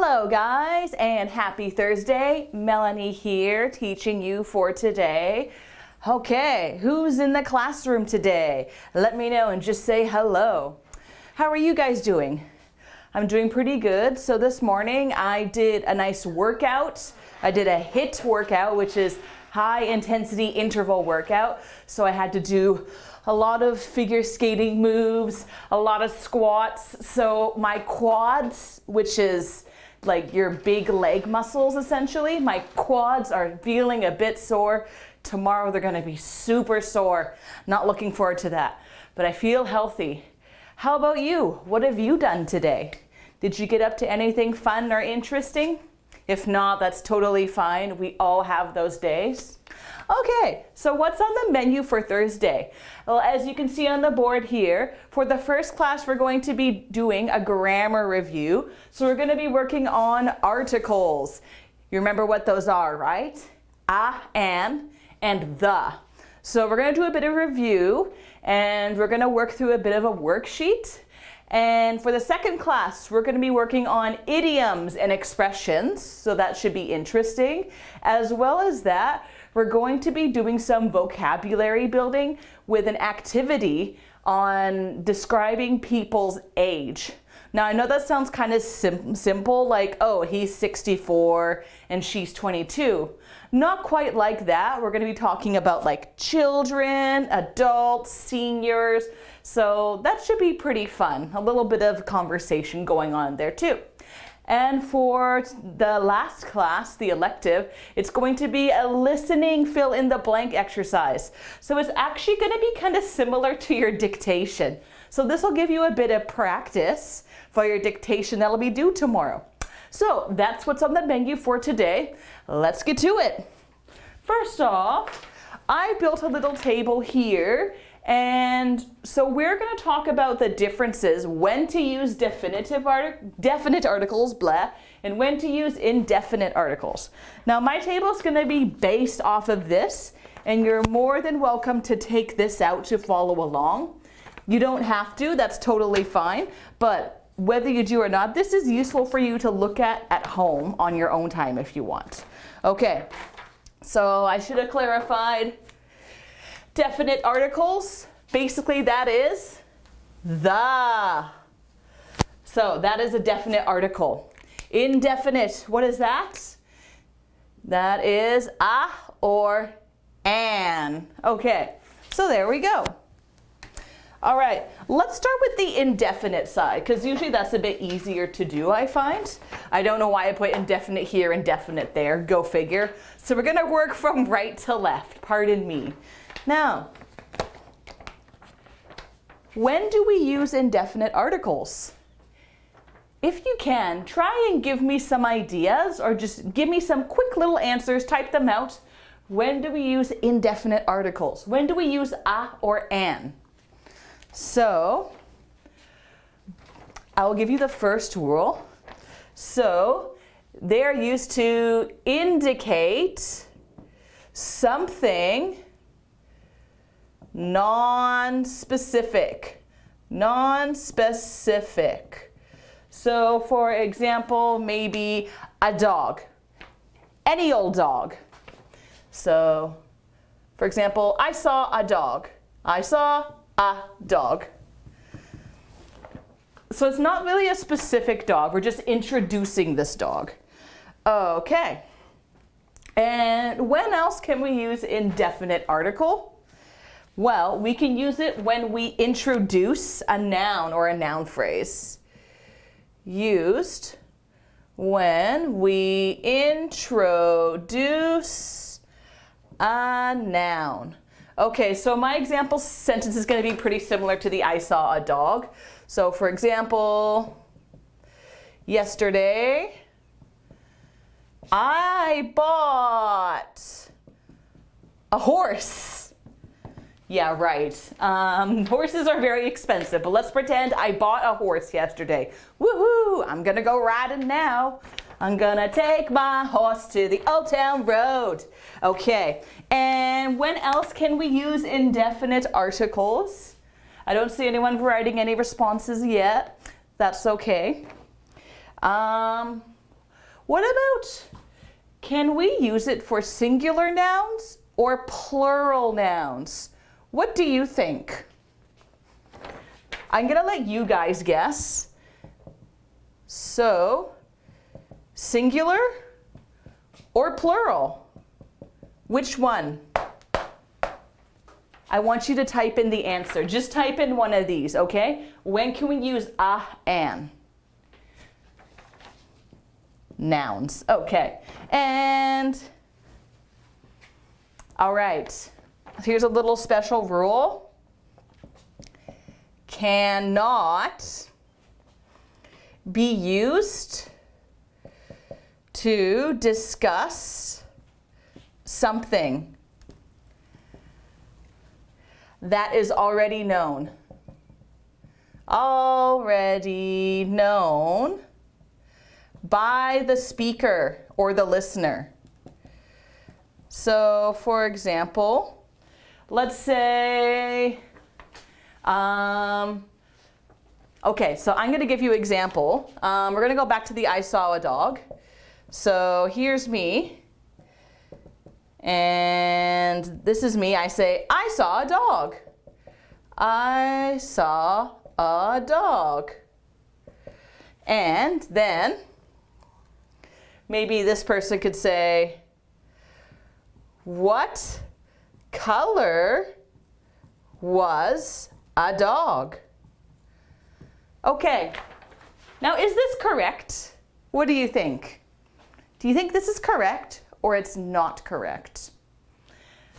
Hello guys, and happy Thursday. Melanie here teaching you for today. Okay, who's in the classroom today? Let me know and just say hello. How are you guys doing? I'm doing pretty good. So this morning I did a nice workout. I did a HIIT workout, which is high intensity interval workout. So I had to do a lot of figure skating moves, a lot of squats. So my quads, which is like your big leg muscles essentially, my quads are feeling a bit sore. Tomorrow they're gonna be super sore. Not looking forward to that, but I feel healthy. How about you? What have you done today? Did you get up to anything fun or interesting? If not, that's totally fine. We all have those days. Okay, so what's on the menu for Thursday? Well, as you can see on the board here, for the first class, we're going to be doing a grammar review. So we're going to be working on articles. You remember what those are, right? A, an, and the. So we're going to do a bit of review, and we're going to work through a bit of a worksheet. And for the second class, we're going to be working on idioms and expressions, so that should be interesting. As well as that, we're going to be doing some vocabulary building with an activity on describing people's age. Now, I know that sounds kind of simple, like, oh, he's 64 and she's 22. Not quite like that. We're going to be talking about like children, adults, seniors. So that should be pretty fun. A little bit of conversation going on there too. And for the last class, the elective, it's going to be a listening fill in the blank exercise. So it's actually going to be kind of similar to your dictation. So this will give you a bit of practice for your dictation that'll be due tomorrow. So that's what's on the menu for today. Let's get to it. First off, I built a little table here. And so we're going to talk about the differences, when to use definite articles, blah, and when to use indefinite articles. Now my table is going to be based off of this, and you're more than welcome to take this out to follow along. You don't have to, that's totally fine, but whether you do or not, this is useful for you to look at home on your own time if you want. Okay, so I should have clarified. Definite articles, basically that is the. So that is a definite article. Indefinite, what is that? That is a or an. Okay, so there we go. All right, let's start with the indefinite side, because usually that's a bit easier to do, I find. I don't know why I put indefinite here, indefinite there, go figure. So we're gonna work from right to left, pardon me. Now, when do we use indefinite articles? If you can, try and give me some ideas or just give me some quick little answers, type them out. When do we use indefinite articles? When do we use a or an? So, I will give you the first rule. So, they are used to indicate something non-specific. So for example, maybe a dog, any old dog. So for example, I saw a dog. I saw a dog. So it's not really a specific dog. We're just introducing this dog. Okay. And when else can we use indefinite article? Well, we can use it when we introduce a noun or a noun phrase. Used when we introduce a noun. Okay, so my example sentence is going to be pretty similar to the I saw a dog. So for example, yesterday I bought a horse. Yeah, right. Horses are very expensive, but let's pretend I bought a horse yesterday. Woohoo! I'm gonna go riding now. I'm gonna take my horse to the old town road. Okay, and when else can we use indefinite articles? I don't see anyone writing any responses yet. That's okay. What about, can we use it for singular nouns or plural nouns? What do you think? I'm gonna let you guys guess. So, singular or plural? Which one? I want you to type in the answer. Just type in one of these, okay? When can we use an? Nouns, okay. And, all right, here's a little special rule. Cannot be used to discuss something that is already known. Already known by the speaker or the listener. So, for example, let's say, okay, so I'm going to give you an example. We're going to go back to the I saw a dog. So here's me. And this is me. I say, I saw a dog. I saw a dog. And then maybe this person could say, what color was a dog? Okay, now is this correct? What do you think? Do you think this is correct or it's not correct?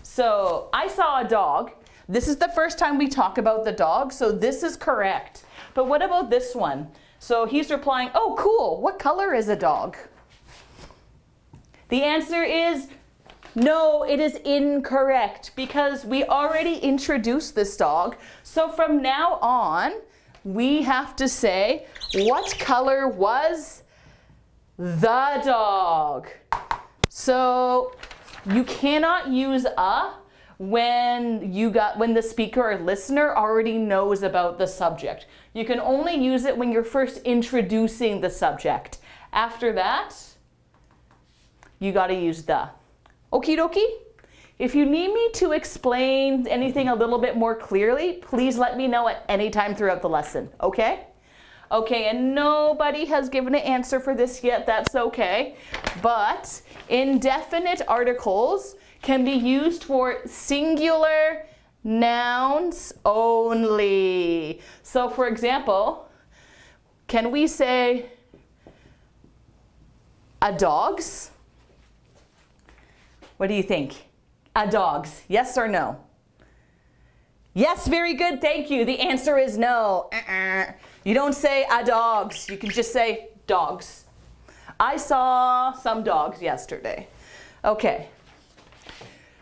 So I saw a dog. This is the first time we talk about the dog, so this is correct. But what about this one? So he's replying, oh, cool, what color is a dog? The answer is no, it is incorrect because we already introduced this dog. So from now on, we have to say, what color was the dog? So you cannot use a when the speaker or listener already knows about the subject. You can only use it when you're first introducing the subject. After that, you got to use the. Okie dokie? If you need me to explain anything a little bit more clearly, please let me know at any time throughout the lesson, okay? Okay, and nobody has given an answer for this yet, that's okay. But indefinite articles can be used for singular nouns only. So for example, can we say a dog's? What do you think? A dog's, yes or no? Yes, very good, thank you. The answer is no. You don't say a dog's, you can just say dogs. I saw some dogs yesterday. Okay.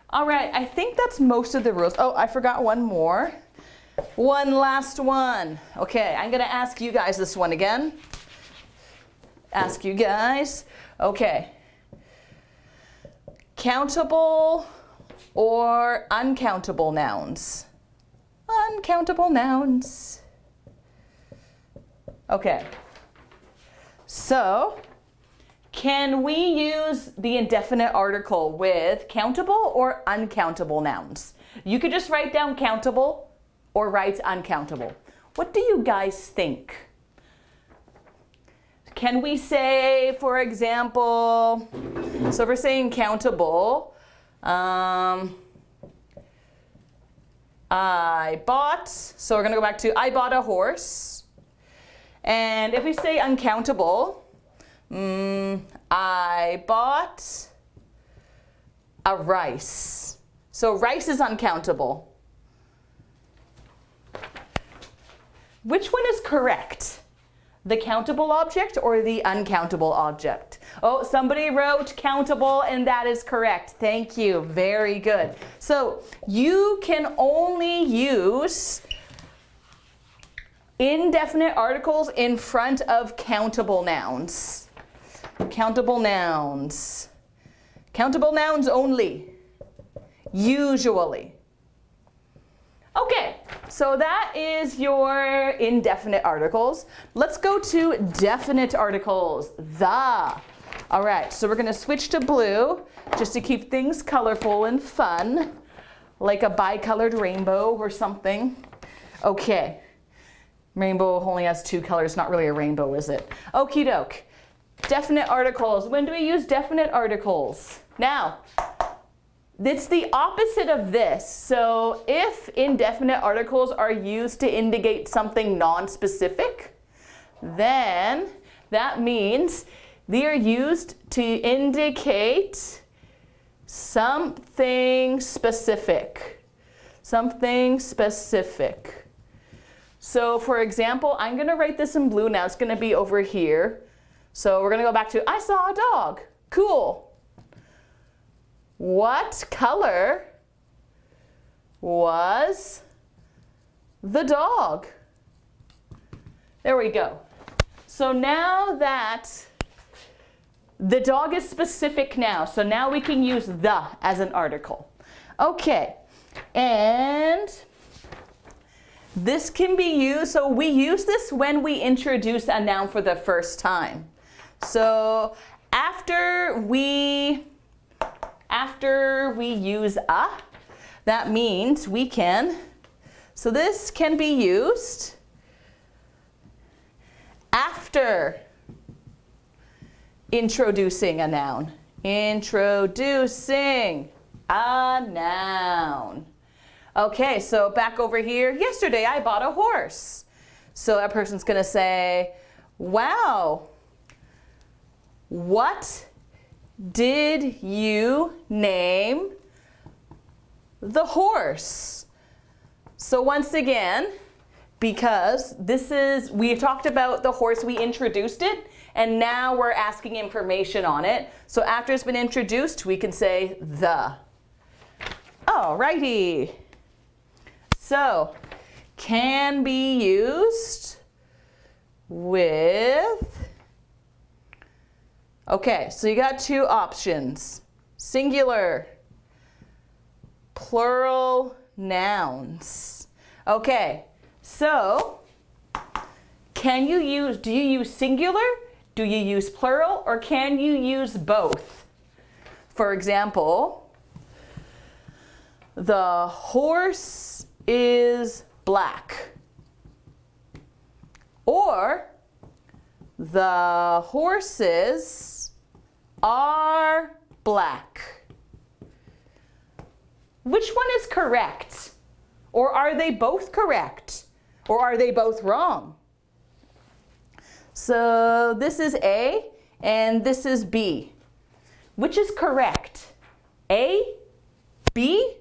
All right, I think that's most of the rules. Oh, I forgot one more. One last one. Okay, I'm gonna ask you guys this one again. Ask you guys. Okay. Countable or uncountable nouns? Uncountable nouns. Okay. So, can we use the indefinite article with countable or uncountable nouns? You could just write down countable or write uncountable. What do you guys think? Can we say, for example, so if we're saying countable, I bought, so we're going to go back to I bought a horse. And if we say uncountable, I bought a rice. So rice is uncountable. Which one is correct? The countable object or the uncountable object? Oh, somebody wrote countable and that is correct. Thank you. Very good. So you can only use indefinite articles in front of countable nouns. Countable nouns. Countable nouns only. Usually. Okay, so that is your indefinite articles. Let's go to definite articles. The, All right, so we're gonna switch to blue just to keep things colorful and fun, like a bicolored rainbow or something. Okay, rainbow only has two colors, not really a rainbow, is it? Okie doke. Definite articles. When do we use definite articles? Now, it's the opposite of this. So if indefinite articles are used to indicate something non-specific, then that means they are used to indicate something specific. Something specific. So for example, I'm going to write this in blue now. It's going to be over here. So we're going to go back to, I saw a dog. Cool. What color was the dog? There we go. So now that the dog is specific now, so now we can use the as an article. Okay, and this can be used, so we use this when we introduce a noun for the first time. So after we use a, that means we can, so this can be used after introducing a noun. Introducing a noun. Okay, so back over here, yesterday I bought a horse. So that person's gonna say, wow, what did you name the horse? So once again, because we talked about the horse, we introduced it, and now we're asking information on it. So after it's been introduced, we can say the. Alrighty. So, can be used with, okay, so you got two options. Singular, plural nouns. Okay, so do you use singular, do you use plural, or can you use both? For example, the horse is black. Or the horses are black. Which one is correct? Or are they both correct? Or are they both wrong? So this is A and this is B. Which is correct? A, B,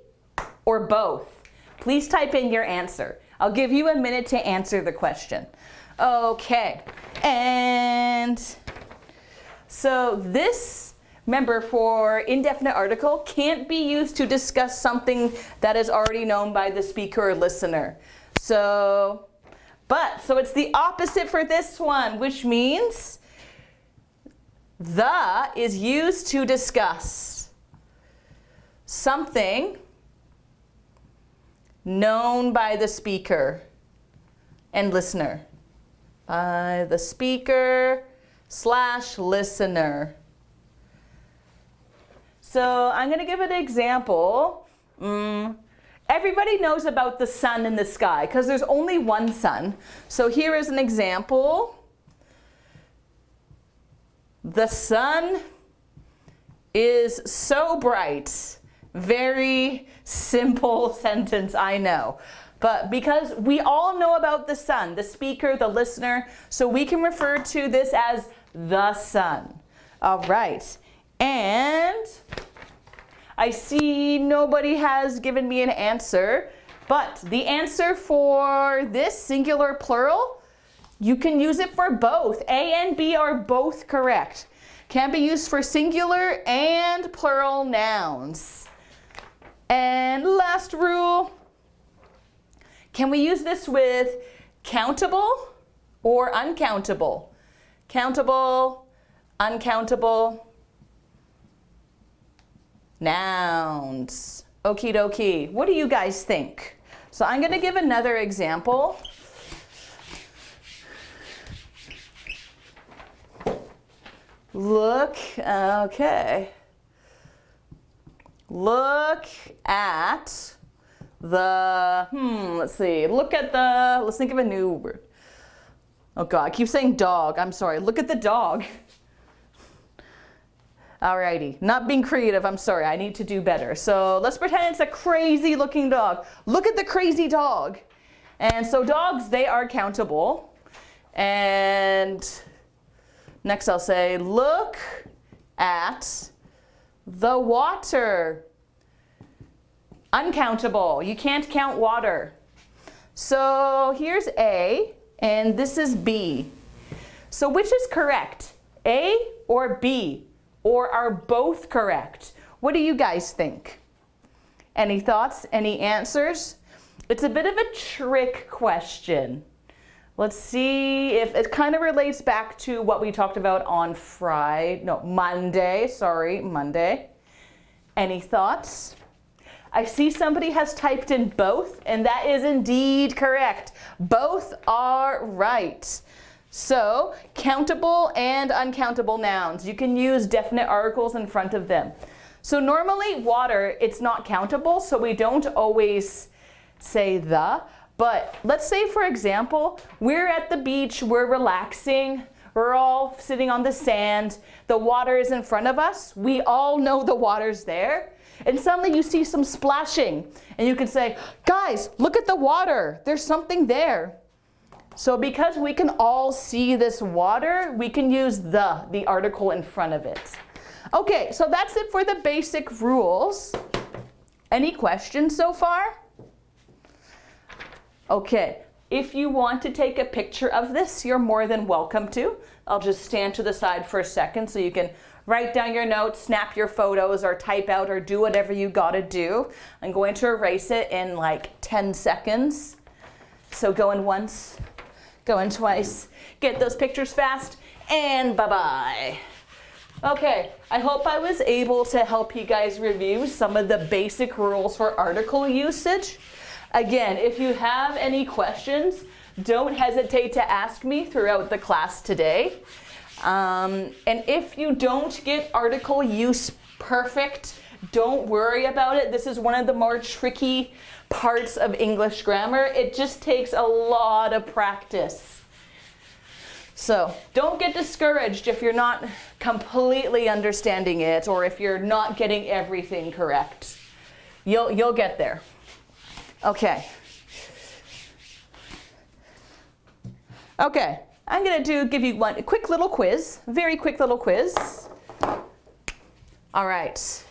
or both? Please type in your answer. I'll give you a minute to answer the question. Okay, and so this, remember, for indefinite article, can't be used to discuss something that is already known by the speaker or listener. So it's the opposite for this one, which means the is used to discuss something known by the speaker and listener. By the speaker / listener. So I'm going to give an example. Everybody knows about the sun in the sky because there's only one sun. So here is an example. The sun is so bright. Very simple sentence, I know. But because we all know about the sun, the speaker, the listener, so we can refer to this as the sun. All right. And I see nobody has given me an answer, but the answer for this singular plural, you can use it for both. A and B are both correct. Can be used for singular and plural nouns. And last rule, can we use this with countable or uncountable? Countable, uncountable, nouns. Okie dokie. What do you guys think? So I'm going to give another example. Look, okay. Look at the, let's see. Look at the, let's think of a new word. Oh God, I keep saying dog. I'm sorry. Look at the dog. Alrighty, not being creative, I'm sorry. I need to do better. So let's pretend it's a crazy looking dog. Look at the crazy dog. And so dogs, they are countable. And next I'll say, look at the water. Uncountable. You can't count water. So here's A, and this is B. So which is correct? A or B? Or are both correct? What do you guys think? Any thoughts? Any answers? It's a bit of a trick question. Let's see if it kind of relates back to what we talked about on Monday. Any thoughts? I see somebody has typed in both, and that is indeed correct. Both are right. So, countable and uncountable nouns. You can use definite articles in front of them. So normally water, it's not countable, so we don't always say the. But let's say, for example, we're at the beach, we're relaxing, we're all sitting on the sand, the water is in front of us, we all know the water's there, and suddenly you see some splashing, and you can say, guys, look at the water, there's something there. So because we can all see this water, we can use the article in front of it. Okay, so that's it for the basic rules. Any questions so far? Okay, if you want to take a picture of this, you're more than welcome to. I'll just stand to the side for a second so you can write down your notes, snap your photos, or type out, or do whatever you gotta do. I'm going to erase it in like 10 seconds. So going once, going twice, get those pictures fast, and bye-bye. Okay, I hope I was able to help you guys review some of the basic rules for article usage. Again, if you have any questions, don't hesitate to ask me throughout the class today. And if you don't get article use perfect, don't worry about it. This is one of the more tricky parts of English grammar. It just takes a lot of practice. So don't get discouraged if you're not completely understanding it or if you're not getting everything correct. You'll get there. Okay. Okay, I'm gonna give you a quick little quiz, very quick little quiz. All right.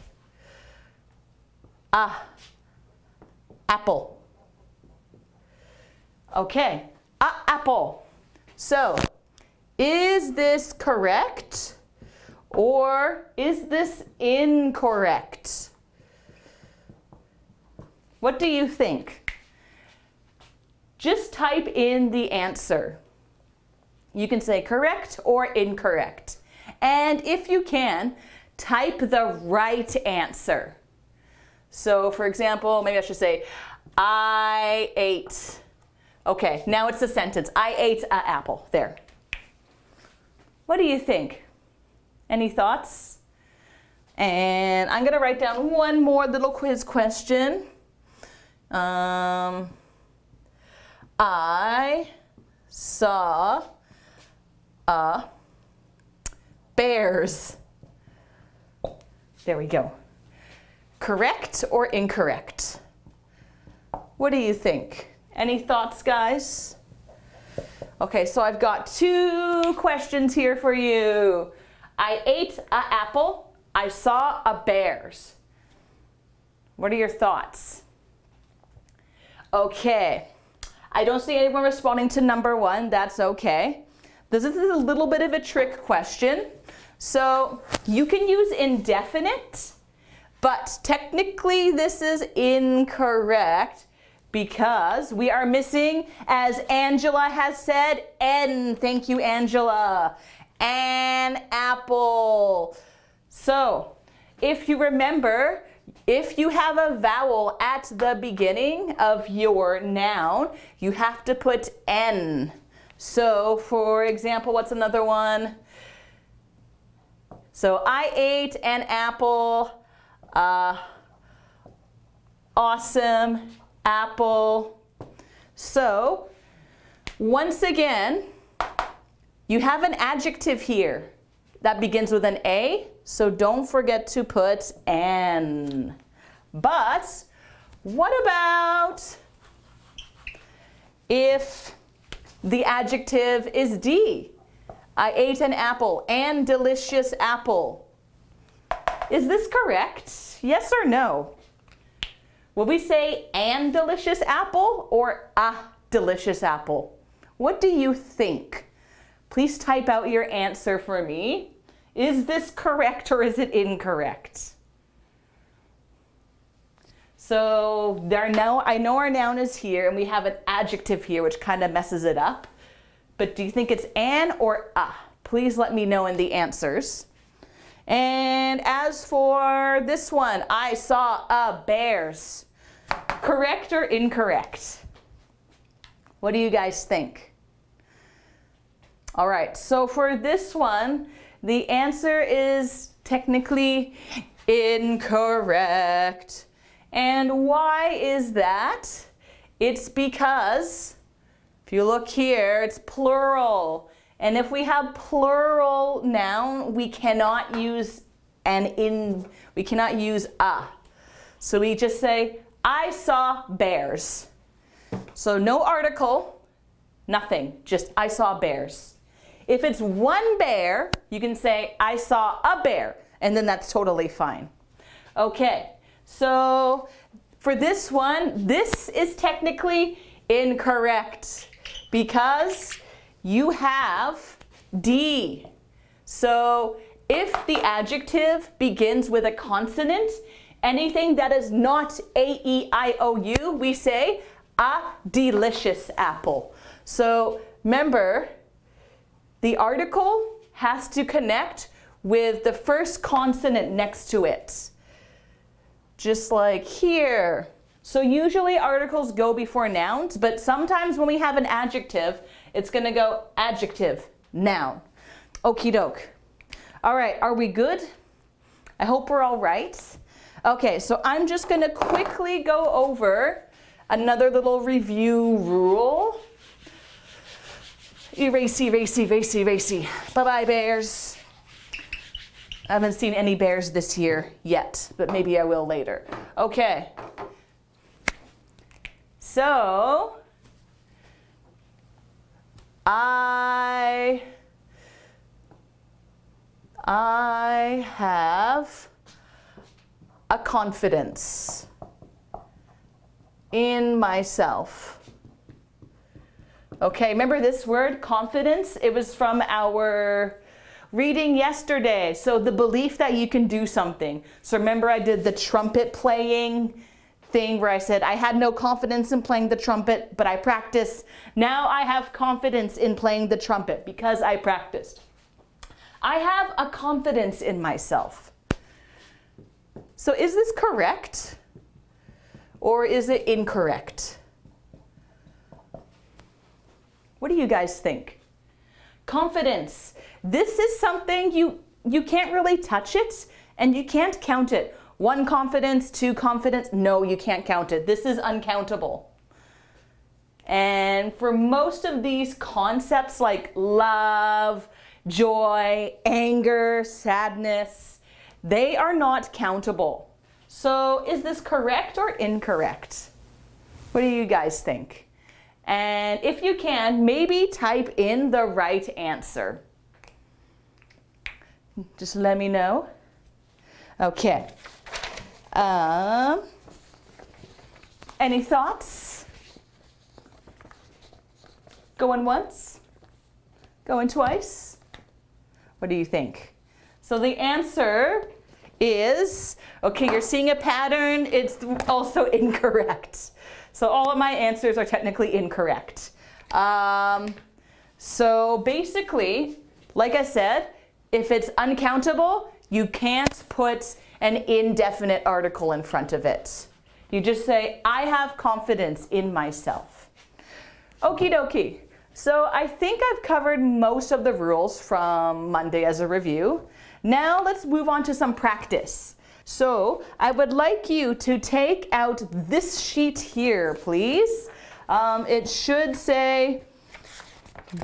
Apple. Okay, apple. So, is this correct or is this incorrect? What do you think? Just type in the answer. You can say correct or incorrect. And if you can, type the right answer. So for example, maybe I should say, I ate. Okay, now it's a sentence. I ate an apple. There. What do you think? Any thoughts? And I'm gonna write down one more little quiz question. I saw bears. There we go. Correct or incorrect? What do you think? Any thoughts, guys? Okay, so I've got 2 questions here for you. I ate an apple. I saw a bears. What are your thoughts? Okay, I don't see anyone responding to number 1. That's okay. This is a little bit of a trick question. So you can use indefinite, but technically this is incorrect because we are missing, as Angela has said, N. Thank you, Angela. An apple. So if you remember, if you have a vowel at the beginning of your noun, you have to put N. So for example, what's another one? So I ate an apple. Awesome apple. So once again, you have an adjective here that begins with an A, so don't forget to put an. But what about if the adjective is D? I ate an apple, an delicious apple. Is this correct? Yes or no? Will we say an delicious apple or a delicious apple? What do you think? Please type out your answer for me. Is this correct or is it incorrect? So I know our noun is here and we have an adjective here which kind of messes it up. But do you think it's an or a? Please let me know in the answers. And as for this one, I saw a bears. Correct or incorrect? What do you guys think? All right, so for this one, the answer is technically incorrect. And why is that? It's because, if you look here, it's plural. And if we have plural noun, we cannot use we cannot use a. So we just say, I saw bears. So no article, nothing, just I saw bears. If it's one bear, you can say, I saw a bear, and then that's totally fine. Okay, so for this one, this is technically incorrect because you have D. So if the adjective begins with a consonant, anything that is not A, E, I, O, U, we say a delicious apple. So remember, the article has to connect with the first consonant next to it. Just like here. So usually articles go before nouns, but sometimes when we have an adjective, it's gonna go adjective, noun. Okie doke. All right, are we good? I hope we're all right. Okay, so I'm just gonna quickly go over another little review rule. Erasey, erasey, erasey, erasey. Bye-bye, bears. I haven't seen any bears this year yet, but maybe I will later. Okay. So, I have a confidence in myself. Okay, remember this word, confidence? It was from our reading yesterday. So the belief that you can do something. So remember I did the trumpet playing thing where I said I had no confidence in playing the trumpet, but I practiced. Now I have confidence in playing the trumpet because I practiced. I have a confidence in myself. So is this correct or is it incorrect? What do you guys think? Confidence. This is something you can't really touch it and you can't count it. 1 confidence, 2 confidence. No, you can't count it. This is uncountable. And for most of these concepts like love, joy, anger, sadness, they are not countable. So is this correct or incorrect? What do you guys think? And if you can, maybe type in the right answer. Just let me know. Okay. Any thoughts? Going once? Going twice? What do you think? So the answer is, okay, you're seeing a pattern. It's also incorrect. So all of my answers are technically incorrect. So basically, like I said, if it's uncountable, you can't put an indefinite article in front of it. You just say, I have confidence in myself. Okie dokie. So I think I've covered most of the rules from Monday as a review. Now let's move on to some practice. So I would like you to take out this sheet here, please. It should say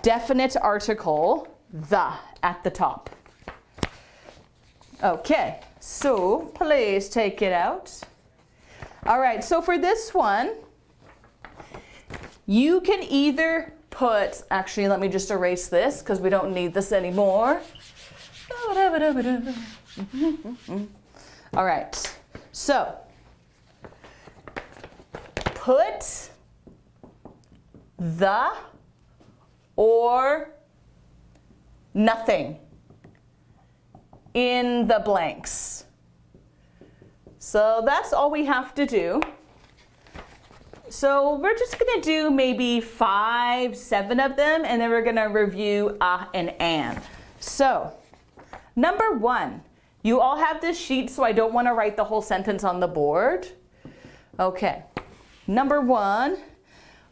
definite article, the, at the top. Okay, so please take it out. All right, so for this one, you can either put, actually let me just erase this because we don't need this anymore. All right, so put the or nothing in the blanks. So that's all we have to do. So we're just gonna do maybe 5, 7 of them, and then we're gonna review and an. So, number 1, you all have this sheet, so I don't wanna write the whole sentence on the board. Okay, number 1,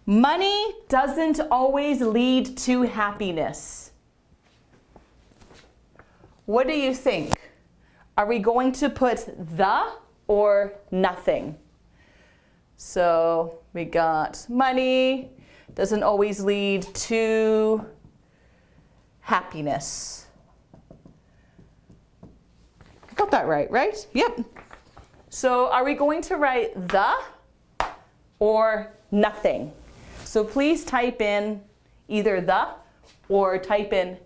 money doesn't always lead to happiness. What do you think? Are we going to put the or nothing? So we got money doesn't always lead to happiness. Got that right? Yep. So are we going to write the or nothing? So please type in either the or type in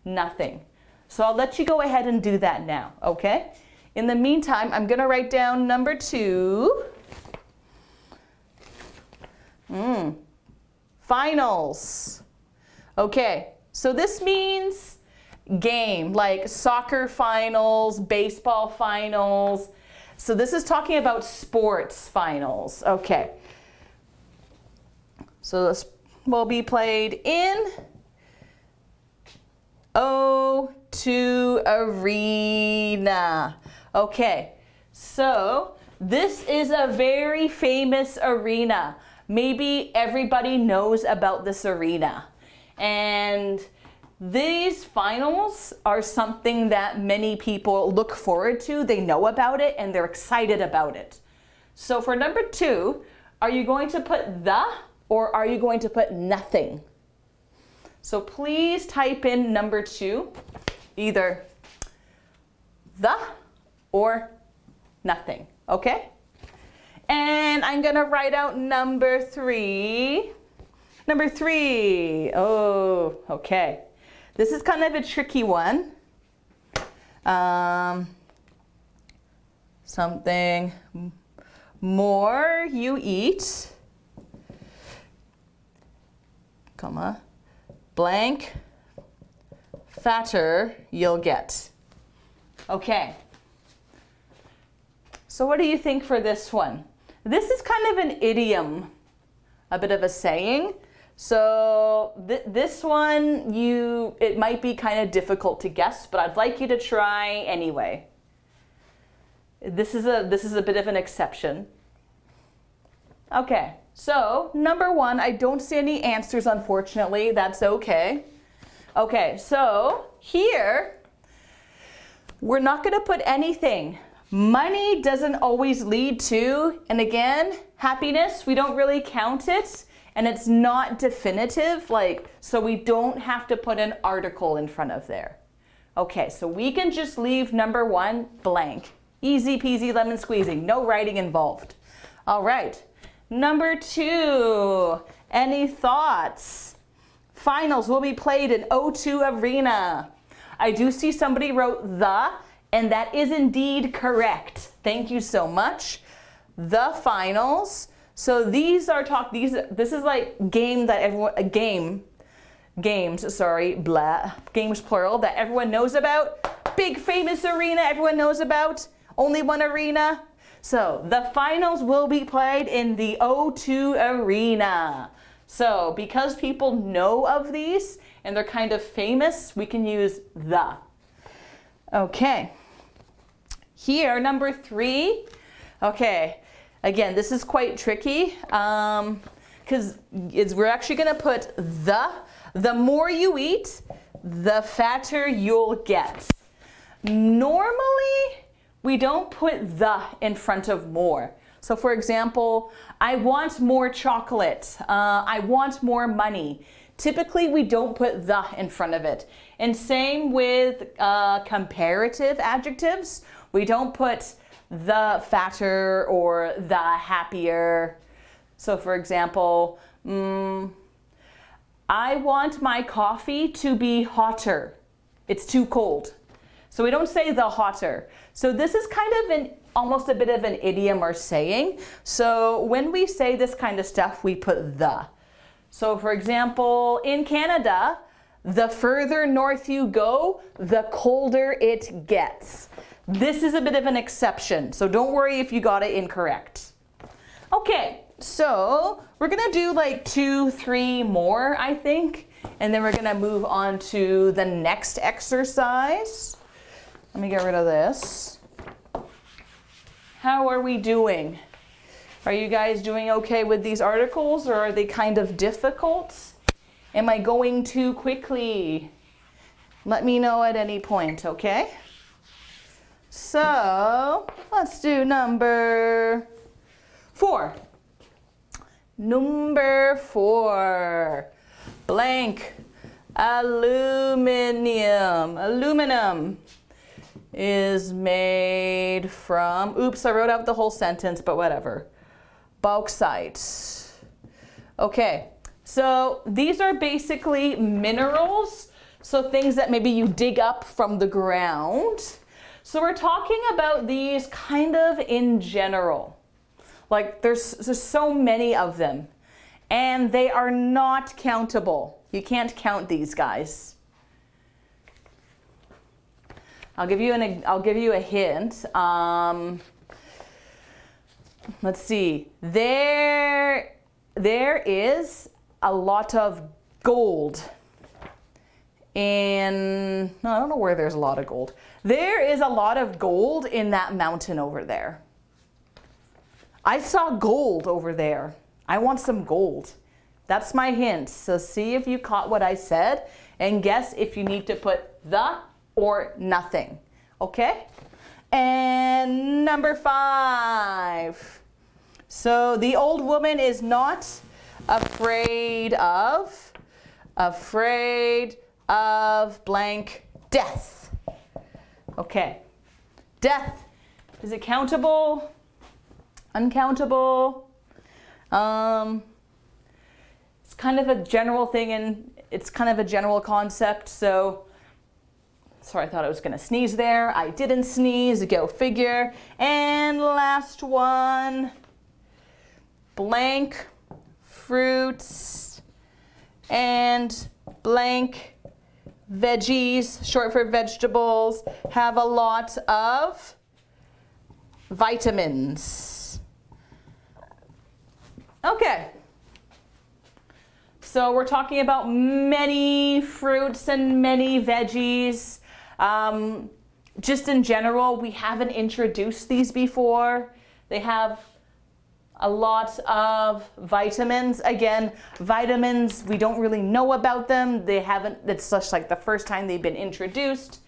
nothing. So I'll let you go ahead and do that now, okay? In the meantime, I'm gonna write down number 2. Finals. Okay, so this means game, like soccer finals, baseball finals. So this is talking about sports finals. Okay. So this will be played in O2 Arena. Okay, so this is a very famous arena. Maybe everybody knows about this arena. And these finals are something that many people look forward to. They know about it and they're excited about it. So for number 2, are you going to put the or are you going to put nothing? So please type in number 2, either the or nothing, okay? And I'm gonna write out number 3. Number 3, oh, okay. This is kind of a tricky one. Something more you eat, comma, blank, fatter you'll get. Okay. So what do you think for this one? This is kind of an idiom, a bit of a saying. So this one, it might be kind of difficult to guess, but I'd like you to try anyway. This is a bit of an exception. Okay, so number 1, I don't see any answers, unfortunately. That's okay. Okay, so here, we're not going to put anything. Money doesn't always lead to, and again, happiness, we don't really count it, and it's not definitive, so we don't have to put an article in front of there. Okay, so we can just leave number 1 blank. Easy peasy lemon squeezy, no writing involved. All right, number 2, any thoughts? Finals will be played in O2 Arena. I do see somebody wrote the, and that is indeed correct. Thank you so much. The finals. So these are this is like games plural that everyone knows about. Big famous arena everyone knows about. Only one arena. So the finals will be played in the O2 Arena. So because people know of these and they're kind of famous, we can use the. Okay. Here, number 3. Okay. Again, this is quite tricky because we're actually going to put the more you eat, the fatter you'll get. Normally, we don't put the in front of more. So for example, I want more chocolate. I want more money. Typically, we don't put the in front of it. And same with comparative adjectives. We don't put the fatter or the happier. So for example, I want my coffee to be hotter. It's too cold. So we don't say the hotter. So this is kind of almost a bit of an idiom or saying. So when we say this kind of stuff, we put the. So for example, in Canada, the further north you go, the colder it gets. This is a bit of an exception, so don't worry if you got it incorrect. Okay, so we're gonna do like 2, 3 more, I think, and then we're gonna move on to the next exercise. Let me get rid of this. How are we doing? Are you guys doing okay with these articles, or are they kind of difficult? Am I going too quickly? Let me know at any point, okay? So, let's do number 4. Number 4. Blank. Aluminum. Aluminum is made from, oops, I wrote out the whole sentence, but whatever. Bauxite. Okay, so these are basically minerals, so things that maybe you dig up from the ground. So we're talking about these kind of in general. Like there's so many of them, and they are not countable. You can't count these guys. I'll give you a hint. Let's see. There is a lot of gold in, no, I don't know where there's a lot of gold. There is a lot of gold in that mountain over there. I saw gold over there. I want some gold. That's my hint. So see if you caught what I said and guess if you need to put the or nothing. Okay? And number 5. So the old woman is not afraid of blank death. Okay. Death. Is it countable? Uncountable? It's kind of a general thing, and it's kind of a general concept. So, sorry, I thought I was going to sneeze there. I didn't sneeze. Go figure. And last one. Blank fruits and blank veggies, short for vegetables, have a lot of vitamins. Okay. So we're talking about many fruits and many veggies. Just in general, we haven't introduced these before. They have a lot of vitamins. Again, vitamins, we don't really know about them. It's just like the first time they've been introduced.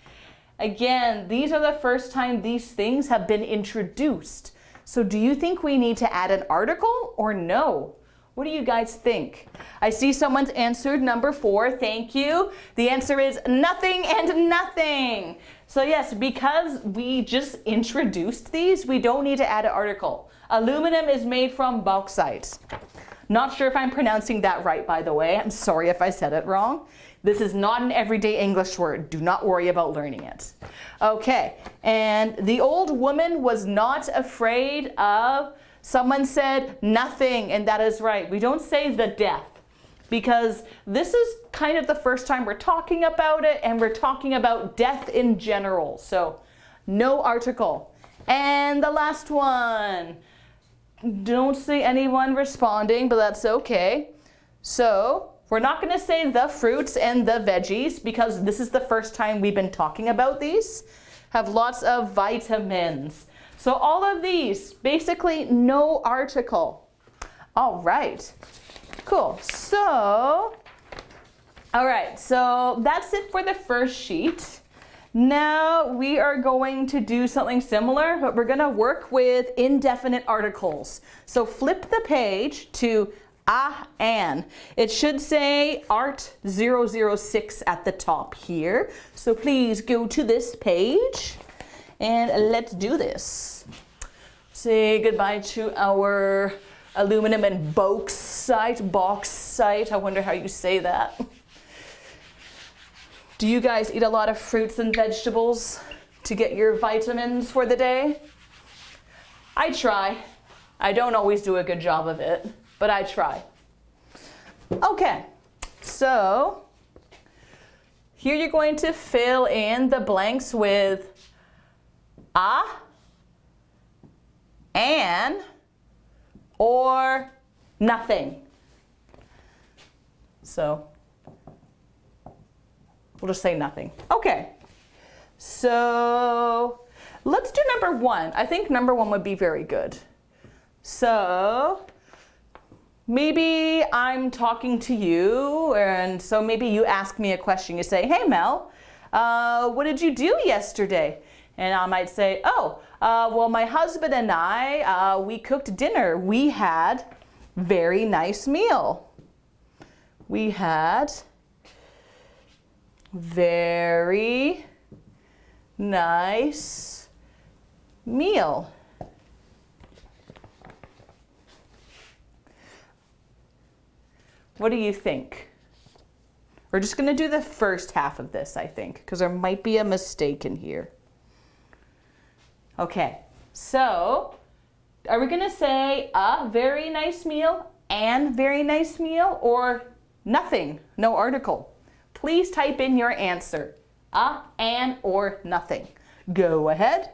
Again, these are the first time these things have been introduced. So do you think we need to add an article or no? What do you guys think? I see someone's answered number 4. Thank you. The answer is nothing and nothing. So yes, because we just introduced these, we don't need to add an article. Aluminum is made from bauxite. Not sure if I'm pronouncing that right, by the way. I'm sorry if I said it wrong. This is not an everyday English word. Do not worry about learning it. Okay, and the old woman was not afraid of, someone said nothing, and that is right. We don't say the death, because this is kind of the first time we're talking about it, and we're talking about death in general. So no article. And the last one. Don't see anyone responding, but that's okay. So we're not going to say the fruits and the veggies, because this is the first time we've been talking about these. Have lots of vitamins. So all of these, basically no article. All right, cool. So, all right, so that's it for the first sheet. Now we are going to do something similar, but we're going to work with indefinite articles. So flip the page to an. It should say Art 006 at the top here. So please go to this page and let's do this. Say goodbye to our aluminum and bauxite. I wonder how you say that. Do you guys eat a lot of fruits and vegetables to get your vitamins for the day? I try. I don't always do a good job of it, but I try. Okay, so here you're going to fill in the blanks with an, or nothing. So we'll just say nothing. Okay, so let's do number one. I think number one would be very good. So maybe I'm talking to you, and so maybe you ask me a question. You say, hey Mel, what did you do yesterday? And I might say, well, my husband and I, we cooked dinner. We had very nice meal. We had very nice meal. What do you think? We're just going to do the first half of this, I think, because there might be a mistake in here. Okay, so are we going to say a very nice meal, and very nice meal, or nothing, no article? Please type in your answer, an, or nothing. Go ahead.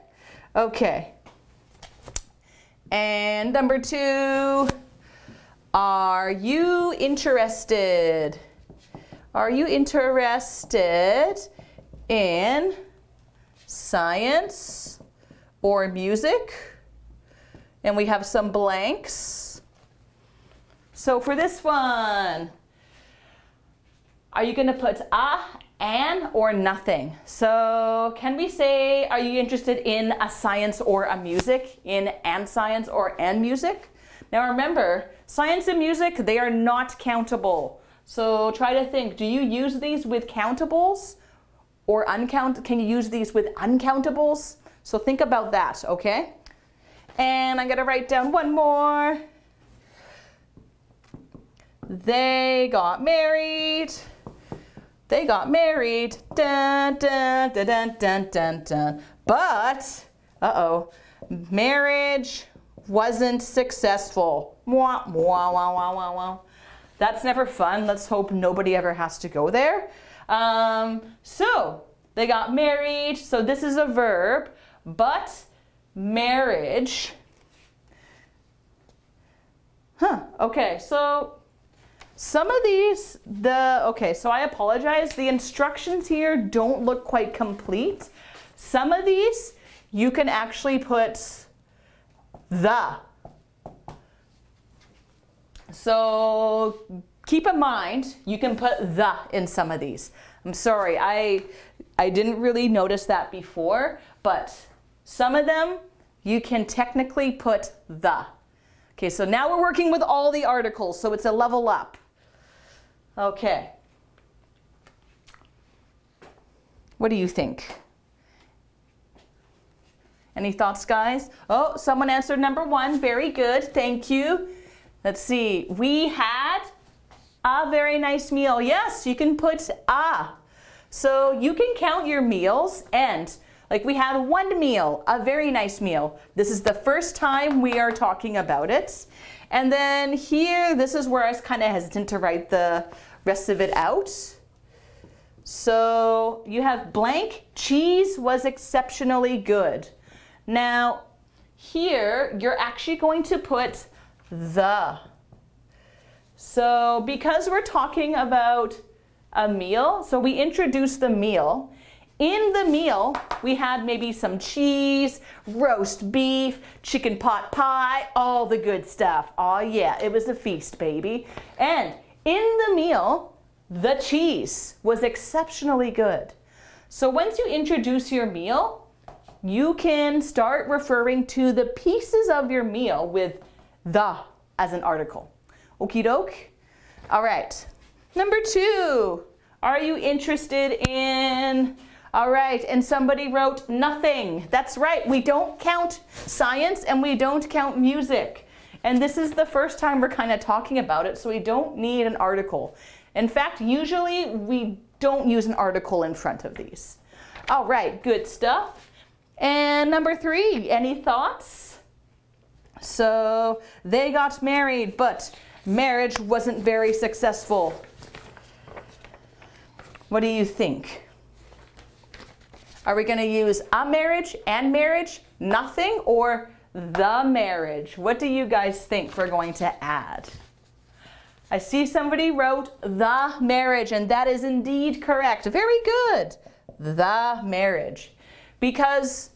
Okay. And number two, are you interested? Are you interested in science or music? And we have some blanks. So for this one, are you going to put an, or nothing? So can we say, are you interested in a science or a music? In and science or and music? Now remember, science and music, they are not countable. So try to think, do you use these with countables or can you use these with uncountables? So think about that, okay? And I'm gonna write down one more. They got married. They got married. Dun, dun, dun, dun, dun, dun, dun. But, marriage wasn't successful. Wah, wah, wah, wah, wah, wah. That's never fun. Let's hope nobody ever has to go there. So they got married. So this is a verb, but marriage. Okay, so some of these, so I apologize. The instructions here don't look quite complete. Some of these, you can actually put the. So keep in mind, you can put the in some of these. I'm sorry, I didn't really notice that before, but some of them, you can technically put the. Okay, so now we're working with all the articles, so it's a level up. Okay. What do you think? Any thoughts, guys? Oh, someone answered number one. Very good. Thank you. Let's see. We had a very nice meal. Yes, you can put a. So you can count your meals, and like we had one meal, a very nice meal. This is the first time we are talking about it. And then here, this is where I was kind of hesitant to write the rest of it out. So you have blank, cheese was exceptionally good. Now here, you're actually going to put the. So because we're talking about a meal, so we introduce the meal. In the meal, we had maybe some cheese, roast beef, chicken pot pie, all the good stuff. Oh yeah, it was a feast, baby. And in the meal, the cheese was exceptionally good. So once you introduce your meal, you can start referring to the pieces of your meal with the as an article. Okie doke? All right. Number 2, are you interested in, all right, and somebody wrote nothing. That's right, we don't count science and we don't count music. And this is the first time we're kind of talking about it, so we don't need an article. In fact, usually we don't use an article in front of these. All right, good stuff. And number 3, any thoughts? So they got married, but marriage wasn't very successful. What do you think? Are we going to use a marriage and marriage, nothing, or the marriage? What do you guys think we're going to add? I see somebody wrote the marriage, and that is indeed correct. Very good. The marriage. Because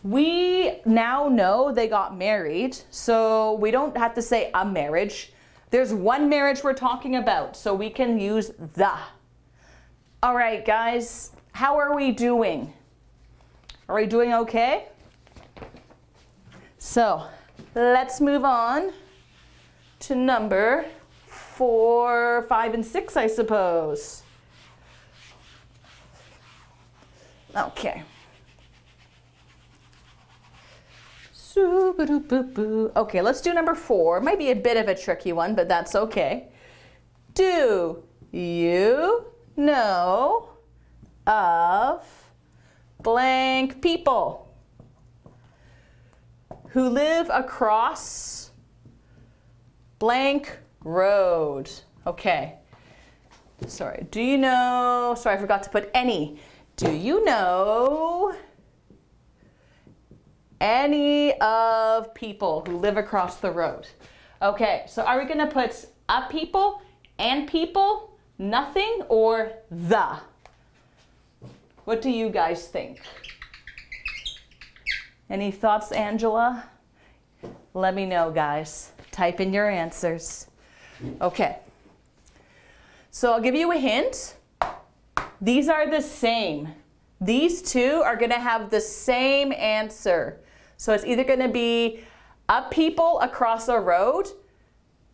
we now know they got married, so we don't have to say a marriage. There's one marriage we're talking about, so we can use the. All right, guys, how are we doing? Are we doing okay? So let's move on to number 4, 5, and 6, I suppose. Okay. Okay, let's do number 4. Might be a bit of a tricky one, but that's okay. Do you know of blank people who live across blank road? Okay. Sorry, do you know, sorry, I forgot to put any. Do you know any of people who live across the road? Okay, so are we going to put a people and people, nothing, or the? What do you guys think? Any thoughts, Angela? Let me know, guys. Type in your answers. Okay. So I'll give you a hint. These are the same. These two are going to have the same answer. So it's either going to be a people across a road,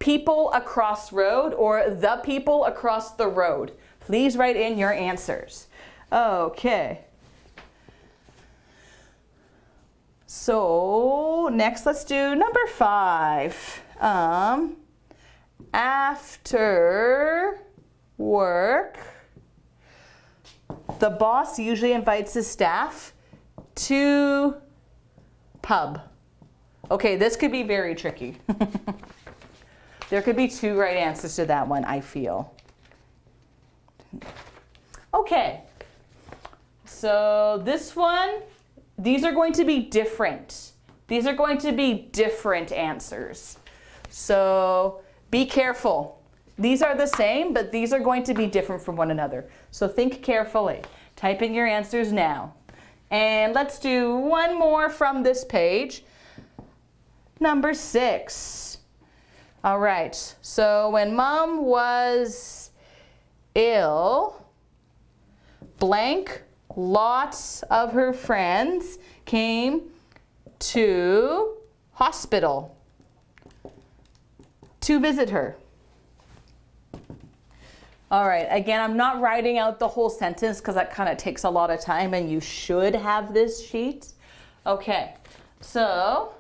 people across road, or the people across the road. Please write in your answers. Okay. So next, let's do number 5. After work, the boss usually invites his staff to pub. Okay, this could be very tricky. There could be 2 right answers to that one, I feel. Okay, so this one, these are going to be different. These are going to be different answers. So be careful. These are the same, but these are going to be different from one another. So think carefully. Type in your answers now. And let's do one more from this page. Number 6. All right, so when Mom was ill, blank, lots of her friends came to hospital to visit her. All right, again, I'm not writing out the whole sentence because that kind of takes a lot of time and you should have this sheet. Okay, so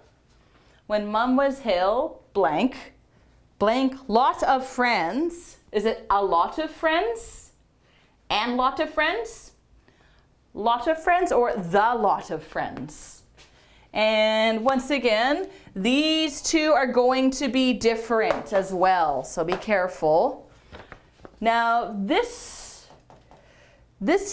when Mom was ill, blank, blank, lot of friends. Is it a lot of friends? And lot of friends? Lot of friends or the lot of friends? And once again, these 2 are going to be different as well, so be careful. Now this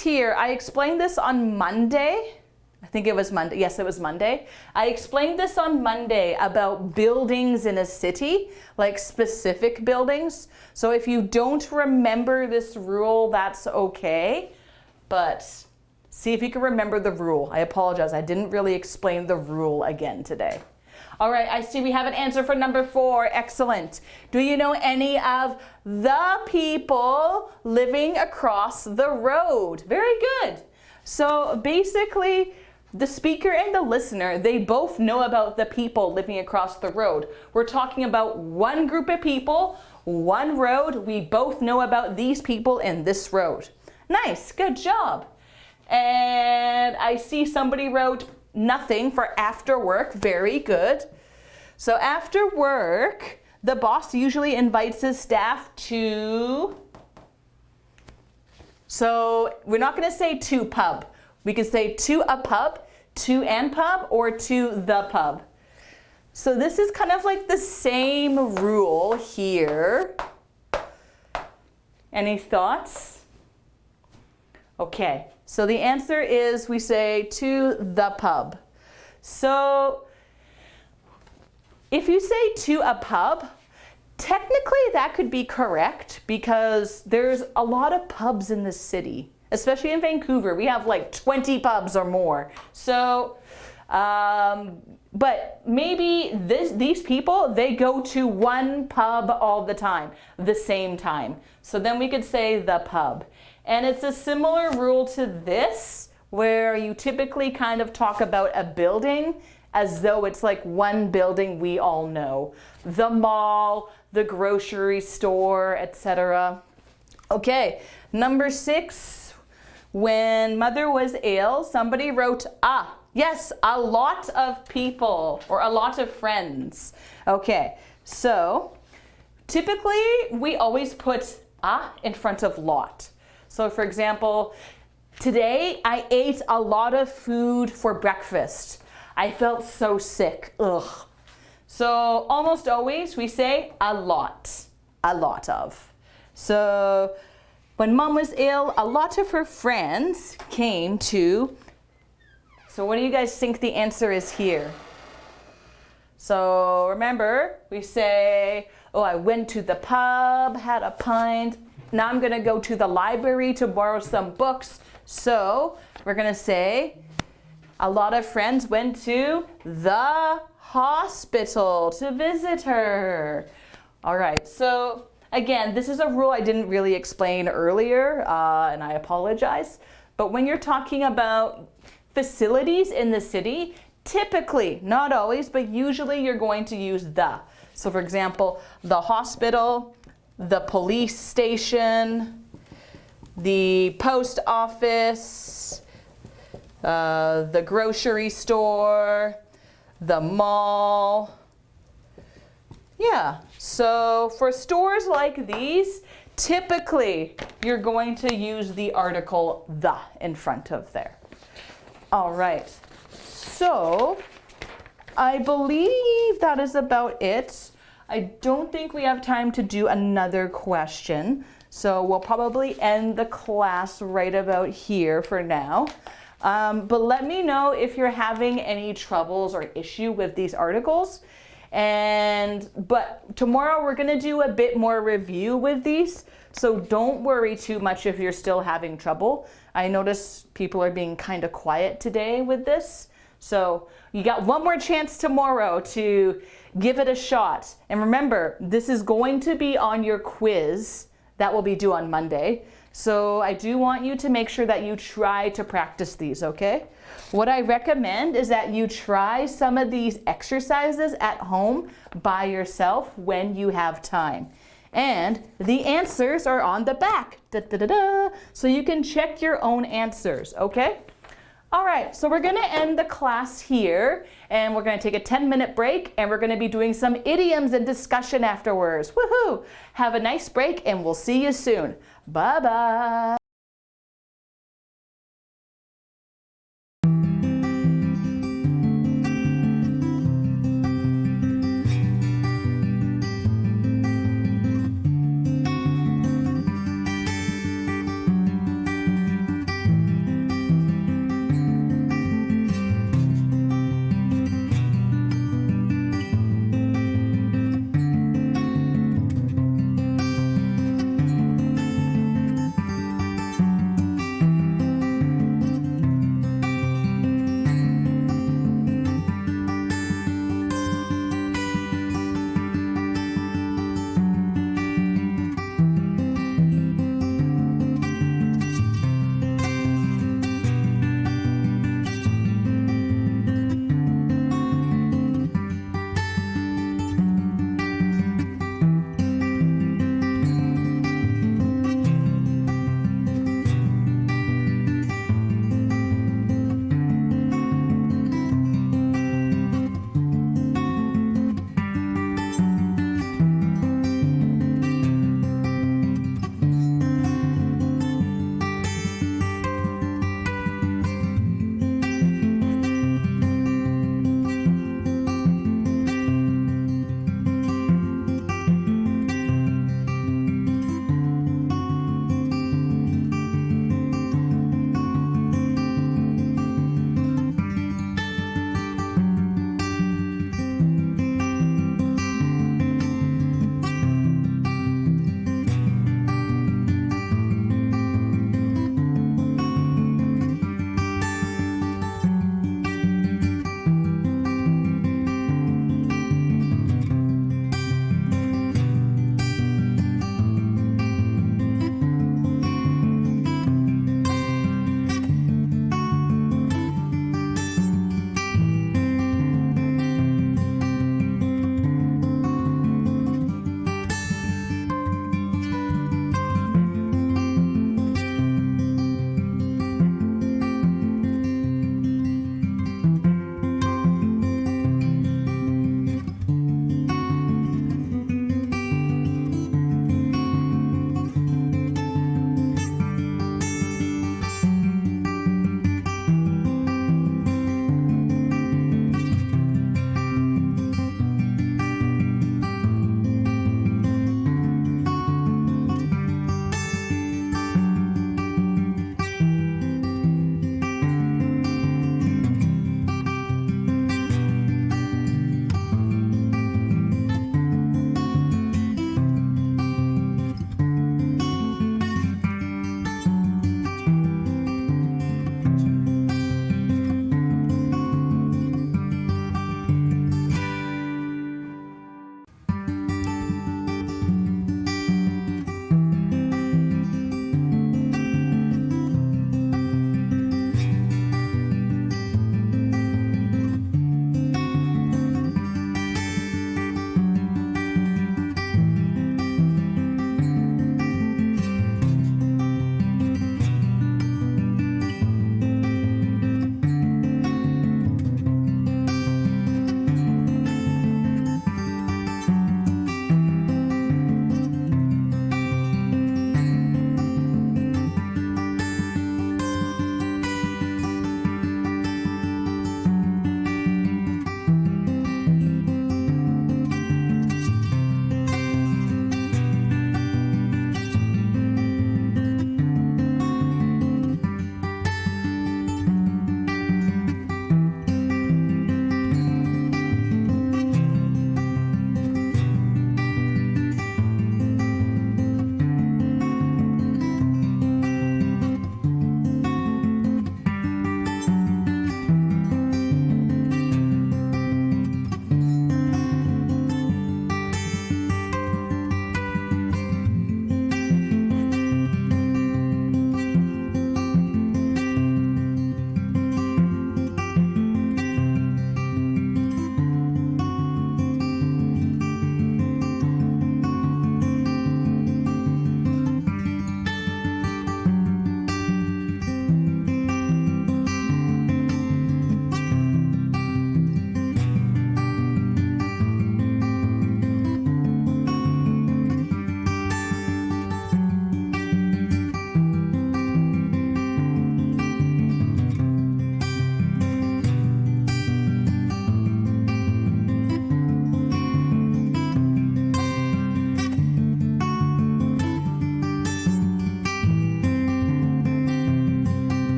here, I explained this on Monday. I think it was Monday. Yes, it was Monday. I explained this on Monday about buildings in a city, like specific buildings. So if you don't remember this rule, that's okay. But see if you can remember the rule. I apologize. I didn't really explain the rule again today. All right, I see we have an answer for number 4. Excellent. Do you know any of the people living across the road? Very good. So basically, the speaker and the listener, they both know about the people living across the road. We're talking about one group of people, one road. We both know about these people in this road. Nice, good job. And I see somebody wrote nothing for after work. Very good. So after work, the boss usually invites his staff to, so we're not going to say to pub. We could say to a pub, to an pub, or to the pub. So this is kind of like the same rule here. Any thoughts? Okay, so the answer is we say to the pub. So if you say to a pub, technically that could be correct because there's a lot of pubs in the city, especially in Vancouver. We have like 20 pubs or more. So, but maybe these people, they go to one pub all the time, the same time. So then we could say the pub. And it's a similar rule to this, where you typically kind of talk about a building as though it's like one building we all know. The mall, the grocery store, etc. Okay, number 6. When mother was ill, somebody wrote, yes, a lot of people or a lot of friends. Okay, so typically we always put in front of lot. So for example, today I ate a lot of food for breakfast. I felt so sick. Ugh. So almost always we say a lot of. So when mom was ill, a lot of her friends came to. So what do you guys think the answer is here? So remember, we say, I went to the pub, had a pint. Now I'm gonna go to the library to borrow some books. So we're gonna say, a lot of friends went to the hospital to visit her. All right, so again, this is a rule I didn't really explain earlier, and I apologize. But when you're talking about facilities in the city, typically, not always, but usually you're going to use the. So for example, the hospital, the police station, the post office, the grocery store, the mall. Yeah, so for stores like these, typically you're going to use the article the in front of there. All right, so I believe that is about it. I don't think we have time to do another question, so we'll probably end the class right about here for now. But let me know if you're having any troubles or issue with these articles. But tomorrow we're gonna do a bit more review with these, so don't worry too much if you're still having trouble. I notice people are being kind of quiet today with this. So you got one more chance tomorrow to give it a shot. And remember, this is going to be on your quiz that will be due on Monday. So I do want you to make sure that you try to practice these, okay? What I recommend is that you try some of these exercises at home by yourself when you have time. And the answers are on the back, so you can check your own answers, okay? All right, so we're gonna end the class here, and we're gonna take a 10-minute break, and we're gonna be doing some idioms and discussion afterwards. Woohoo! Have a nice break, and we'll see you soon. Bye-bye.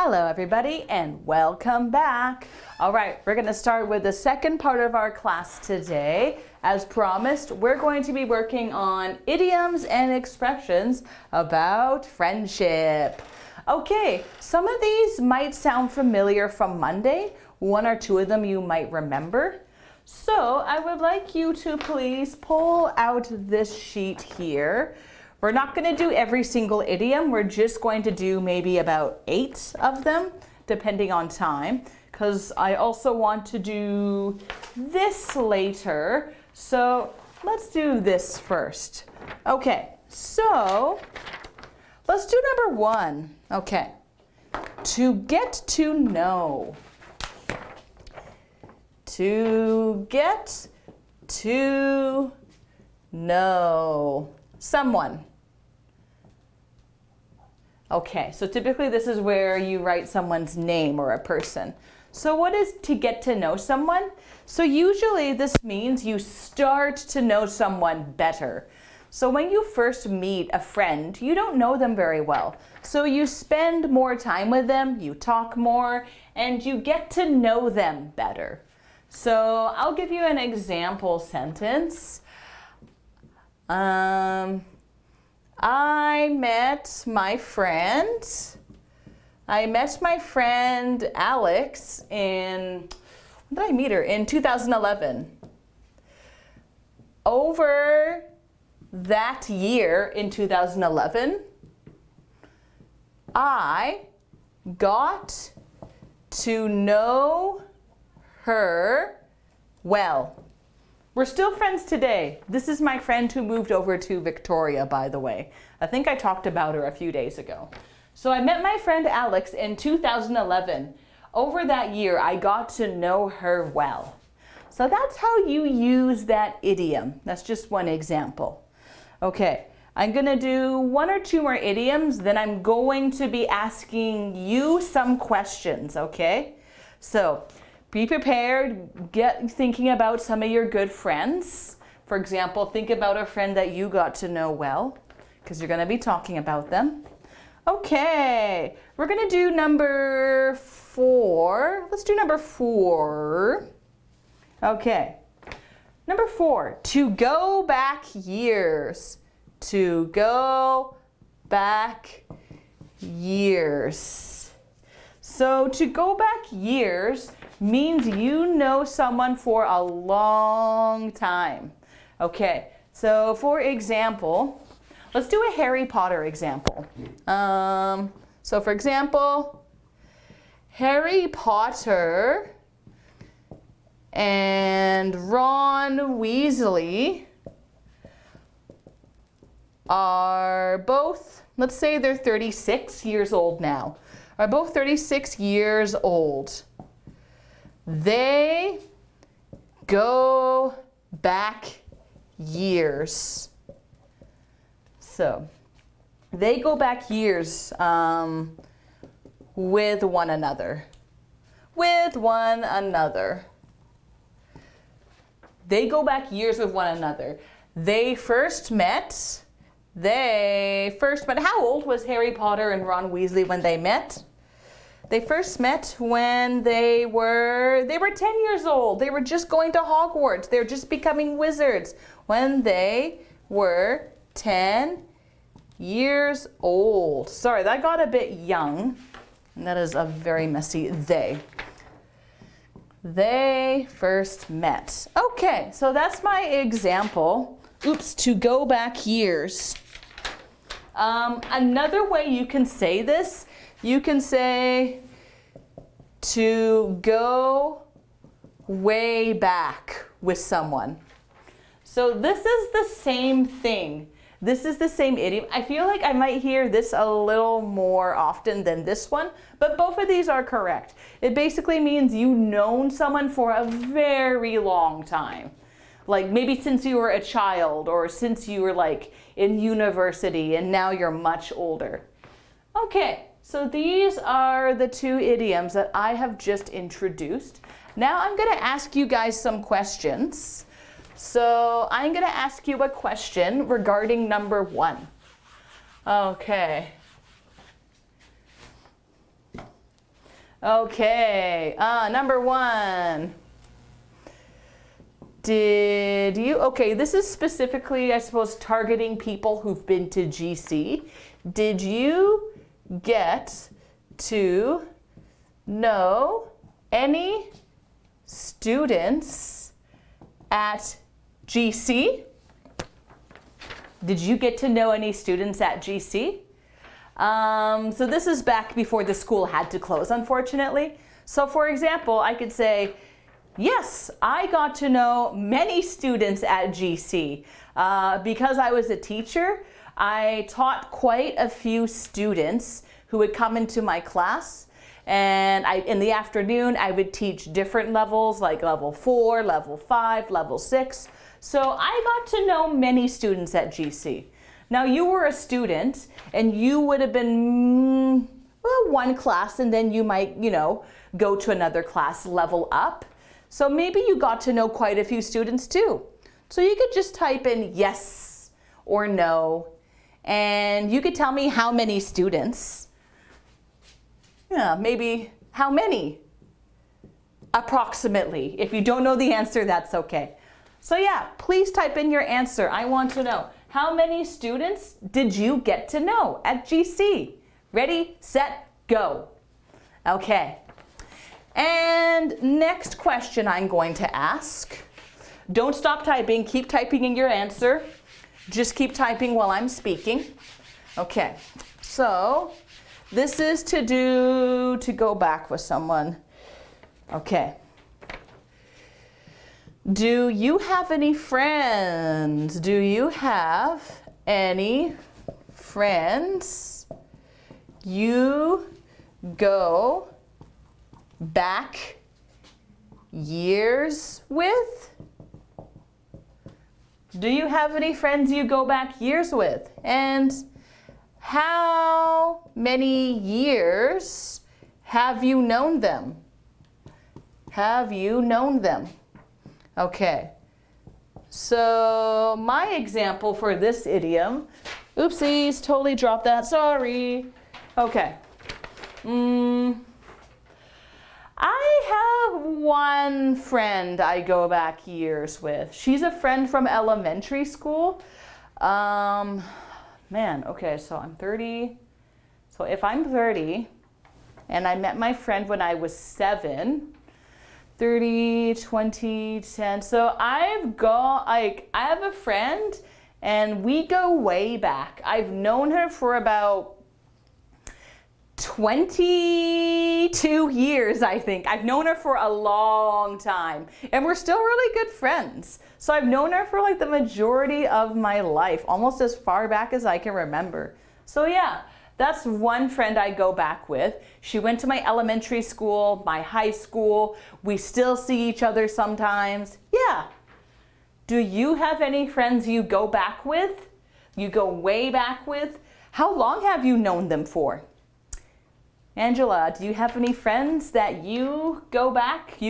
Hello everybody and welcome back. All right, we're going to start with the second part of our class today. As promised, we're going to be working on idioms and expressions about friendship. Okay, some of these might sound familiar from Monday. One or two of them you might remember. So I would like you to please pull out this sheet here. We're not going to do every single idiom. We're just going to do maybe about 8 of them, depending on time, because I also want to do this later. So let's do this first. Okay, so let's do number 1. Okay, to get to know. To get to know someone. Okay, so typically this is where you write someone's name or a person. So what is to get to know someone? So usually this means you start to know someone better. So when you first meet a friend, you don't know them very well. So you spend more time with them, you talk more, and you get to know them better. So I'll give you an example sentence. I met my friend Alex when did I meet her? In 2011. Over that year in 2011, I got to know her well. We're still friends today. This is my friend who moved over to Victoria, by the way. I think I talked about her a few days ago. So I met my friend Alex in 2011. Over that year, I got to know her well. So that's how you use that idiom. That's just one example. Okay, I'm gonna do 1 or 2 more idioms, then I'm going to be asking you some questions, okay? So, be prepared, get thinking about some of your good friends. For example, think about a friend that you got to know well, because you're going to be talking about them. Okay, we're going to do number 4. Let's do number 4. Okay, number 4, to go back years. To go back years. So to go back years means you know someone for a long time. Okay, so for example, let's do a Harry Potter example. So for example, Harry Potter and Ron Weasley are both, let's say they're 36 years old now, are both 36 years old. They go back years. So, they go back years with one another. With one another. They go back years with one another. They first met. How old was Harry Potter and Ron Weasley when they met? They first met when they were 10 years old. They were just going to Hogwarts. They were just becoming wizards when they were 10 years old. Sorry, that got a bit young. And that is a very messy they. They first met. Okay, so that's my example. Oops, to go back years. Another way you can say this, you can say to go way back with someone. So this is the same thing. This is the same idiom. I feel like I might hear this a little more often than this one, but both of these are correct. It basically means you've known someone for a very long time. Like maybe since you were a child or since you were like in university and now you're much older. Okay, so these are the 2 idioms that I have just introduced. Now I'm going to ask you guys some questions. So I'm going to ask you a question regarding number 1. Okay. Okay, number 1. Did you, okay, this is specifically, I suppose, targeting people who've been to GC. Did you get to know any students at GC? Did you get to know any students at GC? So this is back before the school had to close, unfortunately. So for example, I could say, yes, I got to know many students at GC. Because I was a teacher, I taught quite a few students who would come into my class. And in the afternoon, I would teach different levels, like level 4, level 5, level 6. So I got to know many students at GC. Now you were a student and you would have been, well, one class, and then you might, go to another class, level up. So maybe you got to know quite a few students too. So you could just type in yes or no, and you could tell me how many students. Yeah, maybe how many? Approximately. If you don't know the answer, that's okay. So yeah, please type in your answer. I want to know, how many students did you get to know at GC? Ready, set, go. Okay. And next question I'm going to ask. Don't stop typing, keep typing in your answer. Just keep typing while I'm speaking. Okay, so this is to go back with someone. Okay. Do you have any friends? Do you have any friends you go back years with? Do you have any friends you go back years with? And how many years have you known them? Have you known them? Okay, so my example for this idiom, oopsies, totally dropped that, sorry. Okay, I have one friend I go back years with. She's a friend from elementary school. Man, okay, so I'm 30. So if I'm 30 and I met my friend when I was 7, 30, 20, 10. So I have a friend and we go way back. I've known her for about 22 years, I think. I've known her for a long time and we're still really good friends. So I've known her for like the majority of my life, almost as far back as I can remember. So yeah, that's one friend I go back with. She went to my elementary school, my high school. We still see each other sometimes. Yeah. Do you have any friends you go back with? You go way back with? How long have you known them for? Angela, do you have any friends that you go back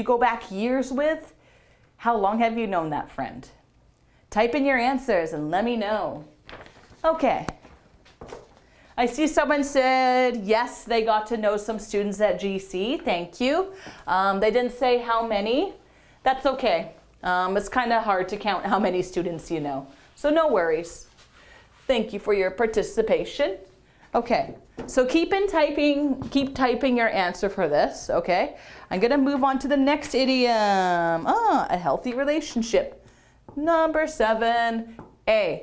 years with? How long have you known that friend? Type in your answers and let me know. Okay. I see someone said, yes, they got to know some students at GC. Thank you. They didn't say how many. That's okay. It's kind of hard to count how many students you know. So no worries. Thank you for your participation. Okay, so keep typing your answer for this, okay? I'm gonna move on to the next idiom. A healthy relationship. Number 7A.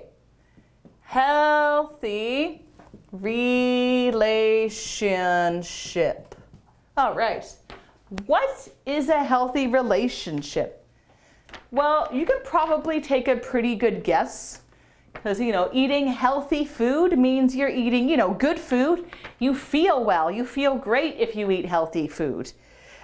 Healthy relationship. All right, what is a healthy relationship? Well, you can probably take a pretty good guess because, eating healthy food means you're eating, good food. You feel well, you feel great if you eat healthy food.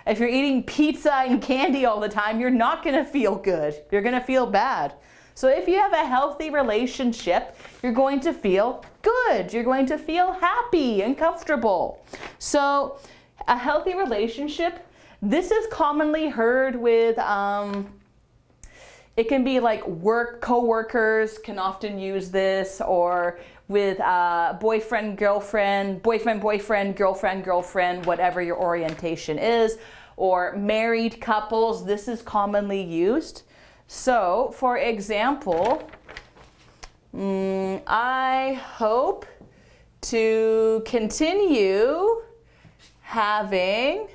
If you're eating pizza and candy all the time, you're not gonna feel good. You're gonna feel bad. So if you have a healthy relationship, you're going to feel good. You're going to feel happy and comfortable. So a healthy relationship, this is commonly heard with, it can be like co-workers can often use this, or with boyfriend, girlfriend, girlfriend, girlfriend, whatever your orientation is, or married couples. This is commonly used. So, for example, I hope to continue having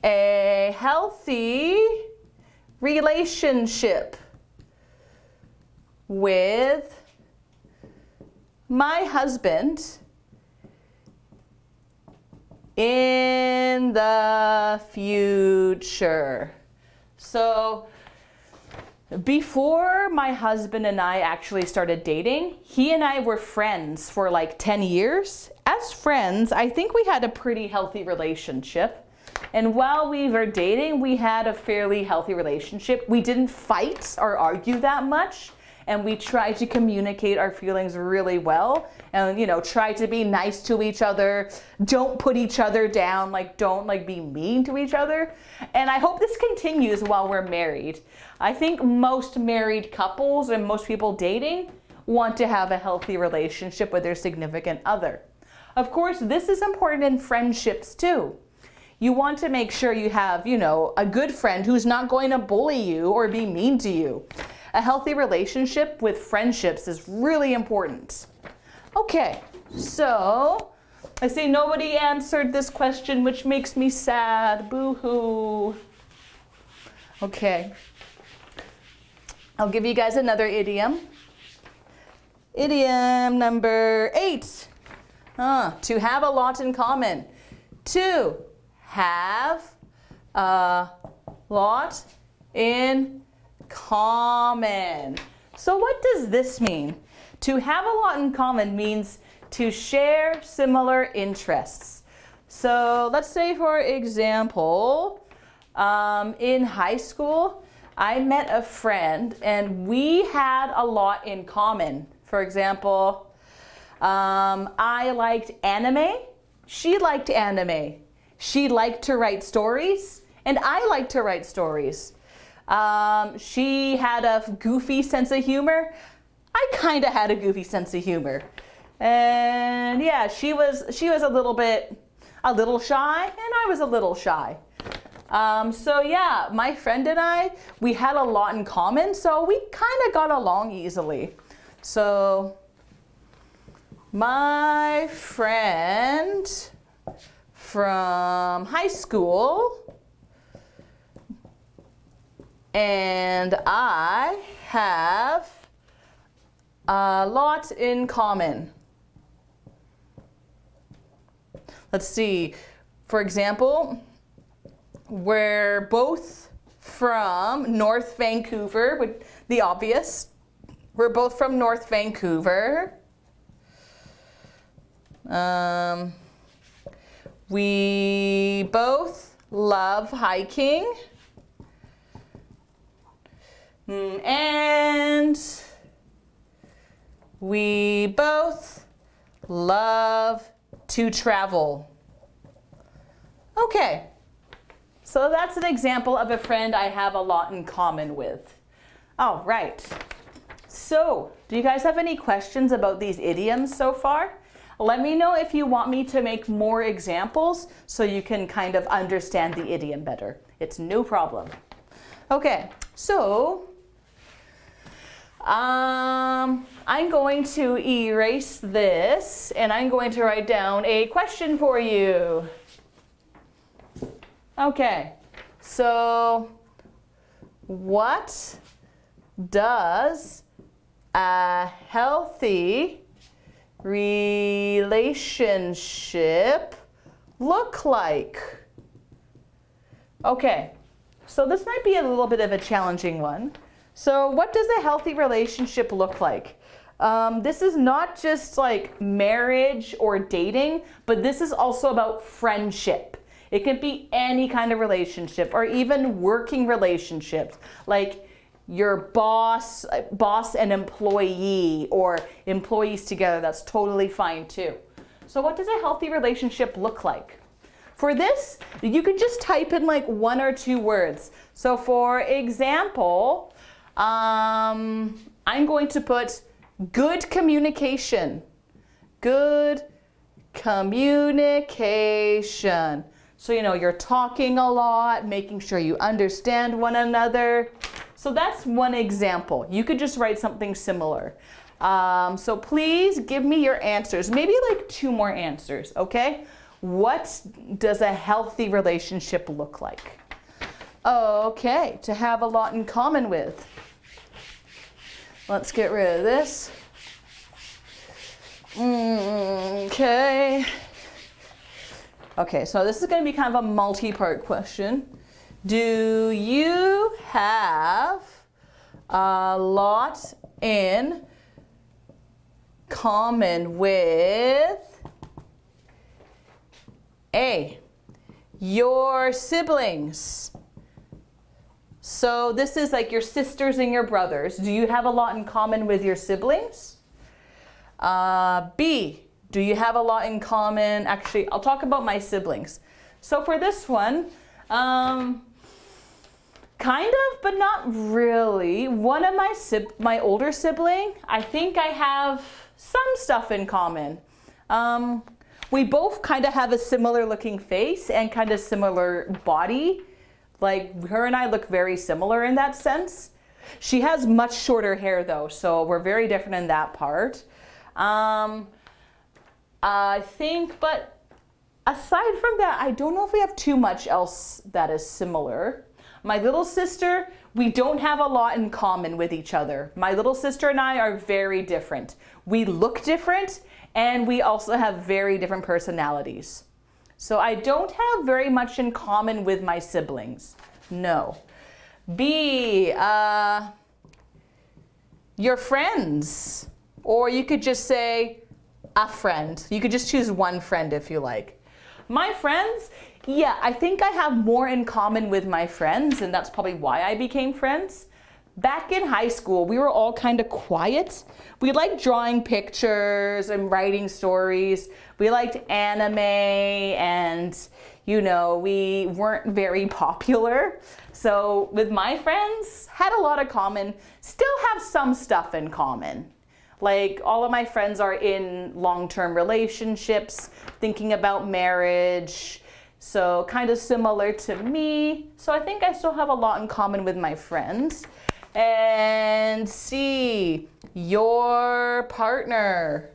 a healthy relationship with my husband in the future. So before my husband and I actually started dating, he and I were friends for like 10 years. As friends, I think we had a pretty healthy relationship. And while we were dating, we had a fairly healthy relationship. We didn't fight or argue that much. And we tried to communicate our feelings really well and, you know, try to be nice to each other. Don't put each other down, don't be mean to each other. And I hope this continues while we're married. I think most married couples and most people dating want to have a healthy relationship with their significant other. Of course, this is important in friendships too. You want to make sure you have, a good friend who's not going to bully you or be mean to you. A healthy relationship with friendships is really important. Okay, so I see nobody answered this question, which makes me sad. Boo-hoo. Okay. I'll give you guys another idiom. Idiom number 8. To have a lot in common. To have a lot in common. So what does this mean? To have a lot in common means to share similar interests. So let's say, for example, in high school, I met a friend and we had a lot in common. For example, I liked anime. She liked anime. She liked to write stories, and I liked to write stories. She had a goofy sense of humor. I kind of had a goofy sense of humor. And yeah, she was a little shy, and I was a little shy. So yeah, my friend and I, we had a lot in common, so we kind of got along easily. So my friend from high school and I have a lot in common. Let's see. For example, we're both from North Vancouver, with the obvious. We're both from North Vancouver. We both love hiking. And we both love to travel. Okay, so that's an example of a friend I have a lot in common with. All right, so do you guys have any questions about these idioms so far? Let me know if you want me to make more examples so you can kind of understand the idiom better. It's no problem. Okay, so I'm going to erase this and I'm going to write down a question for you. Okay, so what does a healthy relationship look like? Okay, so this might be a little bit of a challenging one. So what does a healthy relationship look like? This is not just like marriage or dating, but this is also about friendship. It can be any kind of relationship or even working relationships, like your boss and employee, or employees together. That's totally fine too. So what does a healthy relationship look like? For this, you can just type in like 1 or 2 words. So for example, I'm going to put good communication. Good communication. So, you're talking a lot, making sure you understand one another. So that's one example. You could just write something similar. So please give me your answers. Maybe like 2 more answers, okay? What does a healthy relationship look like? Okay, to have a lot in common with. Let's get rid of this. Okay. Okay, so this is going to be kind of a multi-part question. Do you have a lot in common with A, your siblings? So this is like your sisters and your brothers. Do you have a lot in common with your siblings? B, do you have a lot in common? Actually, I'll talk about my siblings. So for this one, kind of, but not really. One of my older sibling, I think I have some stuff in common. We both kind of have a similar looking face and kind of similar body. Like her and I look very similar in that sense. She has much shorter hair though, so we're very different in that part. I think, but aside from that, I don't know if we have too much else that is similar. My little sister, we don't have a lot in common with each other. My little sister and I are very different. We look different, and we also have very different personalities. So I don't have very much in common with my siblings. No. B, your friends. Or you could just say a friend. You could just choose one friend if you like. My friends, yeah, I think I have more in common with my friends, and that's probably why I became friends. Back in high school, we were all kind of quiet. We liked drawing pictures and writing stories. We liked anime, and we weren't very popular. So with my friends, had a lot of common, still have some stuff in common. Like all of my friends are in long-term relationships, thinking about marriage, so kind of similar to me. So I think I still have a lot in common with my friends. And C, your partner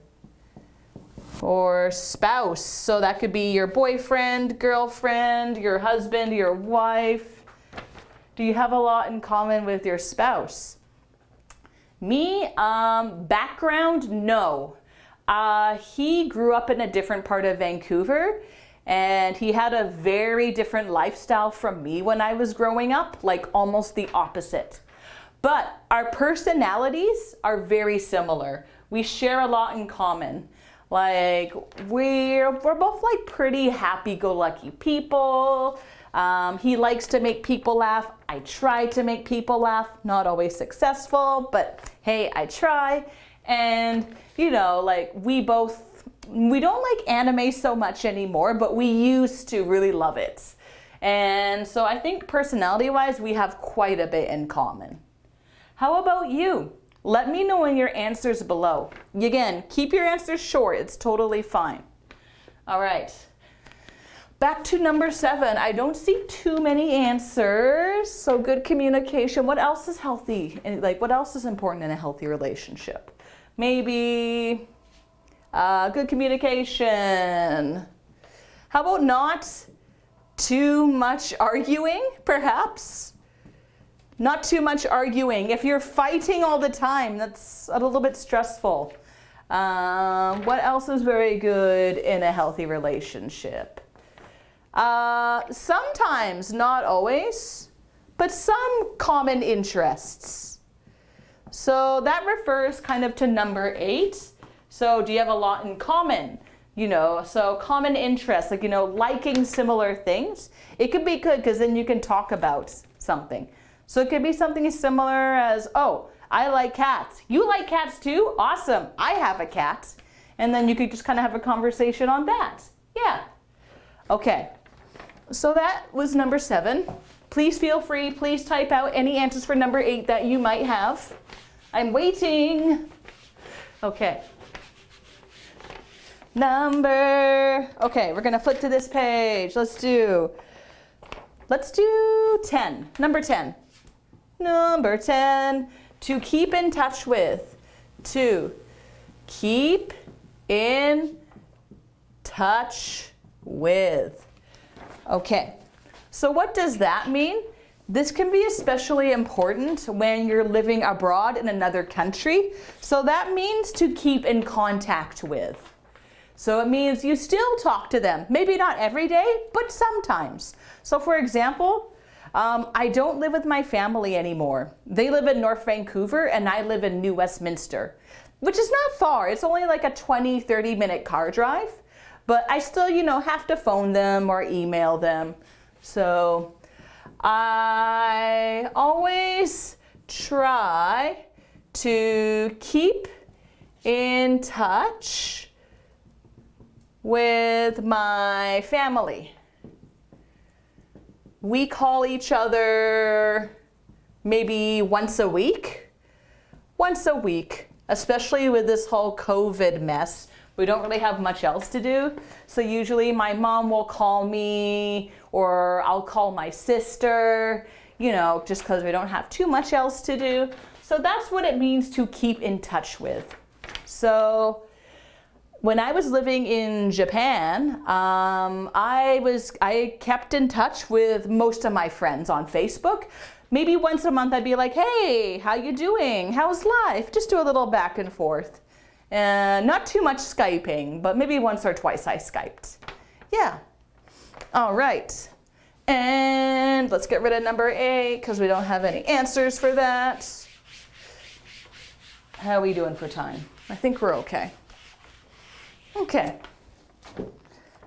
or spouse. So that could be your boyfriend, girlfriend, your husband, your wife. Do you have a lot in common with your spouse? Me, background, no. He grew up in a different part of Vancouver, and he had a very different lifestyle from me when I was growing up, like almost the opposite. But our personalities are very similar. We share a lot in common. Like we're both like pretty happy-go-lucky people. He likes to make people laugh. I try to make people laugh. Not always successful, but hey, I try. And like we don't like anime so much anymore, but we used to really love it. And so I think personality-wise, we have quite a bit in common. How about you? Let me know in your answers below. Again, keep your answers short. It's totally fine. All right. Back to number 7. I don't see too many answers. So good communication. What else is healthy? And what else is important in a healthy relationship? Maybe good communication. How about not too much arguing, perhaps? Not too much arguing. If you're fighting all the time, that's a little bit stressful. What else is very good in a healthy relationship? Sometimes, not always, but some common interests. So that refers kind of to number 8. So do you have a lot in common? So common interests, liking similar things. It could be good because then you can talk about something. So it could be something similar as, oh, I like cats. You like cats too? Awesome. I have a cat. And then you could just kind of have a conversation on that. Yeah. Okay. So that was number 7. Please feel free. Please type out any answers for number 8 that you might have. I'm waiting. Okay. Number, okay, we're gonna flip to this page. Let's do 10, number 10. Number 10, to keep in touch with. To keep in touch with. Okay, so what does that mean? This can be especially important when you're living abroad in another country. So that means to keep in contact with. So it means you still talk to them. Maybe not every day, but sometimes. So for example, I don't live with my family anymore. They live in North Vancouver and I live in New Westminster, which is not far. It's only like a 20-30 minute car drive, but I still, have to phone them or email them. So I always try to keep in touch with my family. We call each other maybe once a week. Once a week, especially with this whole COVID mess. We don't really have much else to do. So usually my mom will call me or I'll call my sister, just because we don't have too much else to do. So that's what it means to keep in touch with. So when I was living in Japan, I kept in touch with most of my friends on Facebook. Maybe once a month I'd be like, hey, how you doing? How's life? Just do a little back and forth. Not too much Skyping, but maybe once or twice I Skyped. Yeah. All right. And let's get rid of number 8 because we don't have any answers for that. How are we doing for time? I think we're okay. Okay.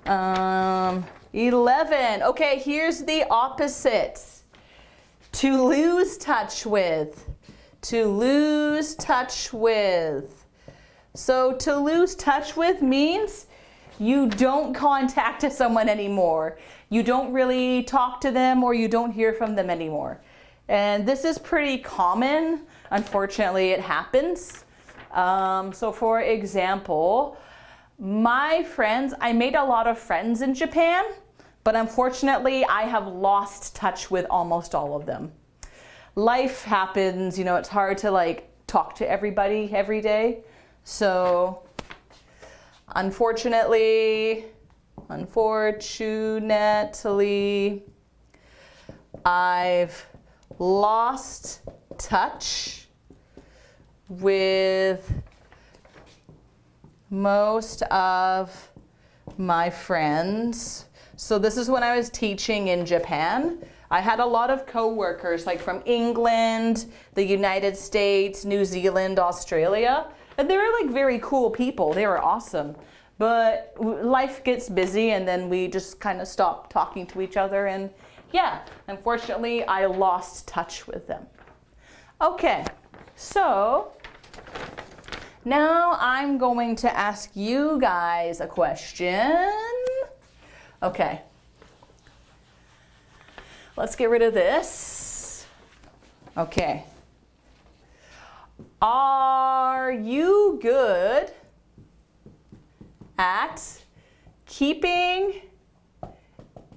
11. Okay, here's the opposite. To lose touch with. To lose touch with. So to lose touch with means you don't contact someone anymore. You don't really talk to them or you don't hear from them anymore. And this is pretty common. Unfortunately, it happens. So for example, I made a lot of friends in Japan, but unfortunately, I have lost touch with almost all of them. Life happens, it's hard to talk to everybody every day. So unfortunately, I've lost touch with most of my friends. So this is when I was teaching in Japan. I had a lot of coworkers from England, the United States, New Zealand, Australia. And they were very cool people. They were awesome. But life gets busy and then we just kind of stop talking to each other. And yeah, unfortunately, I lost touch with them. Okay, so now I'm going to ask you guys a question. Okay. Let's get rid of this. Okay. Are you good at keeping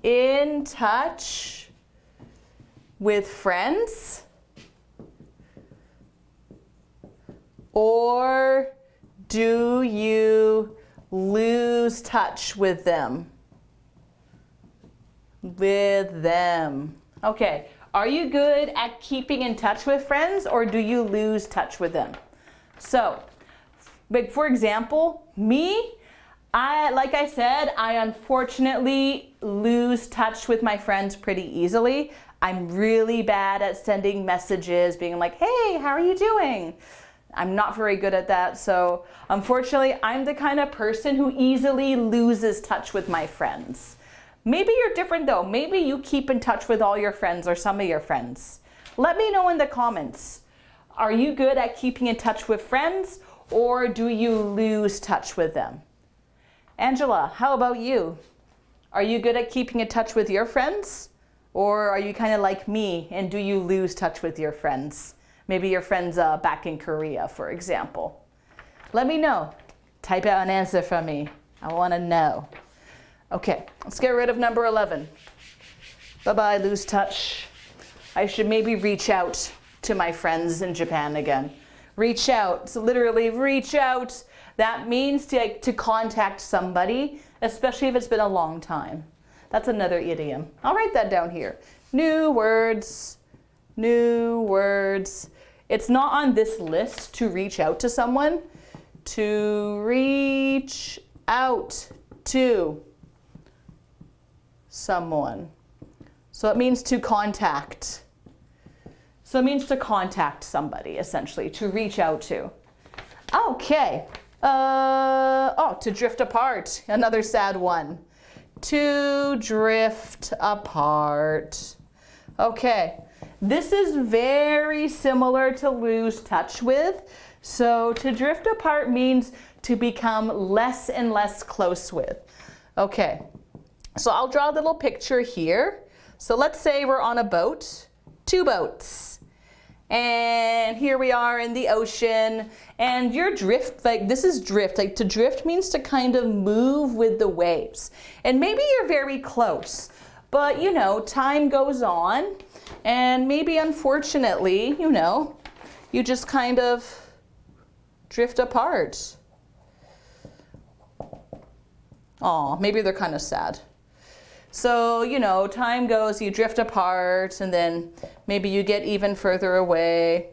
in touch with friends? Or do you lose touch with them? Okay. Are you good at keeping in touch with friends or do you lose touch with them? So, for example, like I said, I unfortunately lose touch with my friends pretty easily. I'm really bad at sending messages, being like, hey, how are you doing? I'm not very good at that. So unfortunately, I'm the kind of person who easily loses touch with my friends. Maybe you're different though. Maybe you keep in touch with all your friends or some of your friends. Let me know in the comments. Are you good at keeping in touch with friends or do you lose touch with them? Angela, how about you? Are you good at keeping in touch with your friends? Or are you kind of like me and do you lose touch with your friends? Maybe your friends back in Korea, for example. Let me know. Type out an answer from me. I want to know. Okay, let's get rid of number 11. Bye-bye, lose touch. I should maybe reach out to my friends in Japan again. Reach out, so literally reach out. That means to contact somebody, especially if it's been a long time. That's another idiom. I'll write that down here. New words, new words. It's not on this list to reach out to someone. To reach out to someone. So it means to contact. So it means to contact somebody, essentially, to reach out to. Okay. To drift apart. Another sad one. To drift apart. Okay. This is very similar to lose touch with. So to drift apart means to become less and less close with. Okay. So I'll draw a little picture here. So let's say we're on a boat, 2 boats. And here we are in the ocean, and you're drift, like this is drift. Like to drift means to kind of move with the waves. And maybe you're very close, but you know, time goes on, and maybe unfortunately, you know, you just kind of drift apart. Aw, maybe they're kind of sad. So, you know, time goes, you drift apart, and then maybe you get even further away.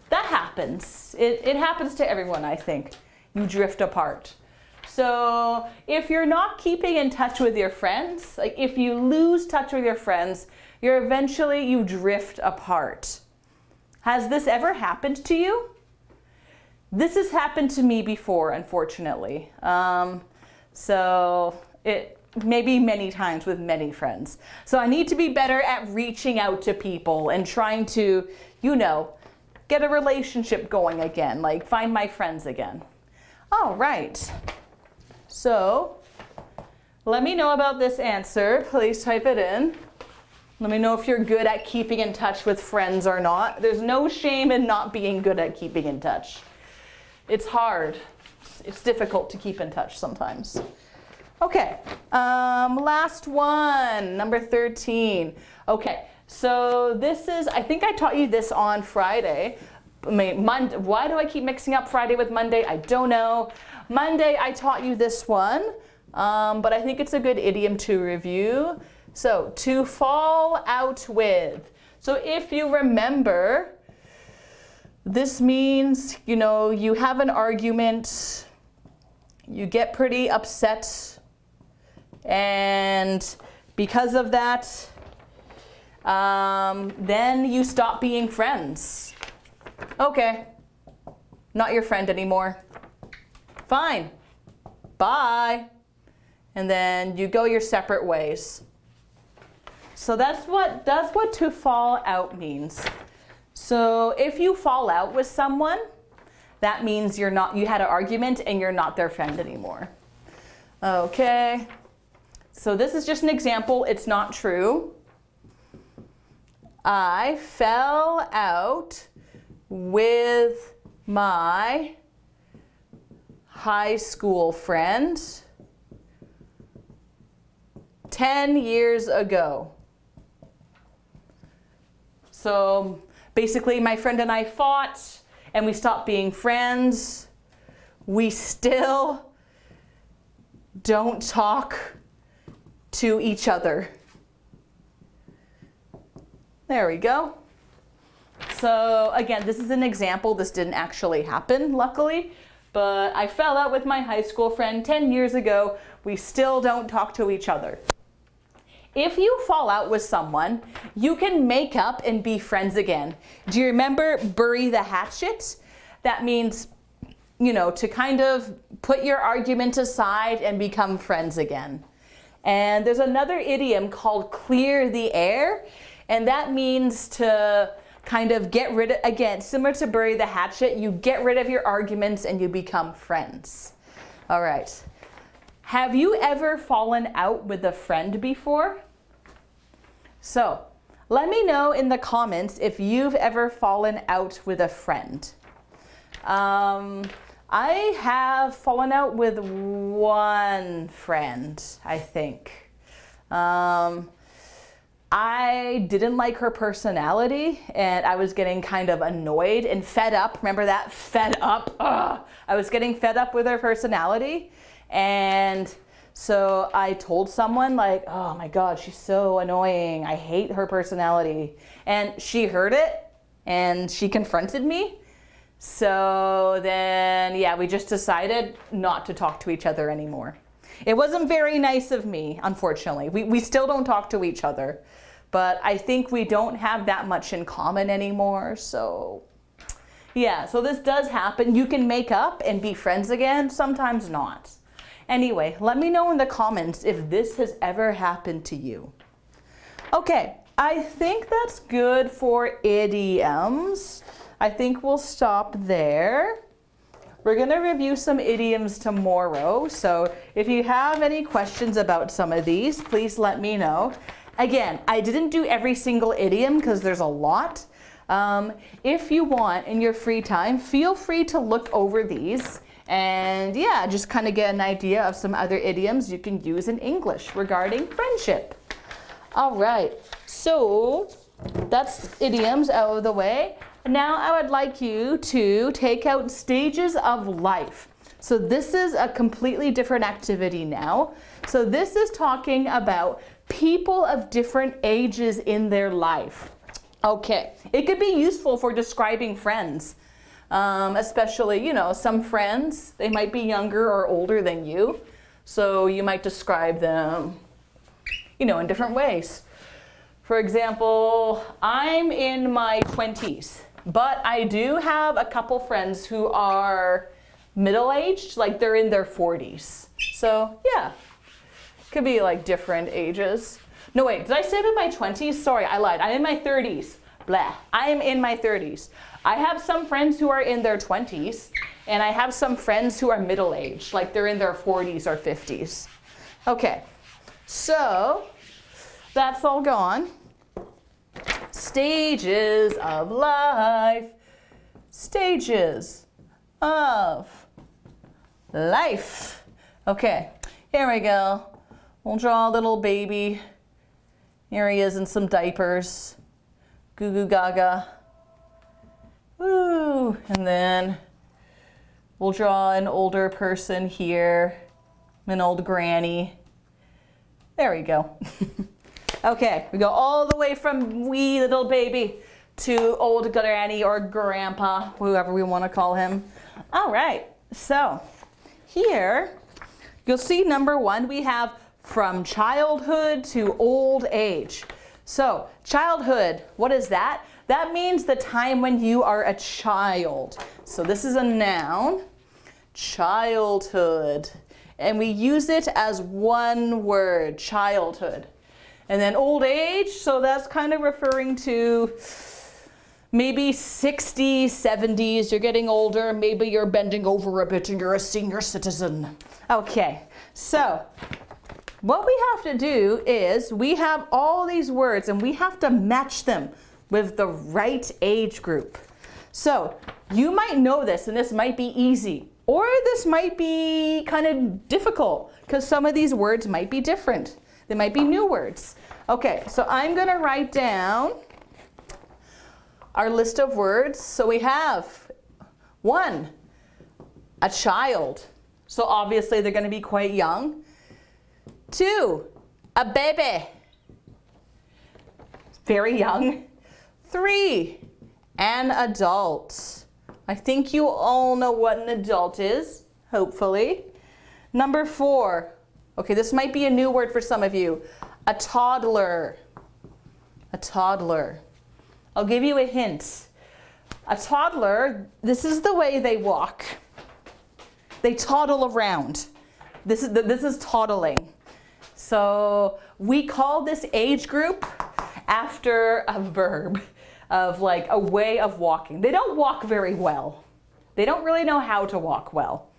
That happens. It happens to everyone, I think. You drift apart. So if you're not keeping in touch with your friends, like if you lose touch with your friends, you drift apart. Has this ever happened to you? This has happened to me before, unfortunately. Maybe many times with many friends. So I need to be better at reaching out to people and trying to, you know, get a relationship going again, like find my friends again. All right. So let me know about this answer. Please type it in. Let me know if you're good at keeping in touch with friends or not. There's no shame in not being good at keeping in touch. It's hard. It's difficult to keep in touch sometimes. Okay, last one, number 13. Okay, so this is, I think I taught you this on Friday. Monday, why do I keep mixing up Friday with Monday? I don't know. Monday, I taught you this one, but I think it's a good idiom to review. So, to fall out with. So if you remember, this means, you know, you have an argument, you get pretty upset, and because of that, then you stop being friends. Okay, not your friend anymore. Fine, bye. And then you go your separate ways. So that's what to fall out means. So if you fall out with someone, that means you had an argument and you're not their friend anymore. Okay. So this is just an example. It's not true. I fell out with my high school friend 10 years ago. So basically my friend and I fought and we stopped being friends. We still don't talk to each other. There we go. So again, this is an example. This didn't actually happen, luckily, but I fell out with my high school friend 10 years ago. We still don't talk to each other. If you fall out with someone, you can make up and be friends again. Do you remember bury the hatchet? That means, you know, to kind of put your argument aside and become friends again. And there's another idiom called clear the air, and that means to kind of get rid of, again, similar to bury the hatchet, you get rid of your arguments and you become friends. All right. Have you ever fallen out with a friend before? So let me know in the comments if you've ever fallen out with a friend. I have fallen out with one friend, I think. I didn't like her personality, and I was getting kind of annoyed and fed up. Remember that? Fed up. Ugh. I was getting fed up with her personality, and so I told someone like, oh my God, she's so annoying. I hate her personality. And she heard it, and she confronted me. So then, yeah, we just decided not to talk to each other anymore. It wasn't very nice of me, unfortunately. We still don't talk to each other, but I think we don't have that much in common anymore. So yeah, so this does happen. You can make up and be friends again, sometimes not. Anyway, let me know in the comments if this has ever happened to you. Okay, I think that's good for idioms. I think we'll stop there. We're going to review some idioms tomorrow, so if you have any questions about some of these, please let me know. Again, I didn't do every single idiom because there's a lot. If you want, in your free time, feel free to look over these and yeah, just kind of get an idea of some other idioms you can use in English regarding friendship. All right, so that's idioms out of the way. Now I would like you to take out stages of life. So this is a completely different activity now. So this is talking about people of different ages in their life. Okay, it could be useful for describing friends, especially, you know, some friends, they might be younger or older than you. So you might describe them, you know, in different ways. For example, I'm in my 20s. But I do have a couple friends who are middle-aged, like they're in their 40s. So yeah, could be like different ages. No wait, did I say I'm in my 20s? Sorry, I lied. I'm in my 30s. Blah. I am in my 30s. I have some friends who are in their 20s, and I have some friends who are middle-aged, like they're in their 40s or 50s. Okay, so that's all gone. Stages of life. Stages of life. Okay, here we go. We'll draw a little baby. Here he is in some diapers. Goo goo gaga. Woo! And then we'll draw an older person here. An old granny. There we go. Okay, we go all the way from wee little baby to old granny or grandpa, whoever we want to call him. All right, so here you'll see number one, we have from childhood to old age. So childhood, what is that? That means the time when you are a child. So this is a noun, childhood. And we use it as one word, childhood. And then old age, so that's kind of referring to maybe 60s, 70s, you're getting older, maybe you're bending over a bit and you're a senior citizen. Okay, so what we have to do is we have all these words and we have to match them with the right age group. So you might know this and this might be easy, or this might be kind of difficult because some of these words might be different. They might be new words. Okay, so I'm going to write down our list of words. So we have 1, a child. So obviously they're going to be quite young. 2, a baby. Very young. 3, an adult. I think you all know what an adult is, hopefully. Number 4. Okay, this might be a new word for some of you. A toddler. A toddler. I'll give you a hint. A toddler, this is the way they walk. They toddle around. This is toddling. So we call this age group after a verb of like a way of walking. They don't walk very well. They don't really know how to walk well.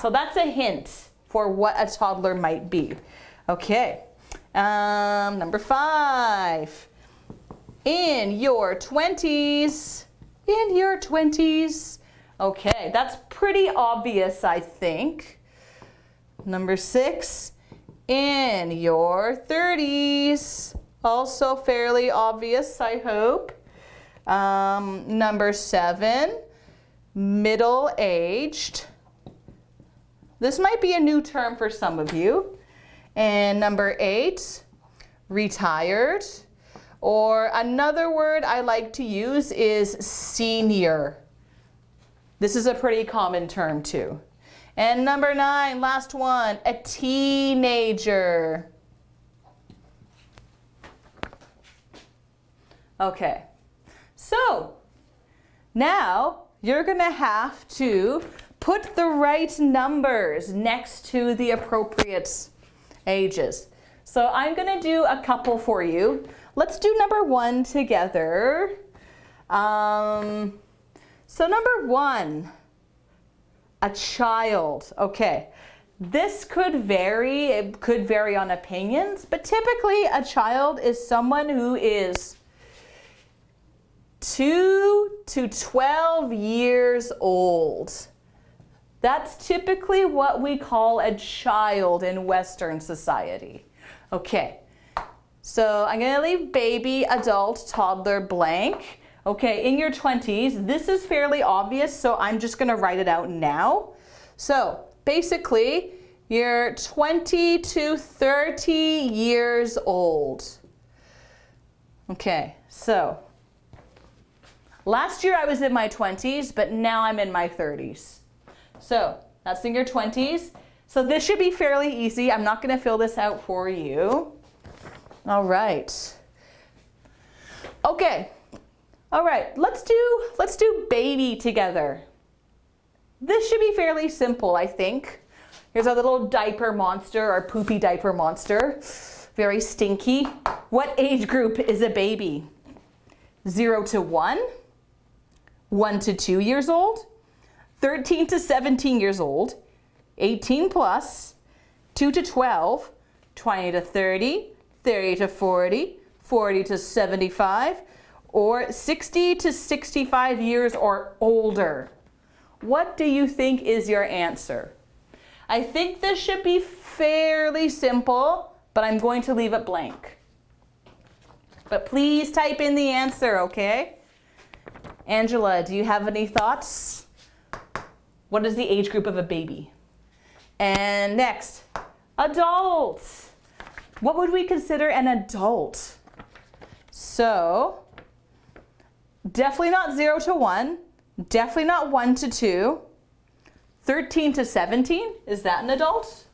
So that's a hint for what a toddler might be. Okay, number 5. In your 20s, Okay, that's pretty obvious, I think. Number 6, in your 30s. Also fairly obvious, I hope. Number 7, middle-aged. This might be a new term for some of you. And number 8, retired. Or another word I like to use is senior. This is a pretty common term too. And number 9, last one, a teenager. Okay, so now you're gonna have to put the right numbers next to the appropriate ages. So I'm gonna do a couple for you. Let's do number 1 together. So number 1, a child. Okay, this could vary. It could vary on opinions, but typically a child is someone who is 2 to 12 years old. That's typically what we call a child in Western society. Okay, so I'm gonna leave baby, adult, toddler blank. Okay, in your 20s, this is fairly obvious, so I'm just gonna write it out now. So basically, you're 20 to 30 years old. Okay, so last year I was in my 20s, but now I'm in my 30s. So that's in your 20s. So this should be fairly easy. I'm not gonna fill this out for you. All right. Okay. All right, let's do baby together. This should be fairly simple, I think. Here's a little diaper monster or poopy diaper monster. Very stinky. What age group is a baby? 0 to 1, 1 to 2 years old, 13 to 17 years old, 18 plus, 2 to 12, 20 to 30, 30 to 40, 40 to 75, or 60 to 65 years or older. What do you think is your answer? I think this should be fairly simple, but I'm going to leave it blank. But please type in the answer, okay? Angela, do you have any thoughts? What is the age group of a baby? And next, adult. What would we consider an adult? So, definitely not 0 to 1, definitely not 1 to 2, 13 to 17, is that an adult?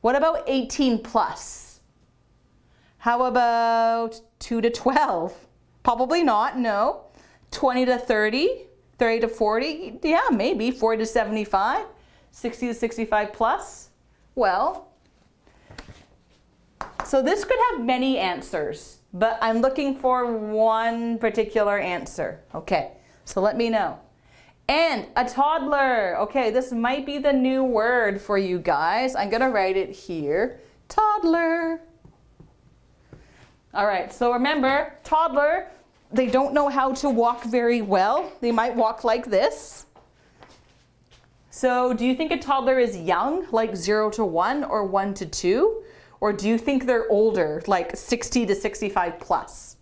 What about 18 plus? How about 2 to 12? Probably not, no. 20 to 30, 30 to 40, yeah, maybe. 40 to 75, 60 to 65 plus. Well, so this could have many answers, but I'm looking for one particular answer. Okay, so let me know. And a toddler. Okay, this might be the new word for you guys. I'm gonna write it here. Toddler. All right, so remember, toddler, they don't know how to walk very well. They might walk like this. So do you think a toddler is young, like 0 to 1 or 1 to 2? Or do you think they're older, like 60 to 65 plus?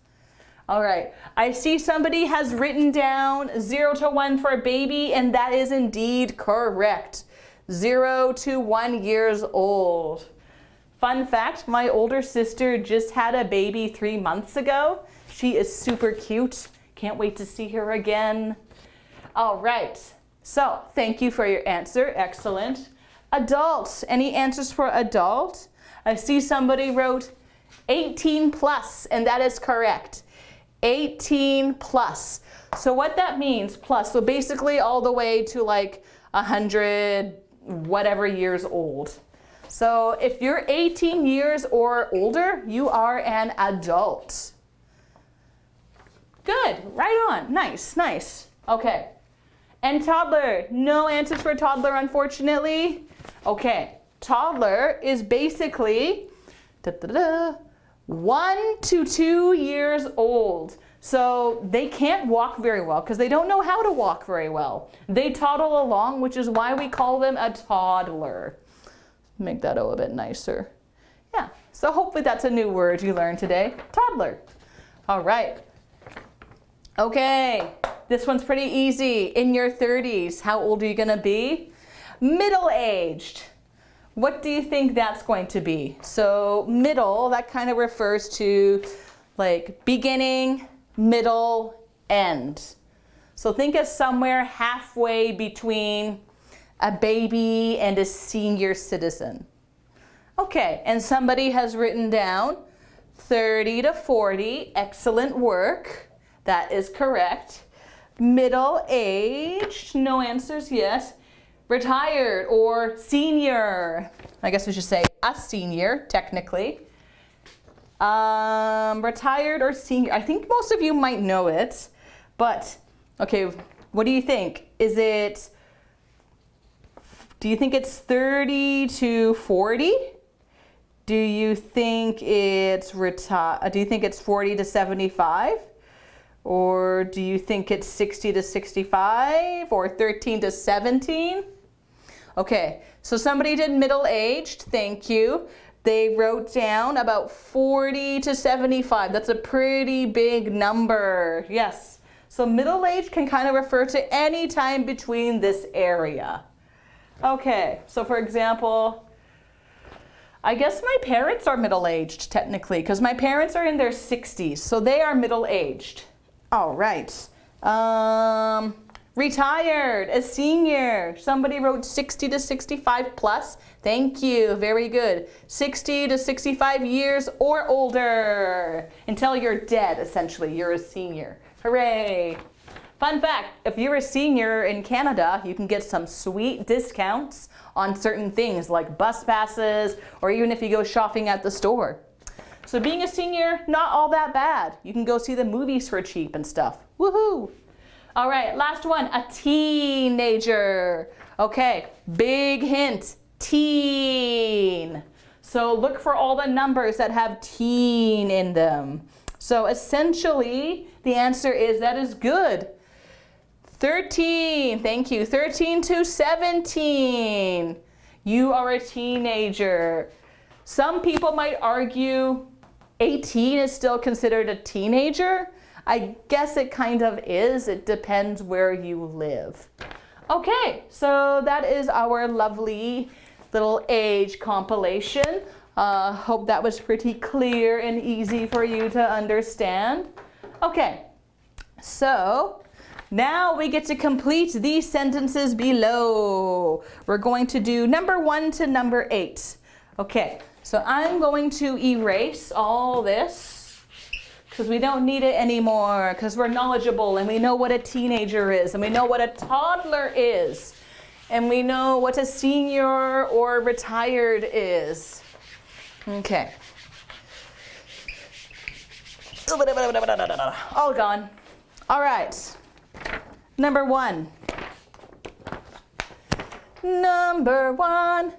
All right, I see somebody has written down 0 to 1 for a baby, and that is indeed correct. 0 to 1 years old. Fun fact, my older sister just had a baby 3 months ago. She is super cute. Can't wait to see her again. All right, so thank you for your answer, excellent. Adult, any answers for adult? I see somebody wrote 18 plus, and that is correct. 18 plus. So what that means, plus, so basically all the way to like 100 whatever years old. So if you're 18 years or older, you are an adult. Good, right on, nice, nice. Okay, and toddler, no answers for toddler, unfortunately. Okay, toddler is basically 1 to 2 years old. So they can't walk very well because they don't know how to walk very well. They toddle along, which is why we call them a toddler. Make that a little bit nicer. Yeah, so hopefully that's a new word you learned today, toddler. All right. Okay, this one's pretty easy. In your 30s, how old are you gonna be? Middle-aged. What do you think that's going to be? So middle, that kind of refers to like beginning, middle, end. So think of somewhere halfway between a baby and a senior citizen. Okay, and somebody has written down 30 to 40. Excellent work. That is correct. Middle-aged, no answers yet. Retired or senior. I guess we should say a senior, technically. Retired or senior. I think most of you might know it, but okay, what do you think? Do you think it's 30 to 40? Do you think it's 40 to 75? Or do you think it's 60 to 65 or 13 to 17? Okay, so somebody did middle-aged, thank you. They wrote down about 40 to 75. That's a pretty big number, yes. So middle-aged can kind of refer to any time between this area. Okay, so for example, I guess my parents are middle-aged technically because my parents are in their 60s, so they are middle-aged. All right. Retired, a senior. Somebody wrote 60 to 65 plus. Thank you, very good. 60 to 65 years or older. Until you're dead, essentially, you're a senior. Hooray. Fun fact, if you're a senior in Canada, you can get some sweet discounts on certain things like bus passes or even if you go shopping at the store. So being a senior, not all that bad. You can go see the movies for cheap and stuff. Woohoo! All right, last one, a teenager. Okay, big hint, teen. So look for all the numbers that have teen in them. So essentially, the answer is that is good. 13, thank you, 13 to 17. You are a teenager. Some people might argue 18 is still considered a teenager. I guess it kind of is. It depends where you live. Okay, so that is our lovely little age compilation. Hope that was pretty clear and easy for you to understand. Okay, so now we get to complete these sentences below. We're going to do number 1 to number 8. Okay, so I'm going to erase all this because we don't need it anymore because we're knowledgeable and we know what a teenager is and we know what a toddler is and we know what a senior or retired is. Okay. All gone. All right. Number 1. Number 1.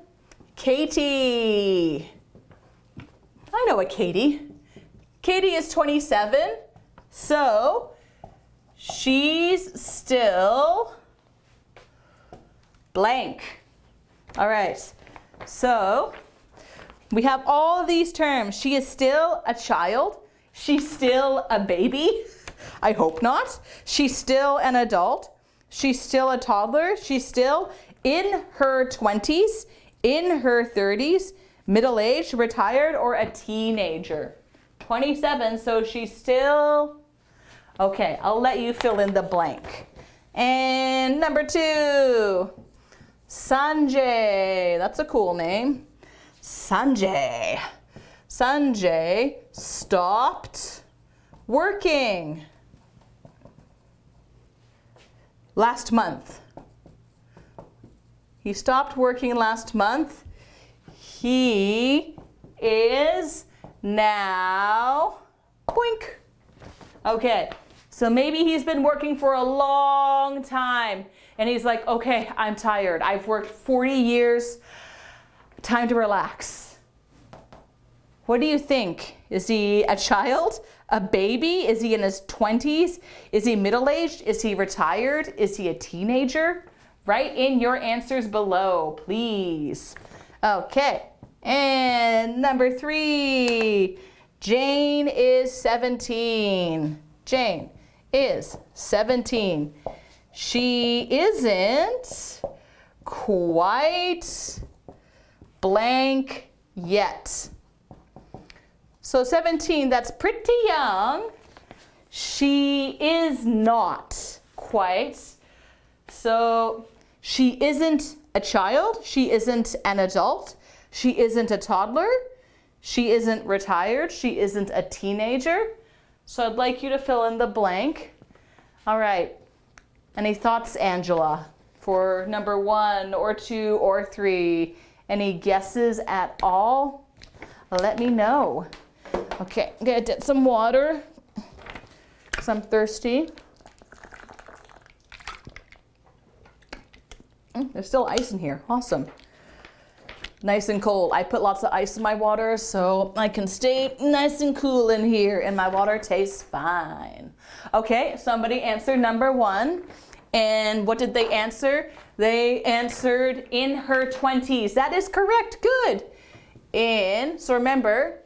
Katie. I know a Katie. Katie is 27, so she's still blank. All right, so we have all of these terms. She is still a child. She's still a baby. I hope not. She's still an adult. She's still a toddler. She's still in her 20s, in her 30s, middle-aged, retired, or a teenager. 27, so she's still... Okay, I'll let you fill in the blank. And number 2, Sanjay. That's a cool name. Sanjay. Sanjay stopped working last month. He stopped working last month. He is now boink. Okay, so maybe he's been working for a long time and he's like, okay, I'm tired. I've worked 40 years. Time to relax. What do you think? Is he a child? A baby? Is he in his 20s? Is he middle-aged? Is he retired? Is he a teenager? Write in your answers below, please. Okay, and number 3. Jane is 17. Jane is 17. She isn't quite blank yet. So 17, that's pretty young. She is not quite. So she isn't a child. She isn't an adult. She isn't a toddler. She isn't retired. She isn't a teenager. So I'd like you to fill in the blank. All right. Any thoughts, Angela, for number 1 or 2 or 3? Any guesses at all? Let me know. Okay, I'm gonna get some water because I'm thirsty. There's still ice in here. Awesome. Nice and cold. I put lots of ice in my water so I can stay nice and cool in here and my water tastes fine. Okay, somebody answered number 1. And what did they answer? They answered in her 20s. That is correct. Good. So remember,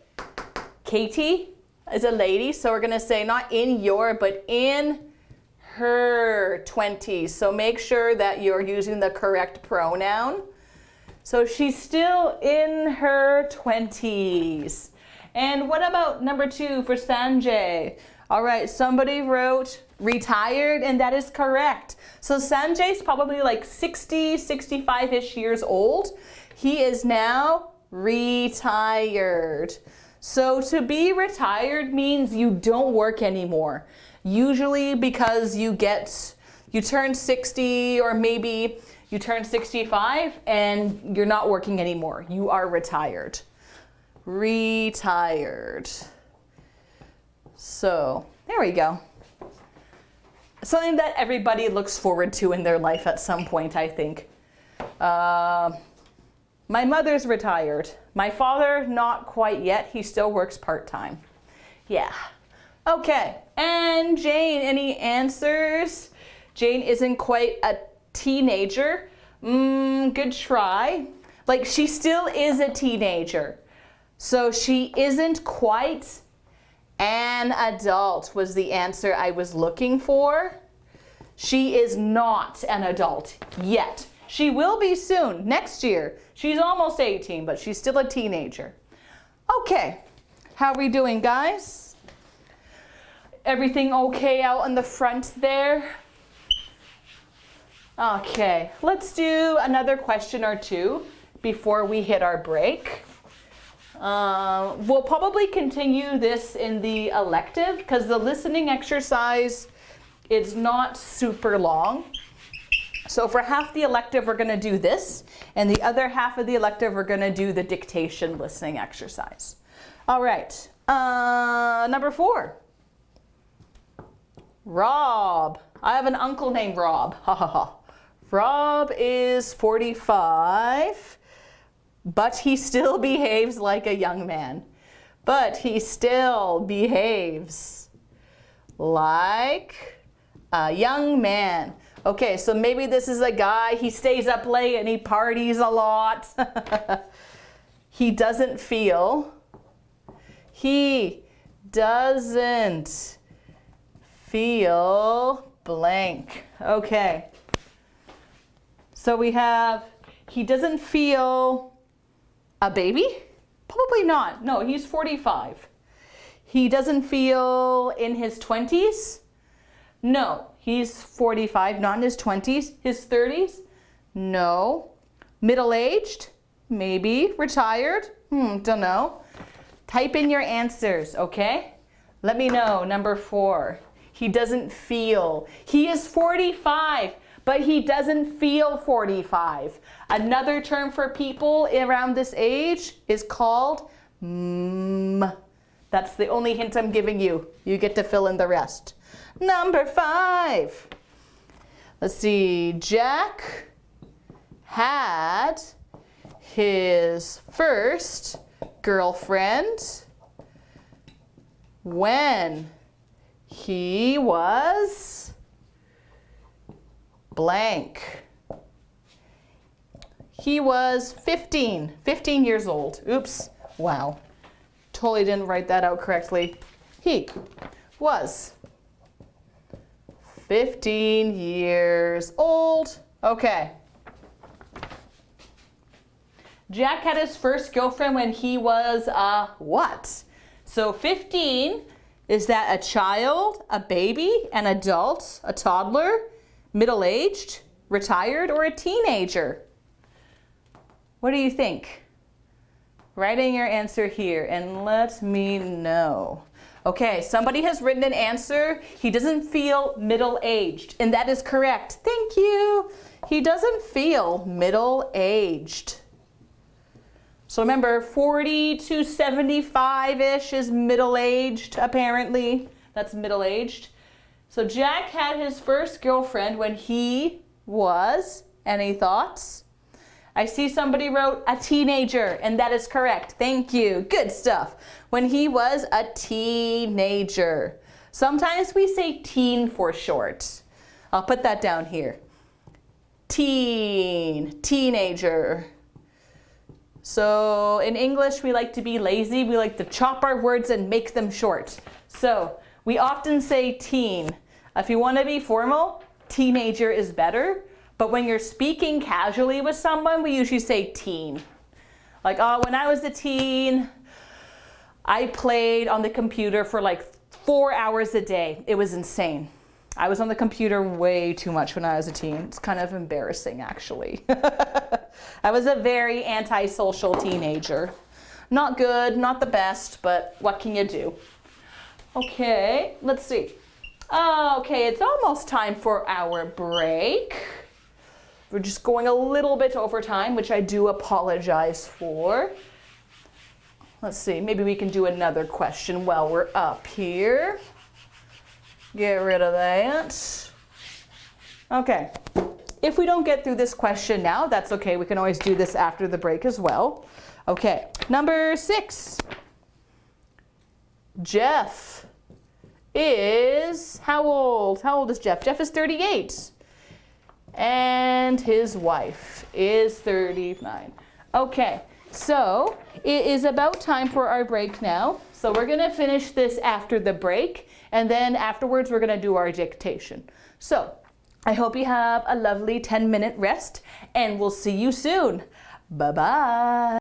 Katie is a lady, so we're going to say not in your, but in her 20s. So make sure that you're using the correct pronoun. So she's still in her 20s. And what about number 2 for Sanjay? All right, somebody wrote retired, and that is correct. So Sanjay's probably like 60, 65-ish years old. He is now retired. So to be retired means you don't work anymore. Usually because you turn 60 or maybe you turn 65 and you're not working anymore. You are retired. Retired. So there we go. Something that everybody looks forward to in their life at some point, I think. My mother's retired. My father, not quite yet. He still works part-time. Yeah. Okay, and Jane, any answers? Jane isn't quite a teenager. Good try. Like, she still is a teenager. So she isn't quite an adult was the answer I was looking for. She is not an adult yet. She will be soon, next year. She's almost 18, but she's still a teenager. Okay, how are we doing, guys? Everything okay out in the front there? Okay, let's do another question or 2 before we hit our break. We'll probably continue this in the elective because the listening exercise is not super long. So for half the elective, we're going to do this, and the other half of the elective, we're going to do the dictation listening exercise. All right, number 4. Rob. I have an uncle named Rob. Ha ha ha. Rob is 45, but he still behaves like a young man. But he still behaves like a young man. Okay, so maybe this is a guy, he stays up late and he parties a lot. He doesn't feel blank. Okay. So we have, he doesn't feel a baby? Probably not. No, he's 45. He doesn't feel in his 20s? No, he's 45, not in his 20s. His 30s? No. Middle-aged? Maybe. Retired? Don't know. Type in your answers, okay? Let me know. Number 4. He doesn't feel. He is 45, but he doesn't feel 45. Another term for people around this age is called That's the only hint I'm giving you. You get to fill in the rest. Number 5. Let's see. Jack had his first girlfriend when he was blank. He was 15 years old. Oops, wow. Totally didn't write that out correctly. He was 15 years old. Okay. Jack had his first girlfriend when he was what? So 15, is that a child, a baby, an adult, a toddler, middle-aged, retired, or a teenager? What do you think? Write in your answer here and let me know. Okay, somebody has written an answer. He doesn't feel middle-aged, and that is correct. Thank you. He doesn't feel middle-aged. So remember, 40 to 75-ish is middle-aged, apparently. That's middle-aged. So Jack had his first girlfriend when he was, any thoughts? I see somebody wrote a teenager, and that is correct. Thank you. Good stuff. When he was a teenager. Sometimes we say teen for short. I'll put that down here. Teenager. So in English, we like to be lazy. We like to chop our words and make them short. So we often say teen. If you want to be formal, teenager is better. But when you're speaking casually with someone, we usually say teen. Like, oh, when I was a teen, I played on the computer for like 4 hours a day. It was insane. I was on the computer way too much when I was a teen. It's kind of embarrassing, actually. I was a very antisocial teenager. Not good, not the best, but what can you do? Okay, let's see. Okay, it's almost time for our break. We're just going a little bit over time, which I do apologize for. Let's see, maybe we can do another question while we're up here. Get rid of that. Okay, if we don't get through this question now, that's okay. We can always do this after the break as well. Okay, number 6. Jeff is how old? How old is Jeff? Jeff is 38. And his wife is 39. Okay, so it is about time for our break now. So we're going to finish this after the break, and then afterwards we're going to do our dictation. So I hope you have a lovely 10-minute rest, and we'll see you soon. Bye-bye.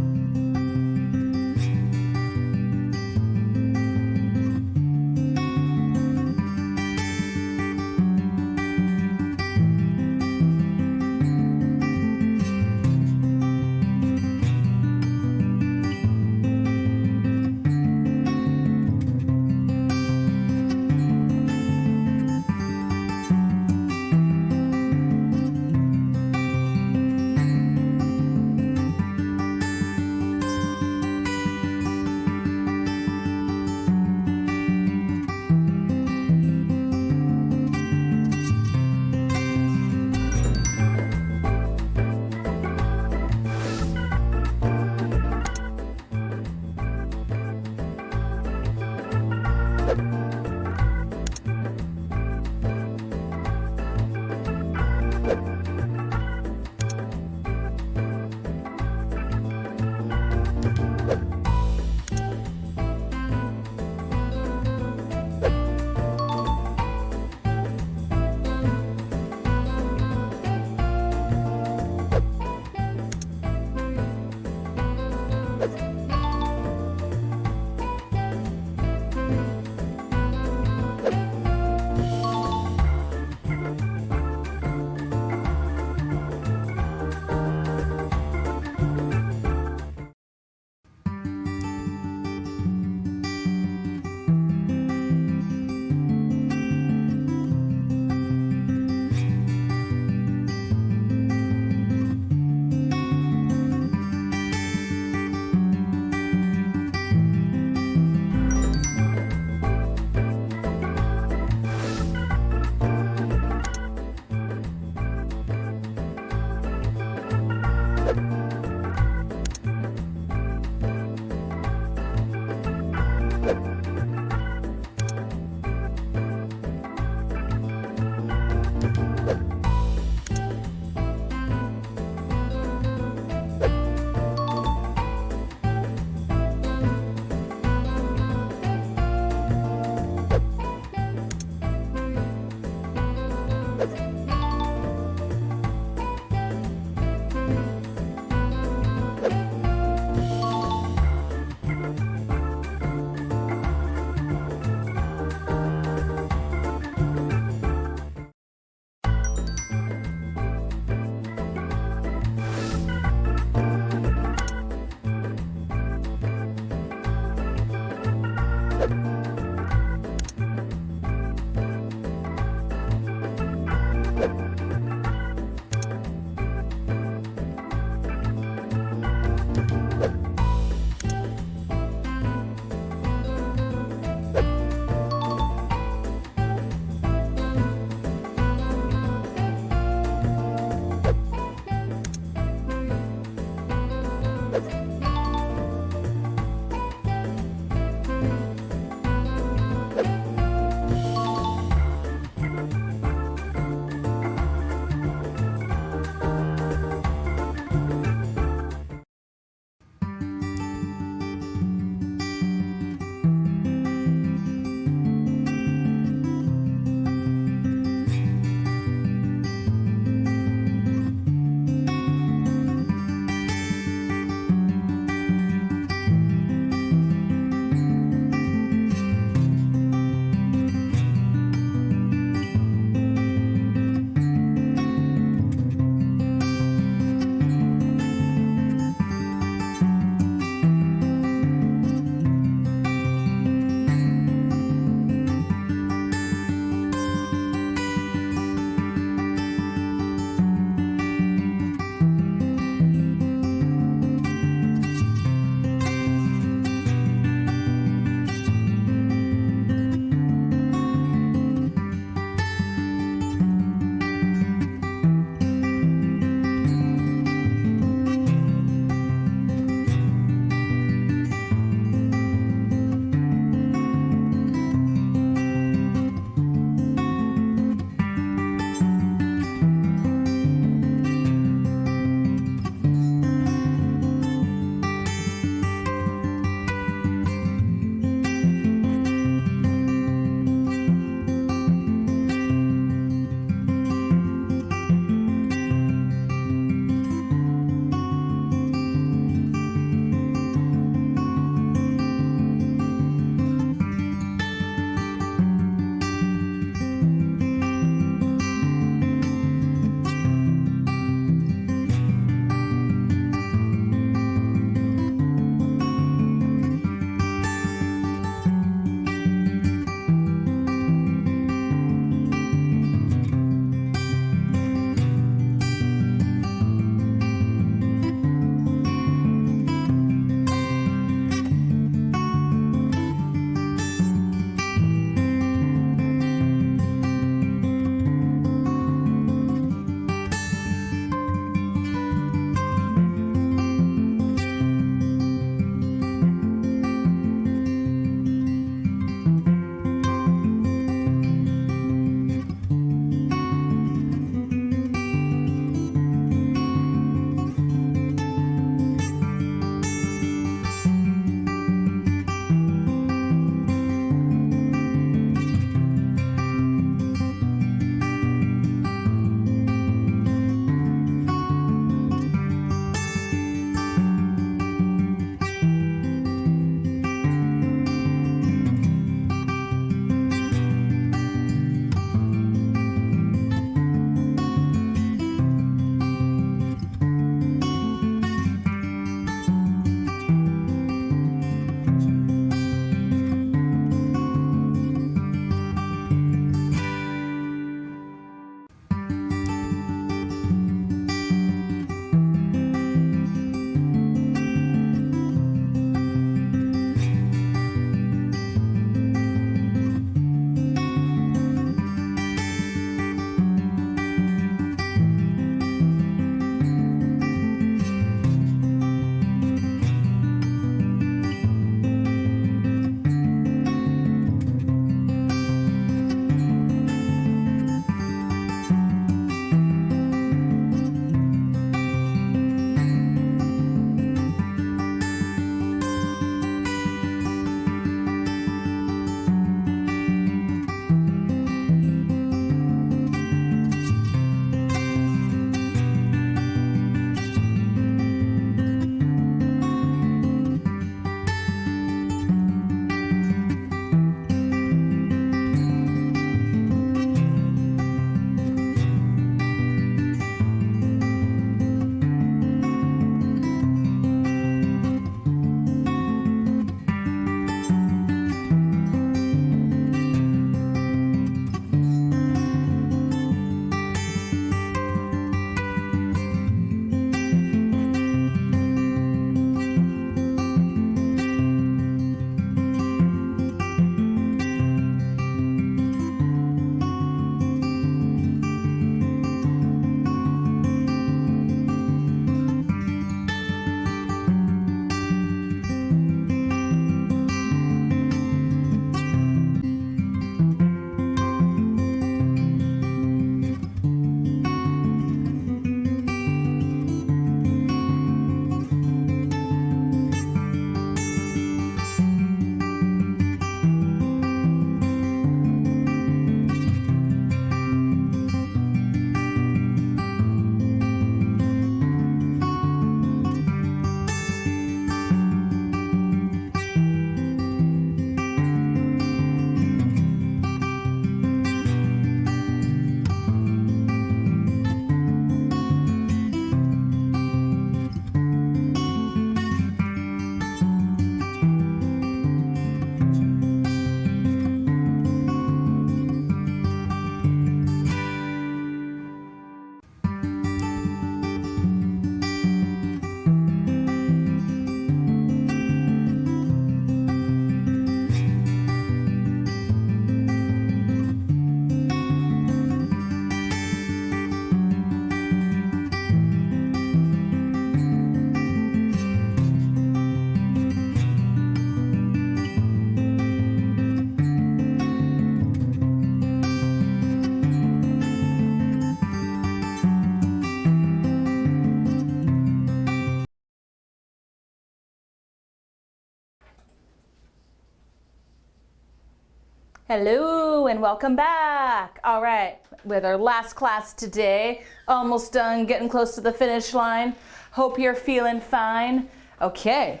Hello and welcome back. All right, with our last class today, almost done, getting close to the finish line. Hope you're feeling fine. Okay,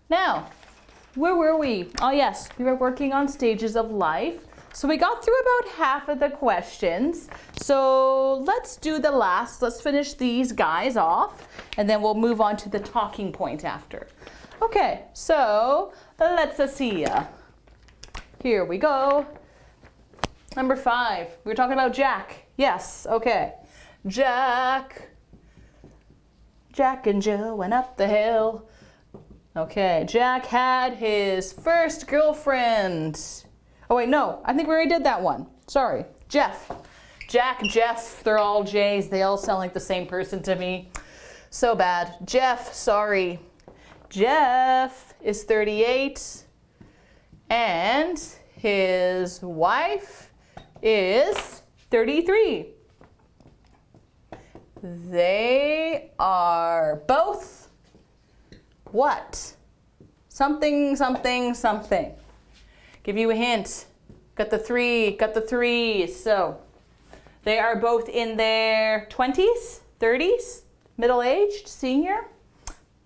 now, where were we? Oh yes, we were working on stages of life. So we got through about half of the questions. So let's do the last. Let's finish these guys off, and then we'll move on to the talking point after. Okay, so let's see. Here we go. Number 5. We were talking about Jack. Yes, okay. Jack and Jill went up the hill. Okay, Jack had his first girlfriend. Oh wait, no, I think we already did that one. Sorry, Jeff. Jack, Jeff, they're all J's. They all sound like the same person to me. So bad. Jeff, sorry. Jeff is 38 and his wife is 33. They are both what? Something, something, something. Give you a hint. Got the three. So they are both in their 20s, 30s, middle-aged, senior.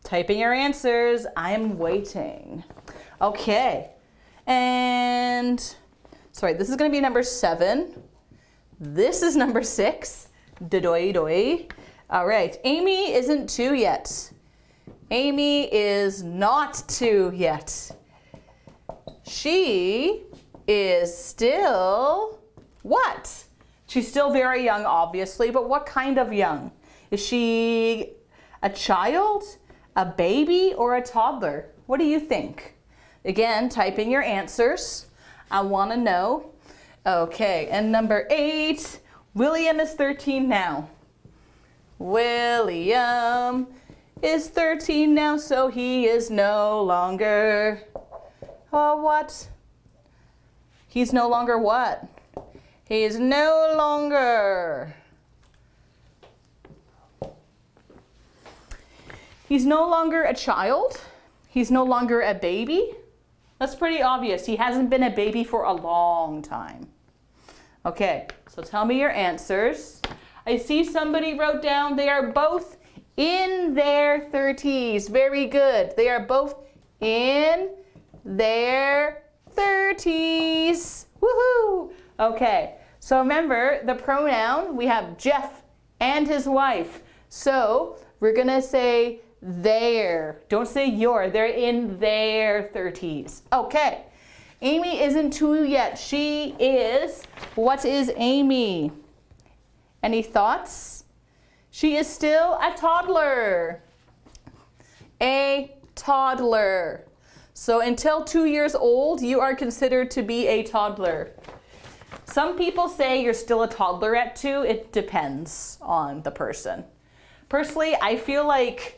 Type in your answers. I am waiting. Okay. And sorry, this is going to be number 7. This is number 6. Doi. All right. Amy isn't 2 yet. Amy is not 2 yet. She is still what? She's still very young, obviously, but what kind of young? Is she a child, a baby, or a toddler? What do you think? Again, type in your answers. I want to know. Okay, and number 8, William is 13 now. William is 13 now, so he is no longer, what? He's no longer what? He is no longer. He's no longer a child. He's no longer a baby. That's pretty obvious. He hasn't been a baby for a long time. Okay, so tell me your answers. I see somebody wrote down they are both in their 30s. Very good. They are both in their 30s. Woohoo! Okay, so remember the pronoun, we have Jeff and his wife. So we're gonna say their. Don't say your. They're in their 30s. Okay. Amy isn't 2 yet. She is, what is Amy? Any thoughts? She is still a toddler. A toddler. So until 2 years old, you are considered to be a toddler. Some people say you're still a toddler at 2. It depends on the person. Personally, I feel like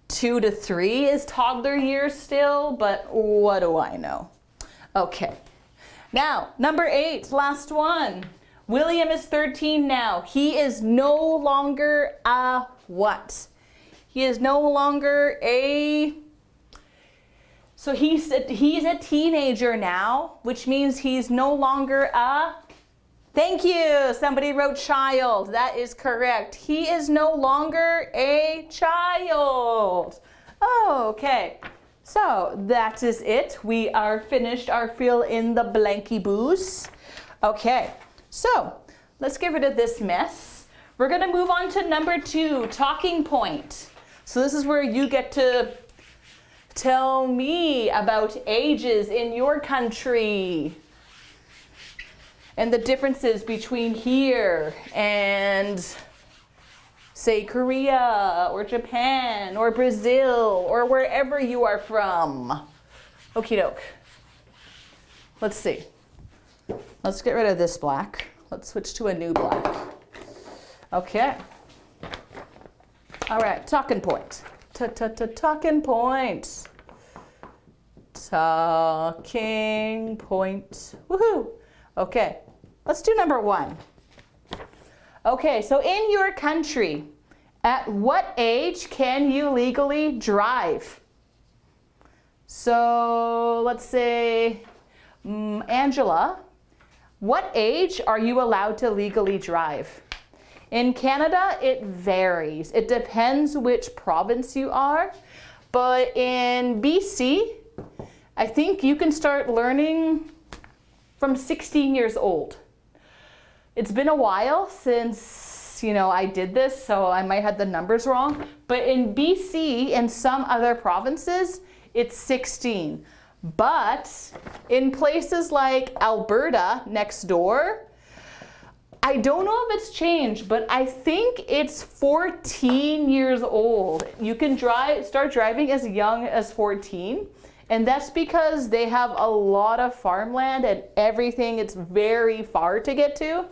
2 to 3 is toddler years still, but what do I know? Okay. Now, number 8, last one. William is 13 now. He is no longer a what? He is no longer a... So he's a teenager now, which means he's no longer a... Thank you. Somebody wrote child. That is correct. He is no longer a child. Okay. So that is it. We are finished our fill in the blanky boos. Okay. So let's get rid of this mess. We're going to move on to number 2, talking point. So this is where you get to tell me about ages in your country and the differences between here and, say, Korea or Japan or Brazil or wherever you are from. Okie doke. Let's see. Let's get rid of this black. Let's switch to a new black. Okay. All right, talking point. Talking point. Talking point. Woohoo! Okay, let's do number 1. Okay, so in your country, at what age can you legally drive? So let's say Angela, what age are you allowed to legally drive? In Canada, it varies. It depends which province you are. But in BC, I think you can start learning from 16 years old. It's been a while since, I did this, so I might have the numbers wrong. But in BC and some other provinces, it's 16. But in places like Alberta next door, I don't know if it's changed, but I think it's 14 years old. You can start driving as young as 14. And that's because they have a lot of farmland and everything. It's very far to get to.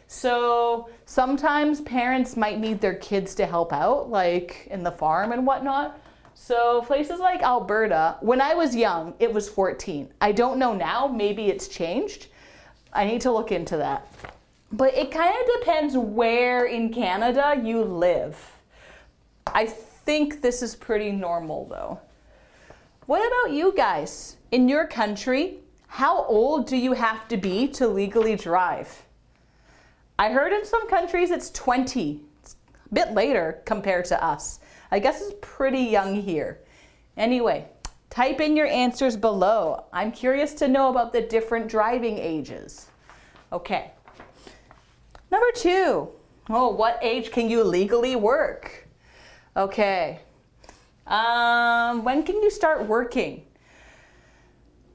So sometimes parents might need their kids to help out, like in the farm and whatnot. So places like Alberta, when I was young, it was 14. I don't know now, maybe it's changed. I need to look into that. But it kind of depends where in Canada you live. I think this is pretty normal though. What about you guys? In your country, how old do you have to be to legally drive? I heard in some countries it's 20. It's a bit later compared to us. I guess it's pretty young here. Anyway, type in your answers below. I'm curious to know about the different driving ages. Okay. Number 2. Oh, what age can you legally work? Okay. When can you start working?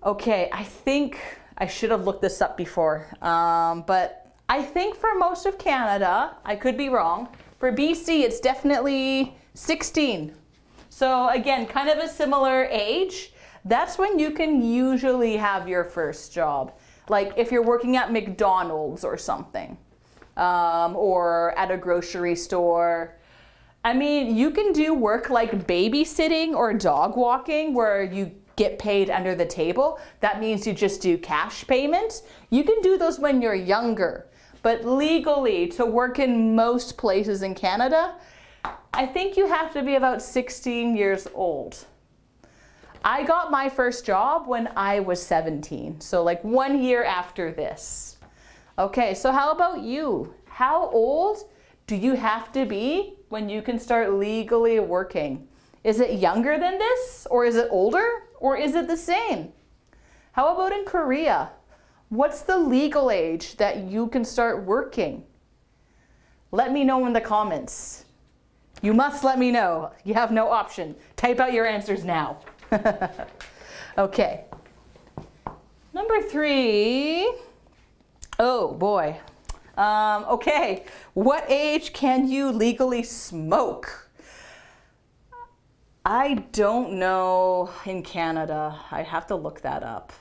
Okay, I think I should have looked this up before, but I think for most of Canada, I could be wrong, for BC it's definitely 16. So again, kind of a similar age. That's when you can usually have your first job. Like if you're working at McDonald's or something, or at a grocery store. I mean, you can do work like babysitting or dog walking where you get paid under the table. That means you just do cash payments. You can do those when you're younger. But legally, to work in most places in Canada, I think you have to be about 16 years old. I got my first job when I was 17, so like 1 year after this. Okay, so how about you? How old do you have to be when you can start legally working? Is it younger than this? Or is it older? Or is it the same? How about in Korea? What's the legal age that you can start working? Let me know in the comments. You must let me know. You have no option. Type out your answers now. Okay. Number 3. Oh boy. Okay, what age can you legally smoke? I don't know in Canada. I have to look that up.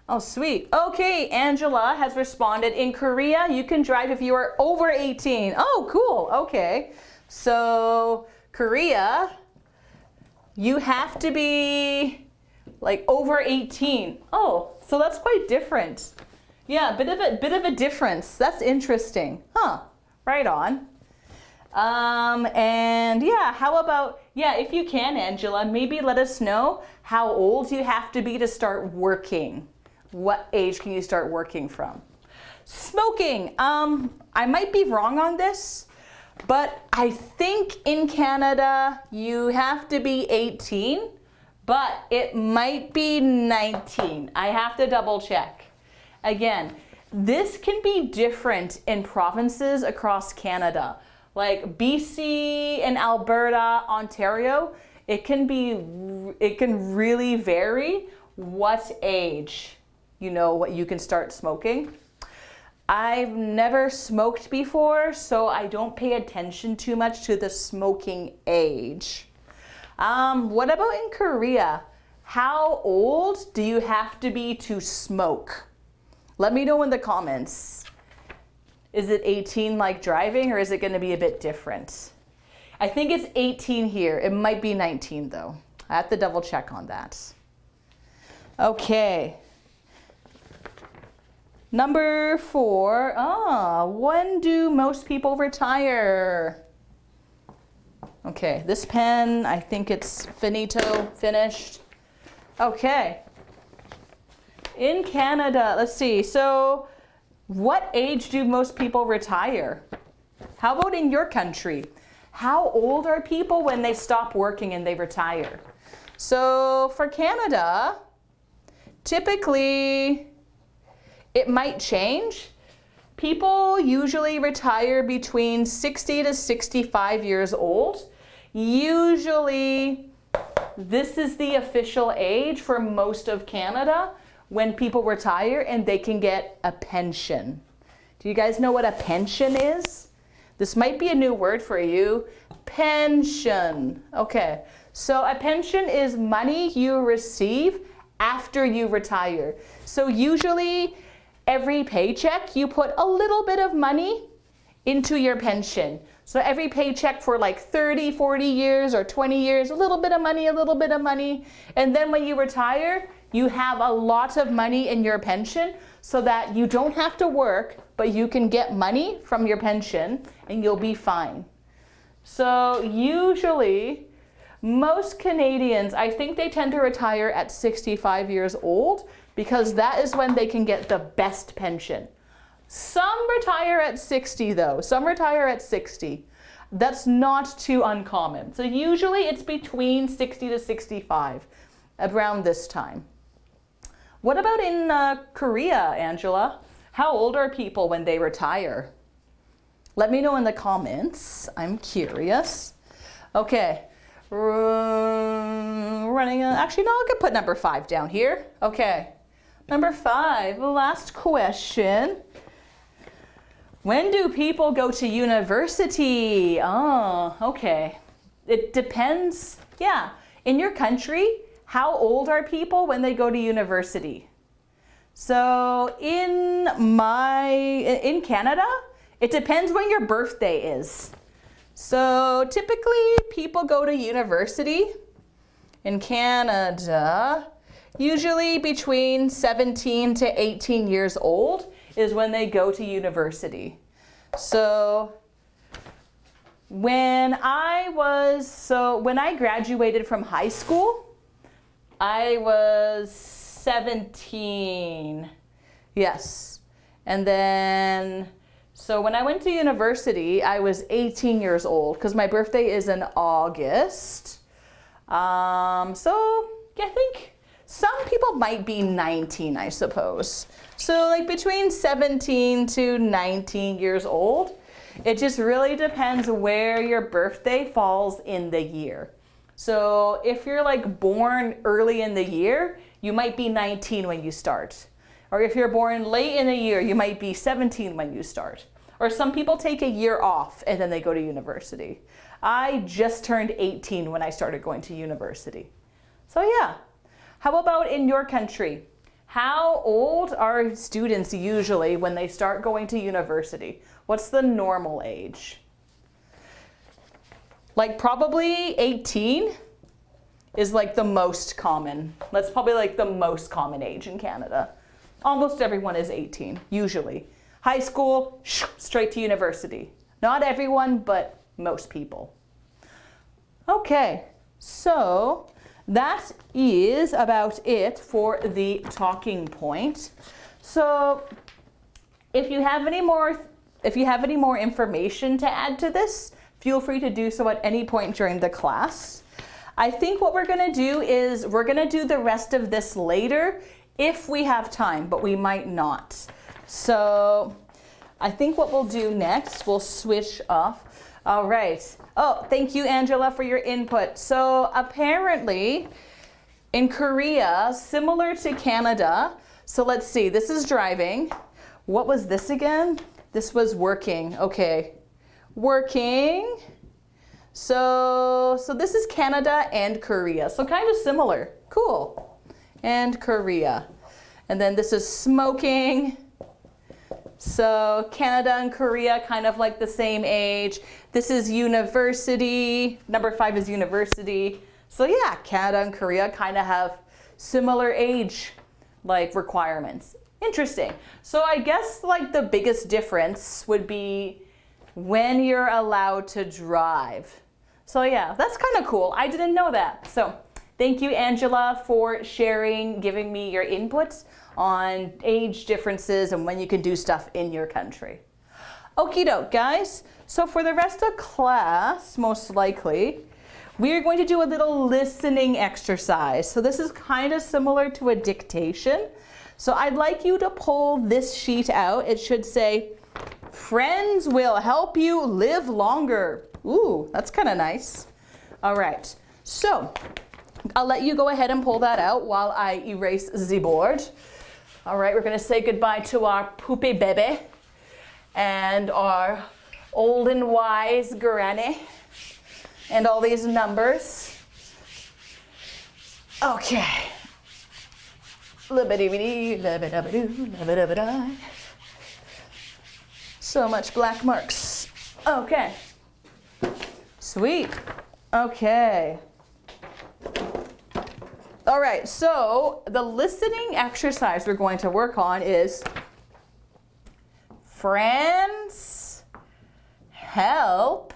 Oh, sweet. Okay, Angela has responded. In Korea, you can drive if you are over 18. Oh, cool. Okay. So, Korea, you have to be like over 18. Oh, so that's quite different. Yeah, bit of a difference. That's interesting. Huh, right on. And yeah, how about, if you can, Angela, maybe let us know how old you have to be to start working. What age can you start working from? Smoking, I might be wrong on this, but I think in Canada you have to be 18, but it might be 19. I have to double check. Again, this can be different in provinces across Canada. Like BC and Alberta, Ontario, it can really vary what age, what you can start smoking. I've never smoked before, so I don't pay attention too much to the smoking age. What about in Korea? How old do you have to be to smoke? Let me know in the comments. Is it 18 like driving, or is it going to be a bit different? I think it's 18 here. It might be 19 though. I have to double check on that. Okay. Number 4. When do most people retire? Okay, this pen, I think it's finito, finished. Okay. In Canada, let's see. So what age do most people retire? How about in your country? How old are people when they stop working and they retire? So for Canada, typically it might change. People usually retire between 60 to 65 years old. Usually this is the official age for most of Canada when people retire and they can get a pension. Do you guys know what a pension is? This might be a new word for you. Pension. Okay, so a pension is money you receive after you retire. So usually every paycheck you put a little bit of money into your pension. So every paycheck for like 30, 40 years or 20 years, a little bit of money, a little bit of money. And then when you retire, you have a lot of money in your pension so that you don't have to work, but you can get money from your pension and you'll be fine. So usually most Canadians, I think they tend to retire at 65 years old because that is when they can get the best pension. Some retire at 60 though. Some retire at 60. That's not too uncommon. So usually it's between 60 to 65 around this time. What about in Korea, Angela? How old are people when they retire? Let me know in the comments. I'm curious. Okay. Actually, no, I could put number 5 down here. Okay. Number 5, the last question. When do people go to university? Oh, okay. It depends. Yeah. In your country, how old are people when they go to university? So in Canada, it depends when your birthday is. So typically people go to university in Canada, usually between 17 to 18 years old is when they go to university. So when I graduated from high school, I was 17. Yes. And then, so when I went to university, I was 18 years old because my birthday is in August. So yeah, I think some people might be 19, I suppose. So like between 17 to 19 years old. It just really depends where your birthday falls in the year. So if you're like born early in the year, you might be 19 when you start. Or if you're born late in the year, you might be 17 when you start. Or some people take a year off and then they go to university. I just turned 18 when I started going to university. So yeah. How about in your country? How old are students usually when they start going to university? What's the normal age? Like probably 18 is like the most common. That's probably like the most common age in Canada. Almost everyone is 18, usually. High school, straight to university. Not everyone, but most people. Okay, so that is about it for the talking point. So if you have any more information to add to this, feel free to do so at any point during the class. I think what we're gonna do is we're gonna do the rest of this later if we have time, but we might not. So I think what we'll do next, we'll switch off. All right. Oh, thank you, Angela, for your input. So apparently in Korea, similar to Canada, so let's see, this is driving. What was this again? This was working. Okay. Working. So this is Canada and Korea. So kind of similar. Cool. And Korea. And then this is smoking. So Canada and Korea kind of like the same age. This is university. Number 5 is university. So yeah, Canada and Korea kind of have similar age like requirements. Interesting. So I guess like the biggest difference would be when you're allowed to drive. So yeah, that's kind of cool. I didn't know that. So Thank you, Angela, for sharing, giving me your inputs on age differences and when you can do stuff in your country. Okie doke, guys. So for the rest of class, most likely, we are going to do a little listening exercise. So this is kind of similar to a dictation. So I'd like you to pull this sheet out. It should say, friends will help you live longer. Ooh, that's kind of nice. All right, so I'll let you go ahead and pull that out while I erase the board. All right, we're gonna say goodbye to our poopy baby and our old and wise granny and all these numbers. Okay. So much black marks. Okay. Sweet. Okay. All right, so the listening exercise we're going to work on is friends help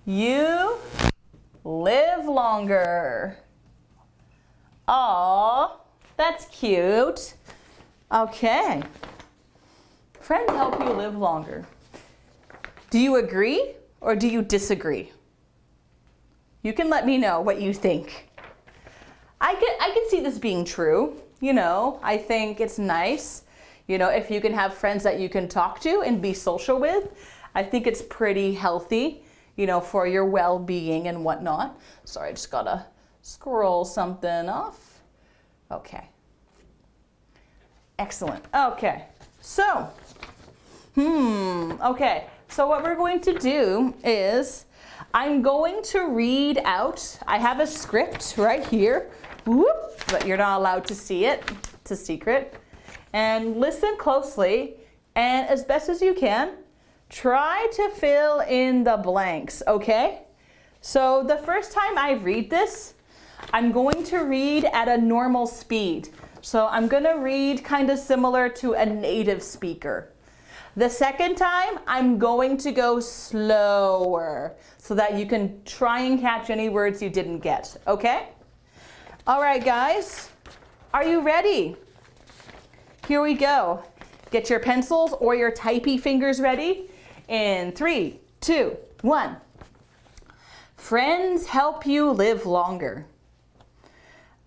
you live longer. Aw, that's cute. Okay. Friends help you live longer. Do you agree or do you disagree? You can let me know what you think. I can see this being true. You know, I think it's nice, you know, if you can have friends that you can talk to and be social with. I think it's pretty healthy, you know, for your well-being and whatnot. Sorry, I just gotta scroll something off. Okay. Excellent. Okay. So, okay. So what we're going to do is I'm going to read out, I have a script right here, whoop, but you're not allowed to see it, it's a secret. And listen closely, and as best as you can, try to fill in the blanks, okay? So the first time I read this, I'm going to read at a normal speed. So I'm gonna read kind of similar to a native speaker. The second time, I'm going to go slower so that you can try and catch any words you didn't get, okay? All right, guys, are you ready? Here we go. Get your pencils or your typey fingers ready. In 3, 2, 1. Friends help you live longer.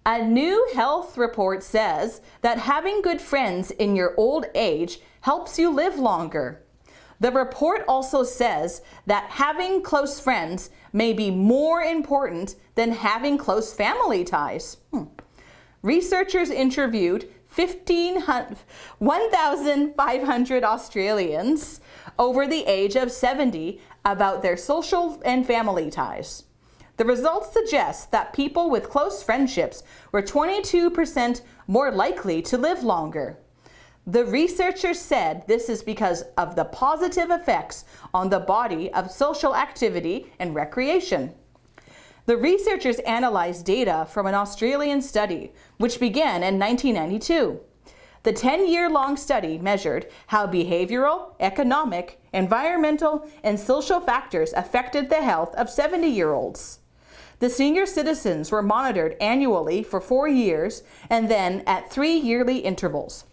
A new health report says that having good friends in your old age helps you live longer. The report also says that having close friends may be more important than having close family ties. Researchers interviewed 1,500 Australians over the age of 70 about their social and family ties. The results suggest that people with close friendships were 22% more likely to live longer. The researchers said this is because of the positive effects on the body of social activity and recreation. The researchers analyzed data from an Australian study, which began in 1992. The 10-year-long study measured how behavioral, economic, environmental, and social factors affected the health of 70-year-olds. The senior citizens were monitored annually for 4 years and then at 3 yearly intervals.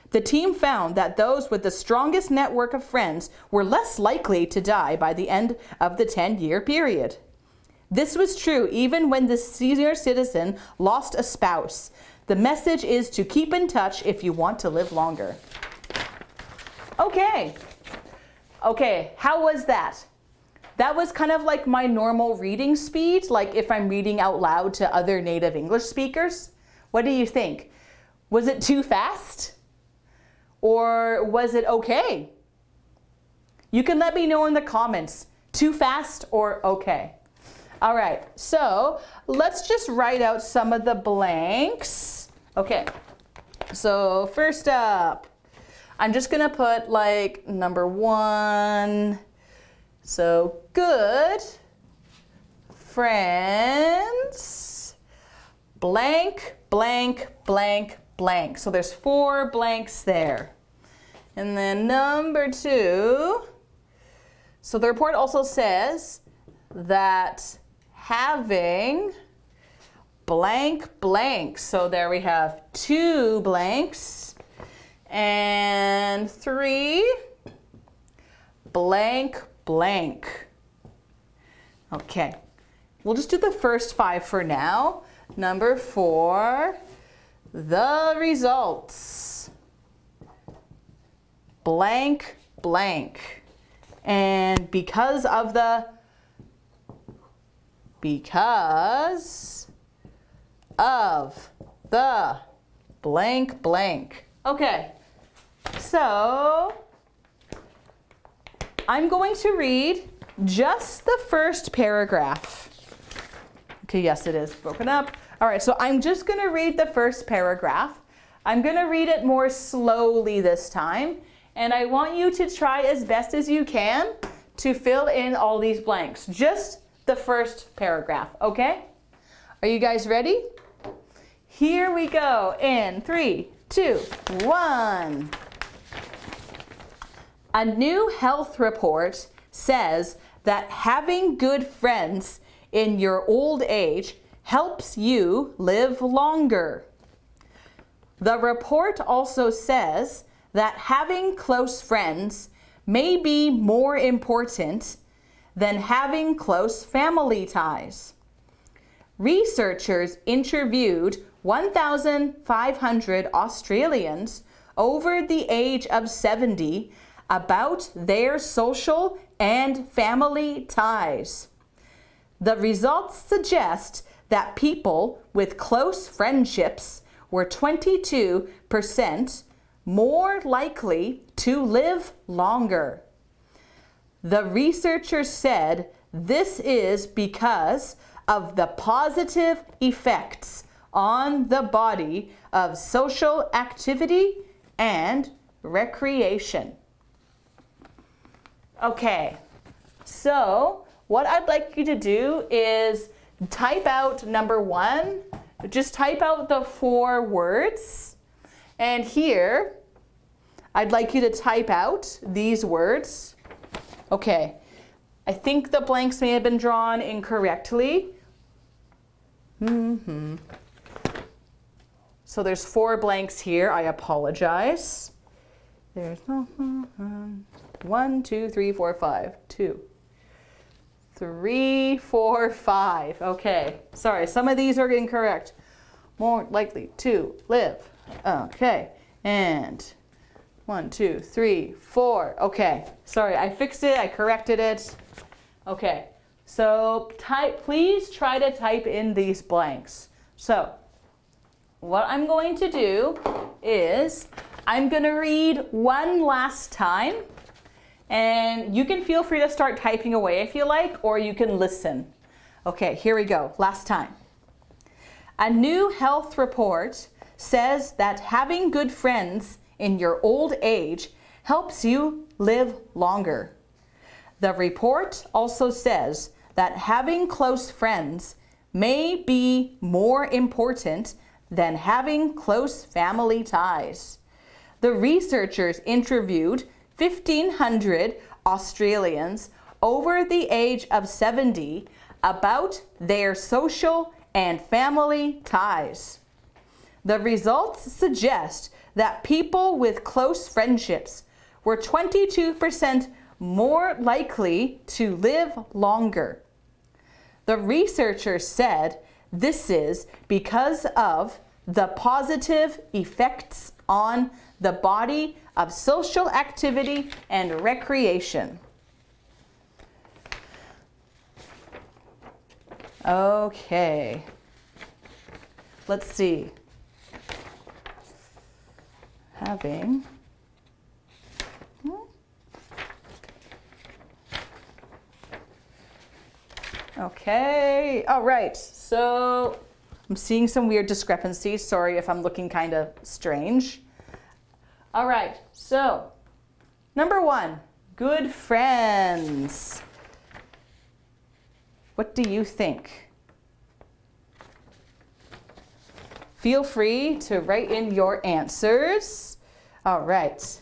The team found that those with the strongest network of friends were less likely to die by the end of the 10-year period. This was true even when the senior citizen lost a spouse. The message is to keep in touch if you want to live longer. Okay, how was that? That was kind of like my normal reading speed, like if I'm reading out loud to other native English speakers. What do you think? Was it too fast? Or was it okay? You can let me know in the comments, too fast or okay. All right, so let's just write out some of the blanks. Okay, so first up, I'm just gonna put like number 1. So good friends, blank, blank, blank, blank. So there's 4 blanks there. And then number 2, so the report also says that having blank blank. So there we have 2 blanks and 3 blank blank. Okay, we'll just do the first 5 for now. Number 4, the results. Blank blank. And because of the blank blank. Okay, so I'm going to read just the first paragraph. Okay, yes, it is broken up. All right, so I'm just going to read the first paragraph. I'm going to read it more slowly this time, and I want you to try as best as you can to fill in all these blanks. Just the first paragraph, okay? Are you guys ready? Here we go in 3, 2, 1. A new health report says that having good friends in your old age helps you live longer. The report also says that having close friends may be more important than having close family ties. Researchers interviewed 1,500 Australians over the age of 70 about their social and family ties. The results suggest that people with close friendships were 22% more likely to live longer. The researchers said this is because of the positive effects on the body of social activity and recreation. Okay, so what I'd like you to do is type out number 1. Just type out the 4 words. And here, I'd like you to type out these words. Okay, I think the blanks may have been drawn incorrectly. So there's 4 blanks here. I apologize. There's 1, 2, 3, 4, 5. 2, 3, 4, 5. Okay, sorry, some of these are incorrect. More likely to live. Okay, and 1, 2, 3, 4. Okay, sorry, I fixed it, I corrected it. Okay, so please try to type in these blanks. So, what I'm going to do is I'm going to read one last time, and you can feel free to start typing away if you like, or you can listen. Okay, here we go, last time. A new health report says that having good friends in your old age helps you live longer. The report also says that having close friends may be more important than having close family ties. The researchers interviewed 1,500 Australians over the age of 70 about their social and family ties. The results suggest that people with close friendships were 22% more likely to live longer. The researchers said this is because of the positive effects on the body of social activity and recreation. Okay, let's see. Okay, all right, so I'm seeing some weird discrepancies. Sorry if I'm looking kind of strange. All right, so number 1, good friends. What do you think? Feel free to write in your answers. All right.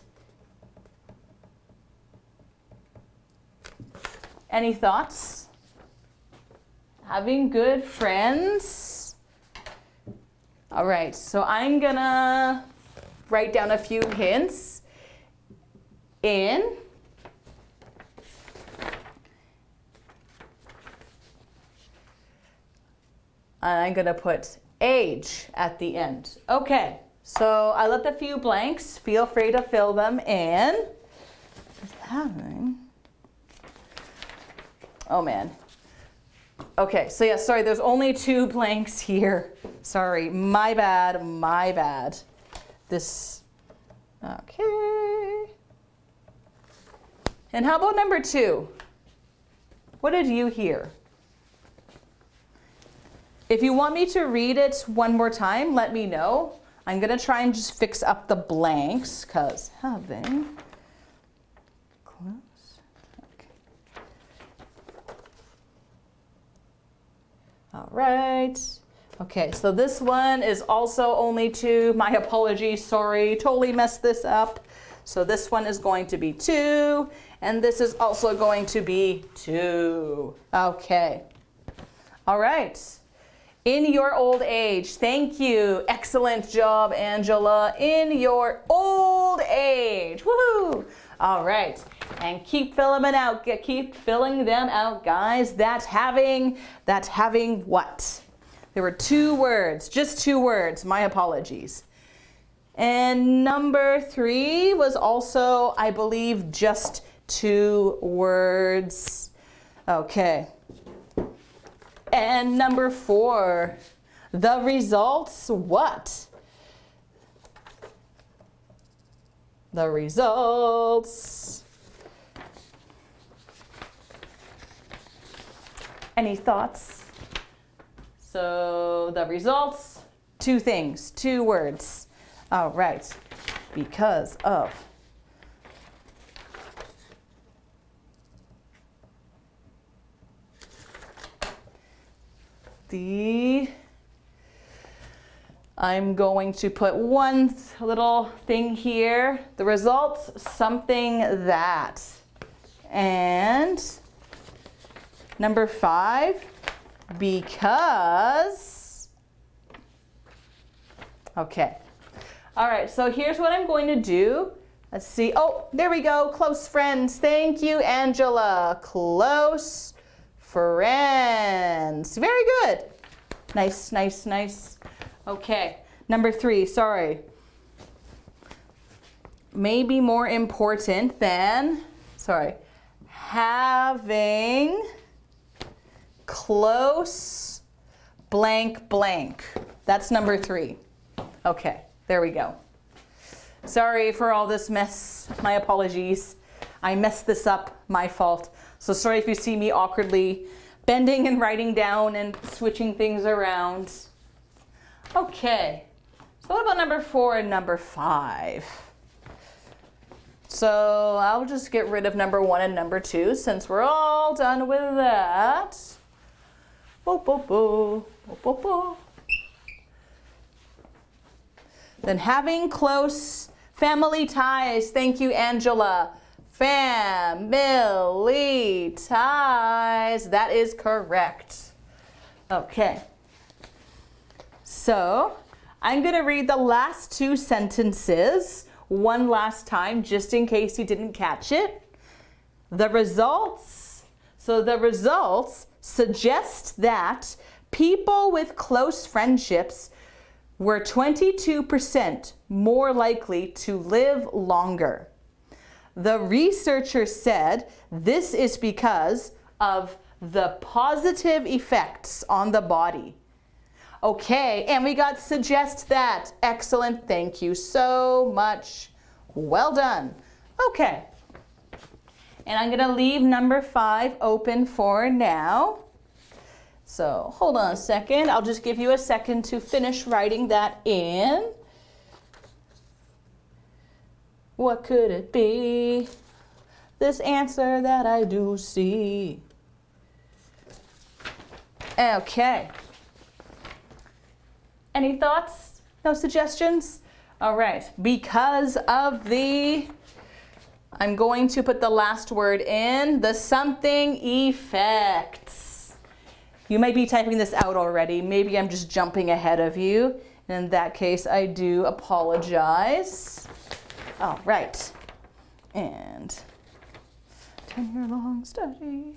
Any thoughts? Having good friends? All right, so I'm gonna write down a few hints. In, I'm gonna put age at the end. Okay, so I left a few blanks. Feel free to fill them in. Oh man. Okay, so yeah, sorry, there's only 2 blanks here. Sorry, my bad, my bad. This, okay. And how about number 2? What did you hear? If you want me to read it one more time, let me know. I'm gonna try and just fix up the blanks, cause having close. Okay. All right. Okay, so this one is also only 2. My apologies, sorry, totally messed this up. So this one is going to be 2, and this is also going to be 2. Okay. All right. In your old age. Thank you. Excellent job, Angela. In your old age. Woohoo! All right. And keep filling them out. Keep filling them out, guys. That's having what? There were 2 words, just 2 words. My apologies. And number 3 was also, I believe, just 2 words. Okay. And number 4, the results what? The results. Any thoughts? So the results, 2 things, 2 words. All right, because of. I'm going to put one little thing here. The results, something that. And number 5, because. Okay. All right, so here's what I'm going to do. Let's see. Oh, there we go. Close friends. Thank you, Angela. Close friends. Very good. Nice, nice, nice. Okay, number 3, sorry. Maybe more important than, having close blank blank. That's number 3. Okay, there we go. Sorry for all this mess. My apologies. I messed this up, my fault. So sorry if you see me awkwardly bending and writing down and switching things around. Okay, so what about number 4 and number 5? So I'll just get rid of number 1 and number 2 since we're all done with that. Boop, boop, boop, boop, boop, boop. Then having close family ties. Thank you, Angela. Family ties. That is correct. Okay. So I'm going to read the last 2 sentences one last time, just in case you didn't catch it. The results. So the results suggest that people with close friendships were 22% more likely to live longer. The researcher said this is because of the positive effects on the body. Okay, and we got suggest that. Excellent, thank you so much. Well done. Okay, and I'm gonna leave number 5 open for now. So hold on a second. I'll just give you a second to finish writing that in. What could it be? This answer that I do see. Okay. Any thoughts? No suggestions? All right. Because of the, I'm going to put the last word in, the something effects. You might be typing this out already. Maybe I'm just jumping ahead of you. In that case, I do apologize. All right. And 10-year-long study.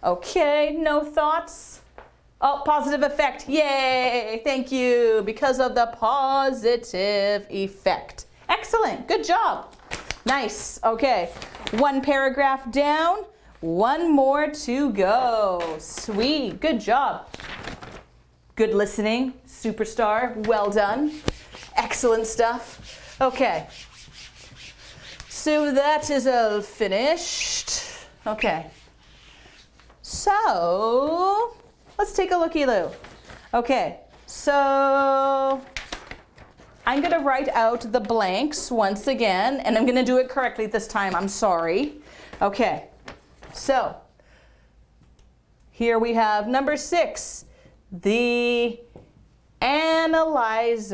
Okay, no thoughts? Oh, positive effect. Yay! Thank you. Because of the positive effect. Excellent. Good job. Nice. Okay. One paragraph down. One more to go. Sweet. Good job. Good listening. Superstar. Well done. Excellent stuff. Okay. So that is all finished. Okay. So let's take a looky-loo. Okay. So I'm going to write out the blanks once again, and I'm going to do it correctly this time. I'm sorry. Okay. So here we have number 6. The analyzers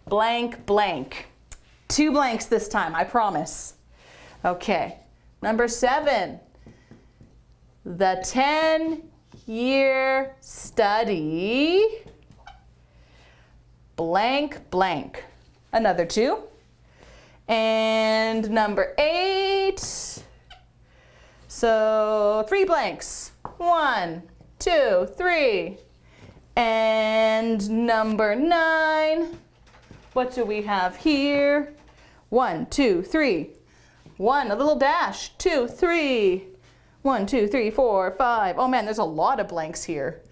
blank blank. 2 blanks this time, I promise. Okay. Number 7. The 10-year study blank blank. Another 2. And number 8. So 3 blanks. 1, 2, 3. And number 9. What do we have here? 1, 2, 3. 1, a little dash. 2, 3. 1, 2, 3, 4, 5. Oh man, there's a lot of blanks here.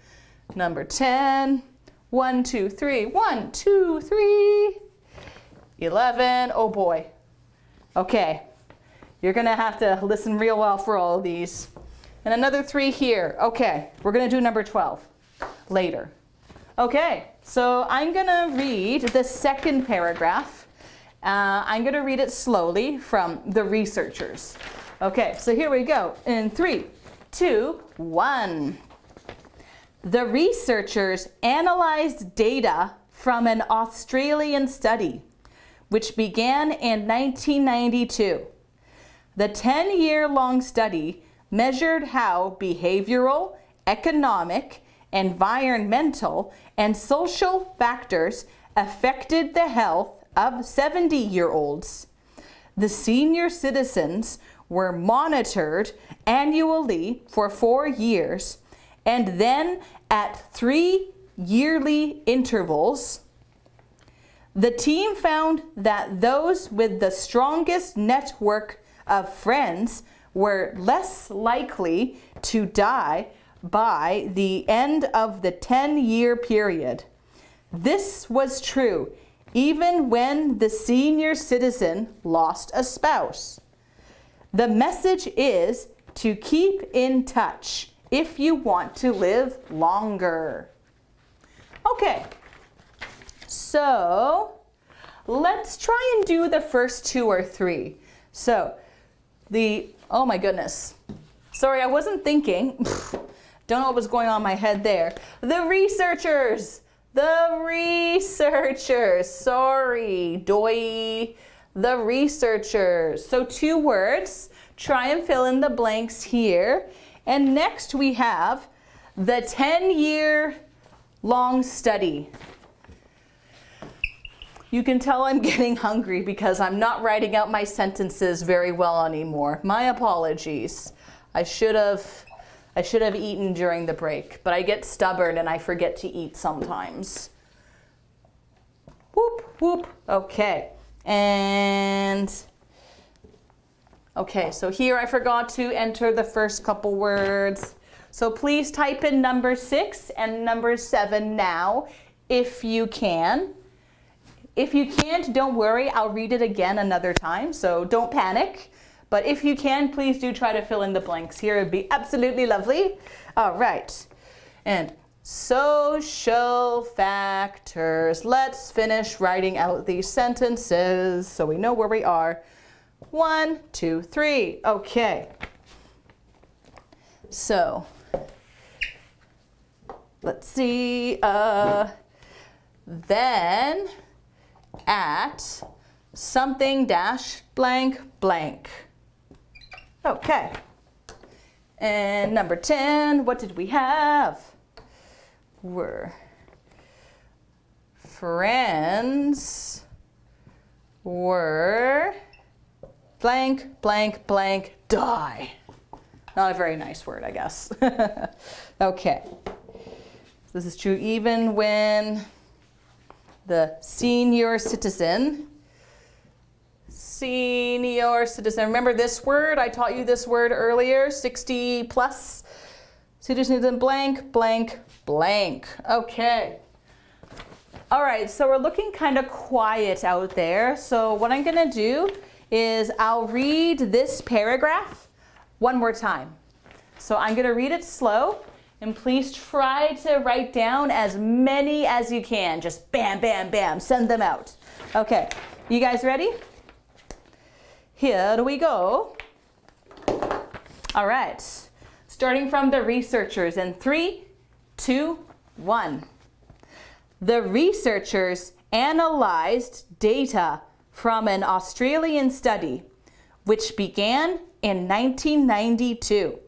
Number 10. 1, 2, 3. 1, 2, 3. 11. Oh boy. Okay. You're going to have to listen real well for all of these. And another 3 here. Okay. We're going to do number 12 later. Okay. So I'm going to read the second paragraph. I'm going to read it slowly from the researchers. Okay. So here we go. In 3, 2, 1. The researchers analyzed data from an Australian study, which began in 1992. The 10-year-long study measured how behavioral, economic, environmental, and social factors affected the health of 70-year-olds. The senior citizens were monitored annually for 4 years and then at 3 yearly intervals. The team found that those with the strongest network of friends were less likely to die by the end of the 10-year period. This was true even when the senior citizen lost a spouse. The message is to keep in touch if you want to live longer. Okay, so let's try and do the first 2 or 3. So oh my goodness. Sorry, I wasn't thinking. Don't know what was going on in my head there. The researchers. Sorry, doy. The researchers. So 2 words. Try and fill in the blanks here. And next we have the 10-year-long study. You can tell I'm getting hungry because I'm not writing out my sentences very well anymore. My apologies. I should have eaten during the break, but I get stubborn and I forget to eat sometimes. Whoop, whoop. Okay. And okay, so here I forgot to enter the first couple words. So please type in number 6 and number 7 now if you can. If you can't, don't worry, I'll read it again another time, so don't panic. But if you can, please do try to fill in the blanks here. It'd be absolutely lovely. All right. And social factors. Let's finish writing out these sentences so we know where we are. 1, 2, 3. Okay. So, let's see. Then at something dash blank blank. Okay. And number 10, what did we have? Were friends were blank, blank, blank, die. Not a very nice word, I guess. Okay. So this is true even when the senior citizen, remember this word? I taught you this word earlier, 60 plus. Citizen blank, blank, blank. Okay. All right, so we're looking kind of quiet out there. So what I'm gonna do is I'll read this paragraph one more time. So I'm gonna read it slow, and please try to write down as many as you can. Just bam, bam, bam, send them out. Okay, you guys ready? Here we go. All right, starting from the researchers in 3, 2, 1. The researchers analyzed data from an Australian study which began in 1992.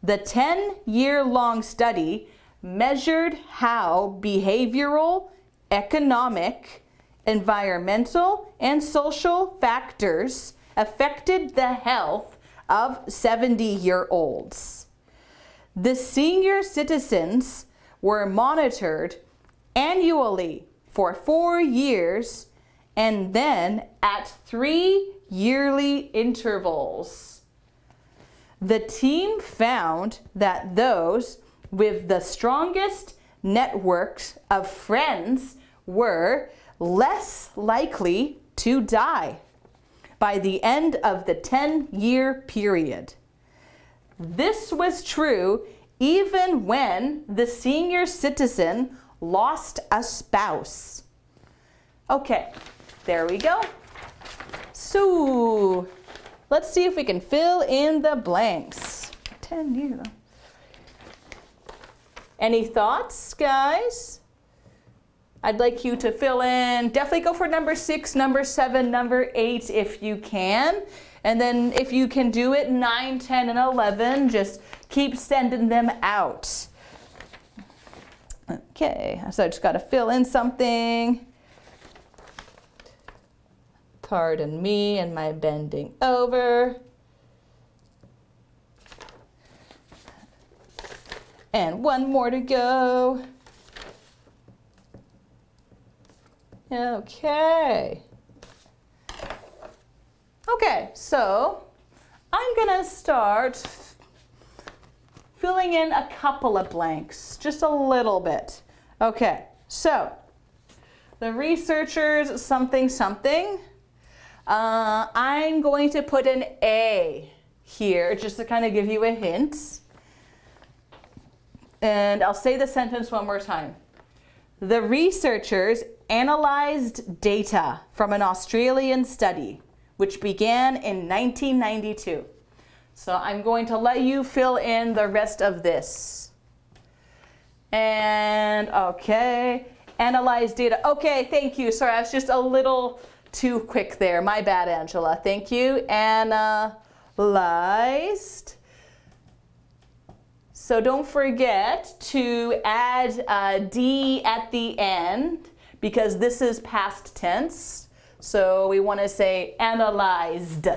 The 10-year-long study measured how behavioral, economic, environmental, and social factors affected the health of 70-year-olds. The senior citizens were monitored annually for 4 years and then at 3 yearly intervals. The team found that those with the strongest networks of friends were less likely to die by the end of the 10-year period. This was true even when the senior citizen lost a spouse. Okay, there we go. So let's see if we can fill in the blanks. 10 years. Any thoughts, guys? I'd like you to fill in, definitely go for number 6, number 7, number 8 if you can. And then if you can do it, 9, 10, and 11, just keep sending them out. Okay, so I just got to fill in something. Pardon me and my bending over. And one more to go. Okay. Okay, so I'm gonna start filling in a couple of blanks, just a little bit. Okay, so the researchers something something. I'm going to put an A here just to kind of give you a hint. And I'll say the sentence one more time. The researchers analyzed data from an Australian study which began in 1992. So I'm going to let you fill in the rest of this. And okay, analyze data. Okay, thank you. Sorry, I was just a little too quick there. My bad, Angela. Thank you. Analyzed. So don't forget to add a D at the end because this is past tense. So we want to say analyzed.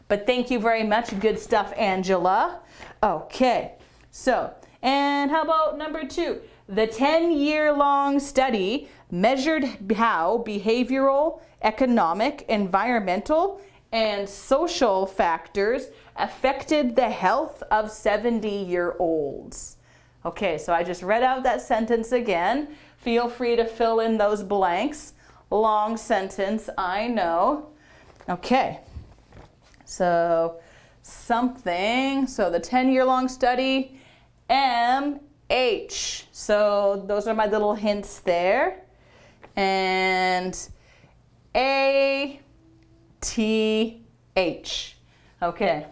But thank you very much. Good stuff, Angela. Okay, so, and how about number 2? The 10-year-long study measured how behavioral, economic, environmental, and social factors affected the health of 70-year-olds. Okay, so I just read out that sentence again. Feel free to fill in those blanks. Long sentence, I know. Okay. So something, so the 10-year-long study, MH. So those are my little hints there. And ATH. Okay.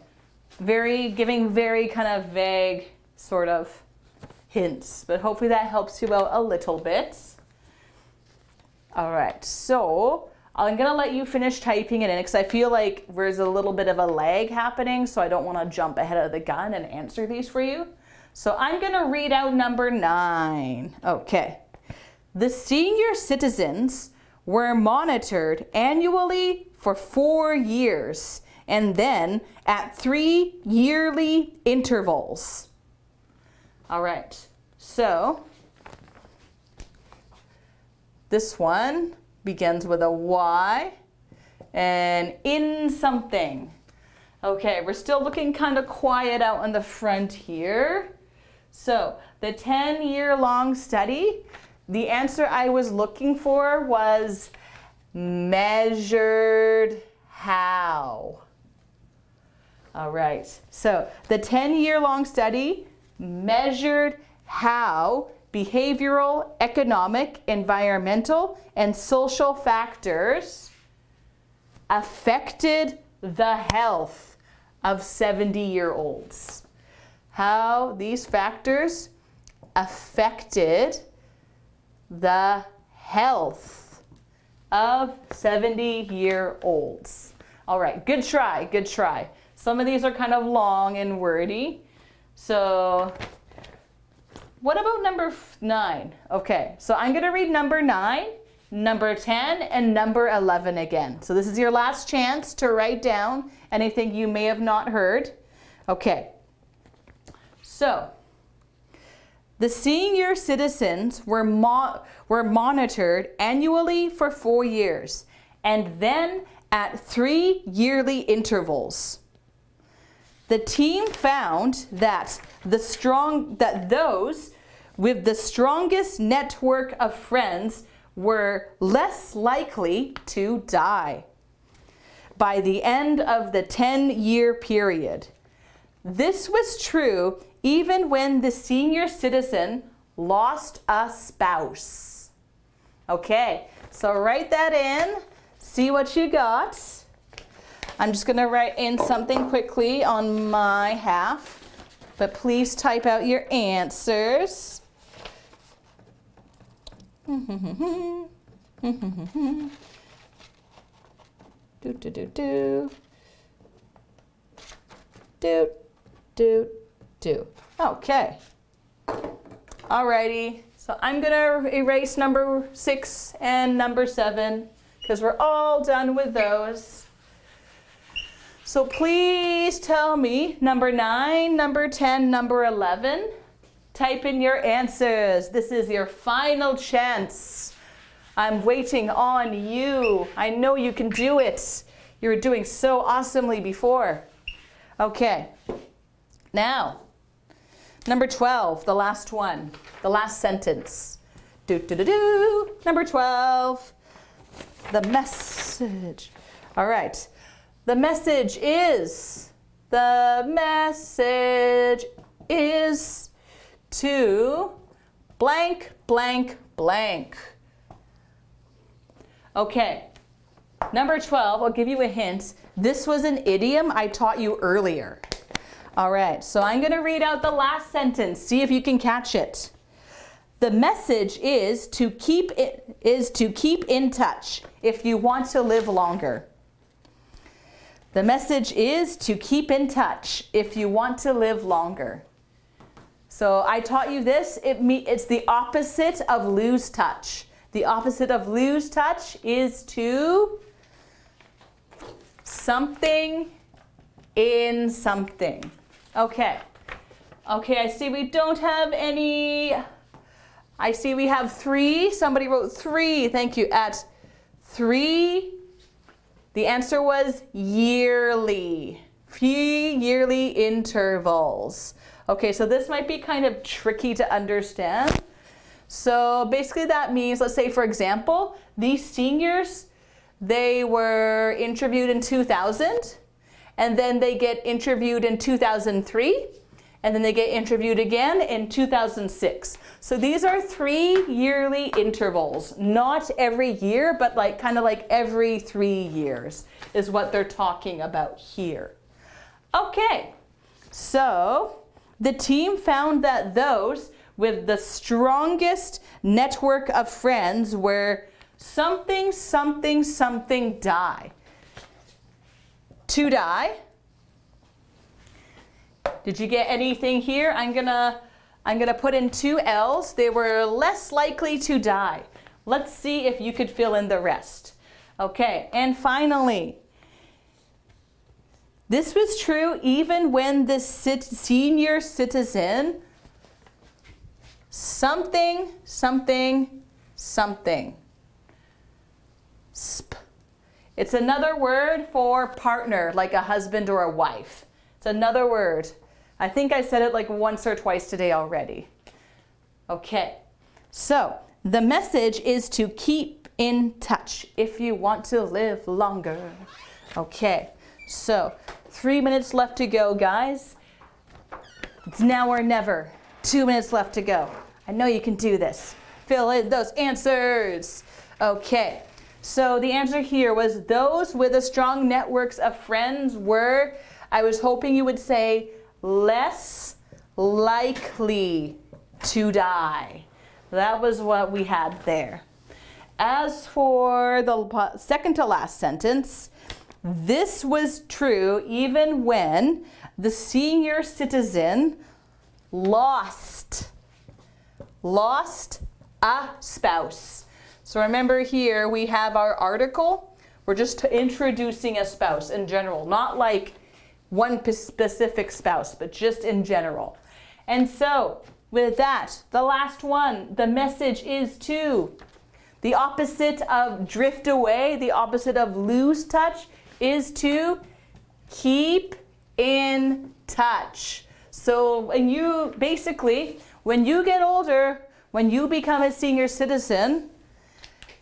Giving very kind of vague sort of hints, but hopefully that helps you out a little bit. All right, so I'm gonna let you finish typing it in because I feel like there's a little bit of a lag happening, so I don't want to jump ahead of the gun and answer these for you. So I'm gonna read out number 9. Okay. The senior citizens were monitored annually for 4 years and then at 3 yearly intervals. All right, so this one begins with a Y and in something. Okay, we're still looking kind of quiet out on the front here. So the 10-year-long study, the answer I was looking for was measured how. All right, so the 10-year-long study measured how behavioral, economic, environmental, and social factors affected the health of 70-year-olds. How these factors affected the health of 70-year-olds. All right, good try, good try. Some of these are kind of long and wordy. So what about number 9? Okay, so I'm gonna read number 9, number 10, and number 11 again. So this is your last chance to write down anything you may have not heard. Okay, so the senior citizens were monitored annually for 4 years and then at 3 yearly intervals. The team found that those with the strongest network of friends were less likely to die by the end of the 10-year period. This was true even when the senior citizen lost a spouse. Okay, so write that in, see what you got. I'm just going to write in something quickly on my half, but please type out your answers. Do. Okay. Alrighty. So I'm going to erase number 6 and number 7 because we're all done with those. So please tell me number 9, number 10, number 11. Type in your answers. This is your final chance. I'm waiting on you. I know you can do it. You were doing so awesomely before. Okay. Now, number 12, the last one, the last sentence. Number 12, the message. All right. The message is to blank, blank, blank. Okay, number 12, I'll give you a hint. This was an idiom I taught you earlier. All right, so I'm gonna read out the last sentence, see if you can catch it. The message is to keep in touch if you want to live longer. The message is to keep in touch if you want to live longer. So I taught you this. It's the opposite of lose touch. The opposite of lose touch is to something in something. Okay. Okay, I see we don't have any. I see we have 3. Somebody wrote 3. Thank you. At 3. The answer was yearly. 3 yearly intervals. Okay, so this might be kind of tricky to understand. So basically that means, let's say for example, these seniors, they were interviewed in 2000, and then they get interviewed in 2003, and then they get interviewed again in 2006. So these are 3 yearly intervals, not every year, but like kind of like every 3 years is what they're talking about here. Okay, so the team found that those with the strongest network of friends were Something, something, something die. To die. Did you get anything here? I'm gonna put in two L's. They were less likely to die. Let's see if you could fill in the rest. Okay, and finally, this was true even when the senior citizen something, something, something. Sp. It's another word for partner, like a husband or a wife. It's another word. I think I said it like once or twice today already. Okay, so the message is to keep in touch if you want to live longer. Okay, so 3 minutes left to go, guys. It's now or never. 2 minutes left to go. I know you can do this. Fill in those answers. Okay, so the answer here was those with a strong networks of friends were, I was hoping you would say, less likely to die. That was what we had there. As for the second to last sentence, this was true even when the senior citizen lost a spouse. So remember here we have our article. We're just introducing a spouse in general, not like one specific spouse, but just in general. And so with that, the last one, the message is to, the opposite of drift away, the opposite of lose touch is to keep in touch. So when you basically, when you get older, when you become a senior citizen,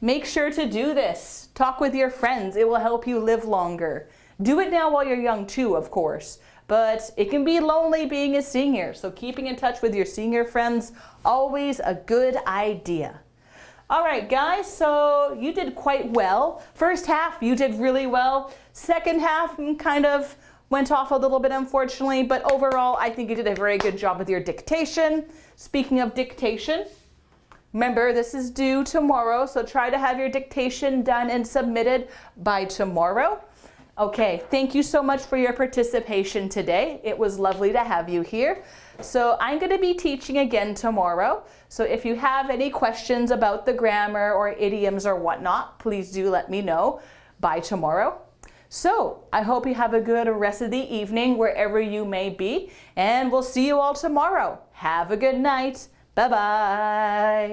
make sure to do this. Talk with your friends. It will help you live longer. Do it now while you're young too, of course, but it can be lonely being a senior. So keeping in touch with your senior friends, always a good idea. All right, guys, so you did quite well. First half, you did really well. Second half kind of went off a little bit, unfortunately, but overall, I think you did a very good job with your dictation. Speaking of dictation, remember, this is due tomorrow, so try to have your dictation done and submitted by tomorrow. Okay, thank you so much for your participation today. It was lovely to have you here. So I'm going to be teaching again tomorrow. So if you have any questions about the grammar or idioms or whatnot, please do let me know by tomorrow. So I hope you have a good rest of the evening wherever you may be, and we'll see you all tomorrow. Have a good night. Bye-bye. Bye.